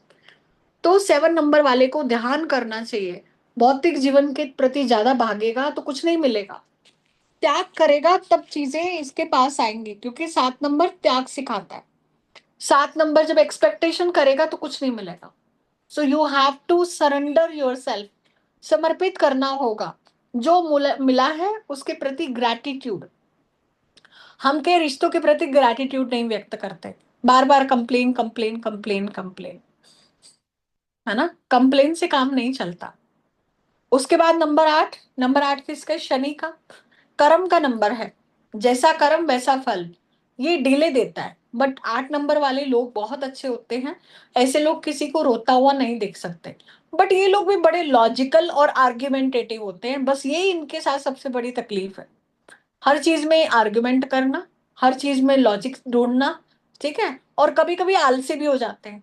तो 7 नंबर वाले को ध्यान करना चाहिए, भौतिक जीवन के प्रति ज्यादा भागेगा तो कुछ नहीं मिलेगा, त्याग करेगा तब चीजें इसके पास आएंगी, क्योंकि 7 नंबर त्याग सिखाता है। 7 नंबर जब एक्सपेक्टेशन करेगा तो कुछ नहीं मिलेगा। So you have to surrender yourself, समर्पित करना होगा। जो मिला है उसके प्रति ग्रैटिट्यूड। हम के रिश्तों के प्रति ग्रैटिट्यूड नहीं व्यक्त करते, बार बार कंप्लेन कंप्लेन कंप्लेन कंप्लेन, है ना, कंप्लेन से काम नहीं चलता। उसके बाद नंबर 8 किसका? शनि का। कर्म का नंबर है, जैसा कर्म वैसा फल, ये डिले देता है। बट 8 नंबर वाले लोग बहुत अच्छे होते हैं, ऐसे लोग किसी को रोता हुआ नहीं देख सकते। बट ये लोग भी बड़े लॉजिकल और आर्ग्यूमेंटेटिव होते हैं, बस यही इनके साथ सबसे बड़ी तकलीफ है, हर चीज में आर्ग्यूमेंट करना, हर चीज में लॉजिक ढूंढना। ठीक है, और कभी कभी आलसी भी हो जाते हैं,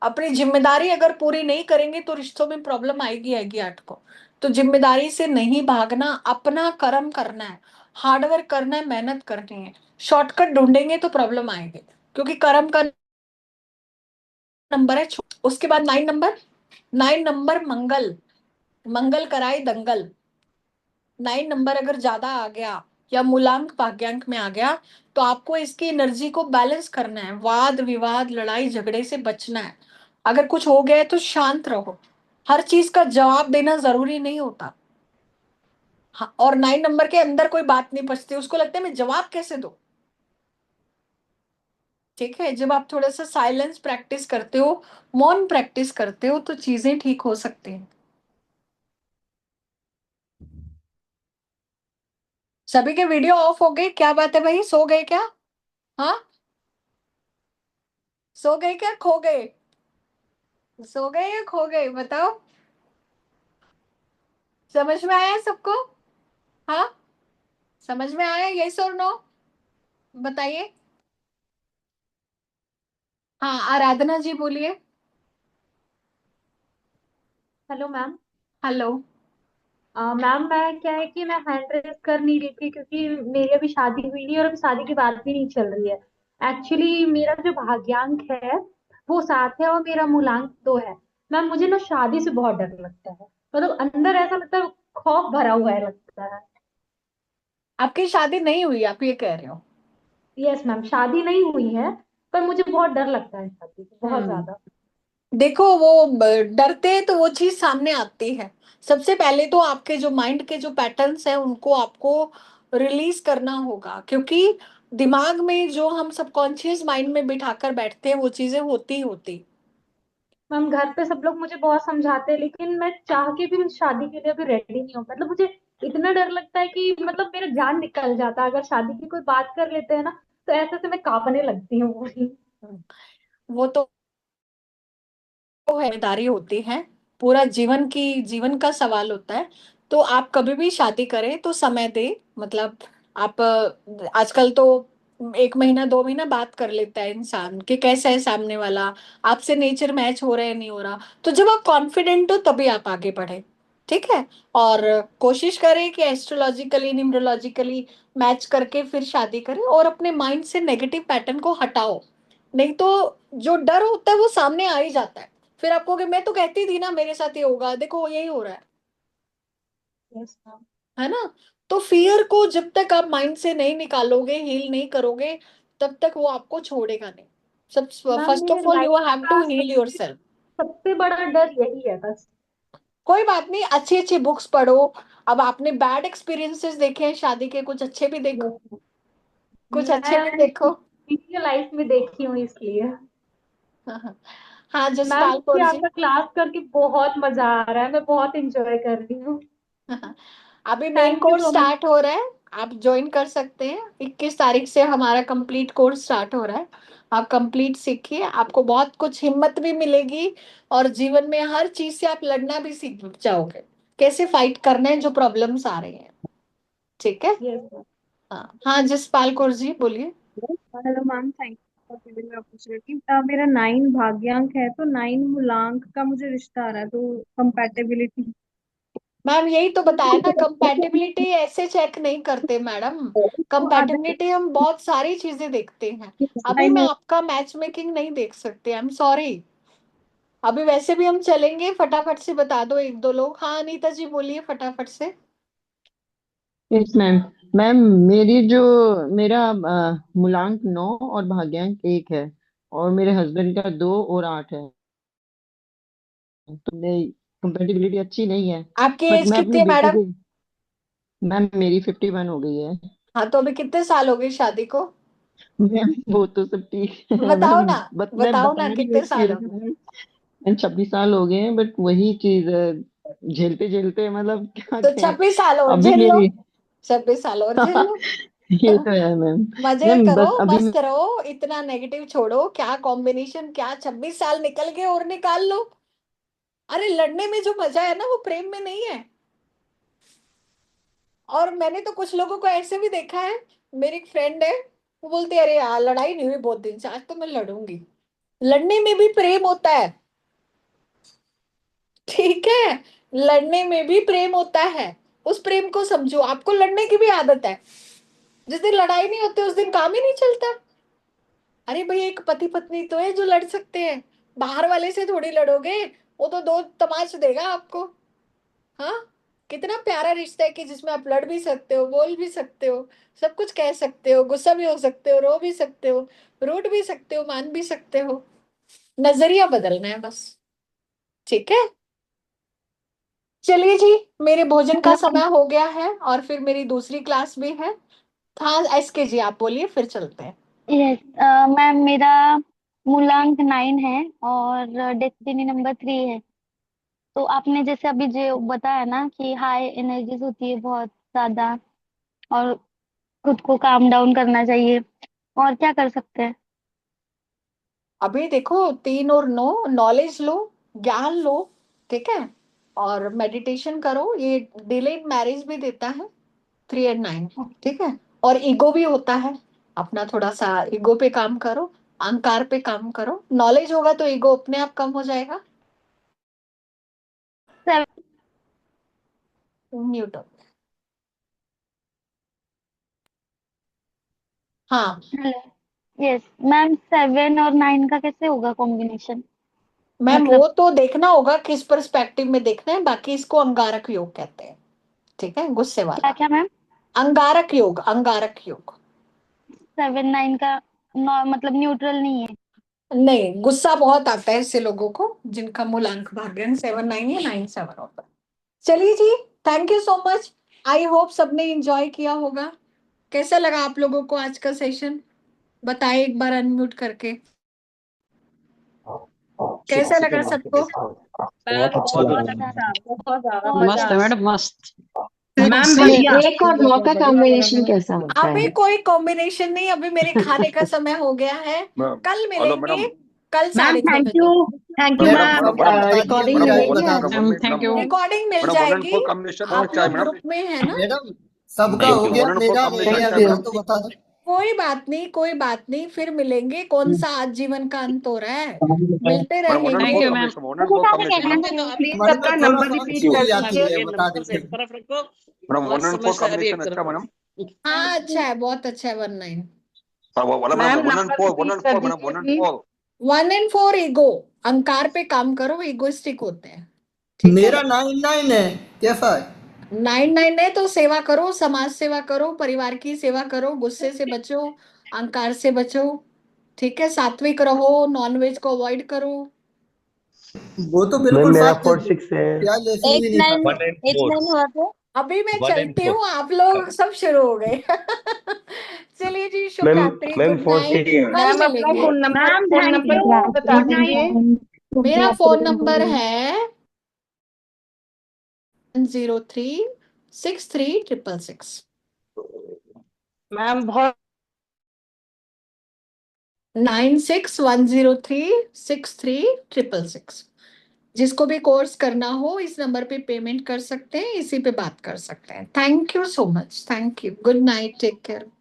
अपनी जिम्मेदारी अगर पूरी नहीं करेंगे तो रिश्तों में प्रॉब्लम आएगी आएगी 8 को। तो जिम्मेदारी से नहीं भागना, अपना कर्म करना है। हार्डवर्क करना है, मेहनत करनी है। शॉर्टकट ढूंढेंगे तो प्रॉब्लम आएगी, क्योंकि कर्म का नंबर है उसके बाद 9 नंबर। 9 नंबर मंगल, मंगल कराए दंगल। 9 नंबर अगर ज्यादा आ गया या मूलांक भाग्यांक में आ गया, तो आपको इसकी एनर्जी को बैलेंस करना है। वाद विवाद लड़ाई झगड़े से बचना है। अगर कुछ हो गया है तो शांत रहो। हर चीज का जवाब देना जरूरी नहीं होता। हाँ, और 9 नंबर के अंदर कोई बात नहीं बचती, उसको लगता है मैं जवाब कैसे दूं। ठीक है, जब आप थोड़ा सा साइलेंस प्रैक्टिस करते हो, मौन प्रैक्टिस करते हो, तो चीजें ठीक हो सकती हैं। सभी के वीडियो ऑफ हो गए, क्या बात है भाई, सो गए क्या? हाँ, सो गए क्या खो गए? सो गए या खो गए, बताओ। समझ में आया सबको? हाँ, समझ में आया, यस और नो, बताइए। हाँ, आराधना जी बोलिए। Hello ma'am. हेलो। मैम मैं क्या है कि मैं हैंड रेस कर नहीं रही थी क्योंकि मेरी अभी शादी हुई नहीं और अभी शादी की बात भी नहीं चल रही है। एक्चुअली मेरा जो भाग्यांक है वो 7 है और मेरा मूलांक 2 है। मैम मुझे ना शादी से बहुत डर लगता है, मतलब अंदर ऐसा लगता है, खौफ भरा हुआ है लगता है। आपकी शादी नहीं हुई, आप ये कह रहे हो? यस मैम, शादी नहीं हुई है पर मुझे बहुत डर लगता है शादी से, बहुत ज्यादा। देखो, वो डरते हैं तो वो चीज सामने आती है। सबसे पहले तो आपके जो माइंड के जो पैटर्न्स हैं उनको आपको रिलीज करना होगा, क्योंकि दिमाग में जो हम सबकॉन्शियस माइंड में बिठाकर बैठते हैं वो चीजें होती होती। मैम घर पे सब लोग मुझे बहुत समझाते हैं लेकिन मैं चाह के भी उस शादी के लिए अभी रेडी नहीं हूँ। मतलब मुझे इतना डर लगता है कि मतलब मेरा जान निकल जाता है। अगर शादी की कोई बात कर लेते हैं ना तो ऐसे से मैं कांपने लगती हूँ पूरी। वो तो है, जिम्मेदारी होती है, पूरा जीवन का सवाल होता है। तो आप कभी भी शादी करें तो समय दे, मतलब आप आजकल तो 1 महीना 2 महीना बात कर लेता है इंसान कि कैसा है सामने वाला, आपसे नेचर मैच हो रहा है नहीं हो रहा। तो जब आप कॉन्फिडेंट हो तभी आप आगे बढ़े। ठीक है, और कोशिश करें कि एस्ट्रोलॉजिकली न्यूमरोलॉजिकली मैच करके फिर शादी करें, और अपने माइंड से नेगेटिव पैटर्न को हटाओ। नहीं तो जो डर होता है वो सामने आ ही जाता है। फिर आप कहोगे मैं तो कहती थी ना मेरे साथ ये होगा, देखो यही हो रहा है। Yes ma'am. है ना? तो फियर को जब तक आप माइंड से नहीं निकालोगे, हील नहीं करोगे, तब तक वो आपको छोड़ेगा नहीं। सब मैम फर्स्ट मेरे of all you life have का टू हील योरसेल्फ। सबसे बड़ा डर यही है बस। कोई बात नहीं, अच्छी अच्छी बुक्स पढ़ो। अब आपने बैड एक्सपीरियंसेस देखे हैं शादी के, कुछ अच्छे भी देखो, कुछ अच्छे भी देखो। मैं लाइफ में देखी हूँ इसलिए। हाँ, मैम जसपाल मुझे कौर जी। आपका क्लास करके बहुत मजा आ रहा है, मैं बहुत इंजॉय कर रही हूँ। अभी main thank you course so much. Start हो रहा है, आप ज्वाइन कर सकते हैं। 21 तारीख से हमारा कंप्लीट कोर्स स्टार्ट हो रहा है। आप कंप्लीट सीखिए, आपको बहुत कुछ हिम्मत भी मिलेगी, और जीवन में हर चीज से आप लड़ना भी सीख जाओगे, कैसे फाइट करना है जो प्रॉब्लम्स आ रही हैं। ठीक है। यस हाँ हाँ, जसपाल कौर जी बोलिए। Hello ma'am, thank you for giving me opportunity. मेरा 9 भाग्यांक है तो 9 मूलांक का मुझे रिश्ता आ रहा है, तो कंपैटिबिलिटी। मैम यही तो बताया ना, कंपैटिबिलिटी ऐसे चेक नहीं करते मैडम। तो अदर कंपैटिबिलिटी हम बहुत सारी चीजें देखते हैं। अभी आई मैं नो। आपका मैच मेकिंग नहीं देख सकती, आई एम सॉरी। अभी वैसे भी हम चलेंगे, फटाफट से बता दो एक दो लोग। हाँ अनीता जी बोलिए फटाफट से। Yes ma'am. मैम मेरा मूलांक 9 और भाग्यांक 1 है, और मेरे हस्बैंड का 2 और 8 है। तो मेरी कंपेटिबिलिटी अच्छी नहीं है। आपकी बट एज मैं कितनी अपनी है बेटी मैडम? के, मैम मेरी 51 हो गई है। हाँ, तो अभी कितने साल हो गए शादी को? मैम वो तो सब ठीक है बताओ मैम, ना, बट मैं बताओ ना बता नहीं कितने सकती साल हूँ हो गए। मैम। 26 साल हो गए हैं, बट वही चीज झेलते झेलते मतलब क्या तो कहें। 26 साल और अभी झेल लो, मेरी 26 साल और झेल लो। ये तो है मैम। मजे मैम करो, बस अभी मस्त रहो, इतना नेगेटिव छोड़ो। क्या कॉम्बिनेशन, क्या 26 साल निकल गए और निकाल लो। अरे लड़ने में जो मजा है ना वो प्रेम में नहीं है। और मैंने तो कुछ लोगों को ऐसे भी देखा है। मेरी एक फ्रेंड है, वो बोलती है अरे यार लड़ाई नहीं हुई बहुत दिन से, आज तो मैं लड़ूंगी। लड़ने में भी प्रेम होता है। ठीक है, लड़ने में भी प्रेम होता है। उस प्रेम को समझो। आपको लड़ने की भी आदत है, जिस दिन लड़ाई नहीं होती उस दिन काम ही नहीं चलता। अरे भाई, एक पति पत्नी तो है जो लड़ सकते हैं, बाहर वाले से थोड़ी लड़ोगे, वो तो दो तमाच देगा आपको। हाँ, कितना प्यारा रिश्ता है कि जिसमें आप लड़ भी सकते हो, बोल भी सकते हो, सब कुछ कह सकते हो, गुस्सा भी हो सकते हो, रो भी सकते हो, रूठ भी सकते हो, मान भी सकते हो। नजरिया बदलना है बस। ठीक है, चलिए जी, मेरे भोजन का समय हो गया है और फिर मेरी दूसरी क्लास भी है। हाँ एसके जी, आप बोलिए, फिर चलते हैं। यस मैम, मेरा मूलांक 9 है और डेस्टिनी नंबर 3 है। तो आपने जैसे अभी जो बताया ना कि हाई एनर्जीज होती है बहुत ज्यादा, और खुद को काम डाउन करना चाहिए, और क्या कर सकते हैं? अभी देखो, 3 और 9, नॉलेज लो, ज्ञान लो, ठीक है, और मेडिटेशन करो। ये डिलेड मैरिज भी देता है, 3 और 9, ठीक है। और ईगो भी होता है, अपना थोड़ा सा ईगो पे काम करो, अहंकार पे काम करो। नॉलेज होगा तो ईगो अपने आप कम हो जाएगा। म्यूट। हाँ हेलो। यस मैम, 7 और 9 का कैसे होगा कॉम्बिनेशन? मैम, मतलब वो तो देखना होगा किस पर्सपेक्टिव में देखना है। बाकी इसको अंगारक योग कहते हैं, ठीक है, गुस्से क्या वाला। क्या मैम? अंगारक योग, अंगारक योग। 7 9 का मतलब न्यूट्रल नहीं है? नहीं, गुस्सा बहुत आता है ऐसे लोगों को जिनका मूलांक भाग्यांक 7 9 या 9 7 होता है। चलिए जी, thank you so much. I hope सबने एंजॉय किया होगा। कैसा लगा आप लोगों को आज का सेशन? बताएं एक बार अनम्यूट करके, कैसा लगा सबको? बहुत अच्छा लगा। बहुत ज्यादा मस्त है मैडम, मस्त। मैम बढ़िया। 1 और 9 का कॉम्बिनेशन कैसा होता अभी है? कोई कॉम्बिनेशन नहीं, अभी मेरे खाने का समय हो गया है। कल मिलेंगे, कल मैम 6:30 थैंक बजे। You, thank you ma'am. Recording मिल जाएगी ना? Ma'am thank you. रिकॉर्डिंग मिल जाएगी, आप लोग ग्रुप में है ना? मैडम सबका हो गया, मेरा रह गया, मेरा तो बता दो। कोई बात नहीं, कोई बात नहीं, फिर मिलेंगे। कौन सा आज जीवन का अंत हो रहा है, मिलते रहेंगे। Thank you ma'am. प्लीज सबका नंबर रिपीट कर दीजिए, बता दीजिए। हाँ अच्छा है, बहुत अच्छा है। 19 मैम नंबर रिपीट कर दीजिए प्लीज। 1 और 4 ईगो, अहंकार पे काम करो, ईगोइस्टिक होते हैं। मेरा 9 है, कैसा है? 9 है तो सेवा करो, समाज सेवा करो, परिवार की सेवा करो, गुस्से से बचो, अहंकार से बचो, ठीक है, सात्विक रहो, नॉनवेज को अवॉइड करो। वो तो मैम बिल्कुल मेरा फास्ट 4 6 है। क्या लेसन भी नहीं खाता। 8 9 हुआ तो अभी मैं चलती हूँ, आप लोग सब शुरू हो गए। चलिए जी, शुभ मैम रात्रि, मैम गुड 4 नाइट, 6 कल मैम अपना मिलेंगे। फोन नंबर बता दीजिए। मेरा फोन नंबर है 036366। मैम बहुत 9610363666। जिसको भी कोर्स करना हो इस नंबर पे पेमेंट कर सकते हैं, इसी पे बात कर सकते हैं। Thank you so much, thank you, good night, take care.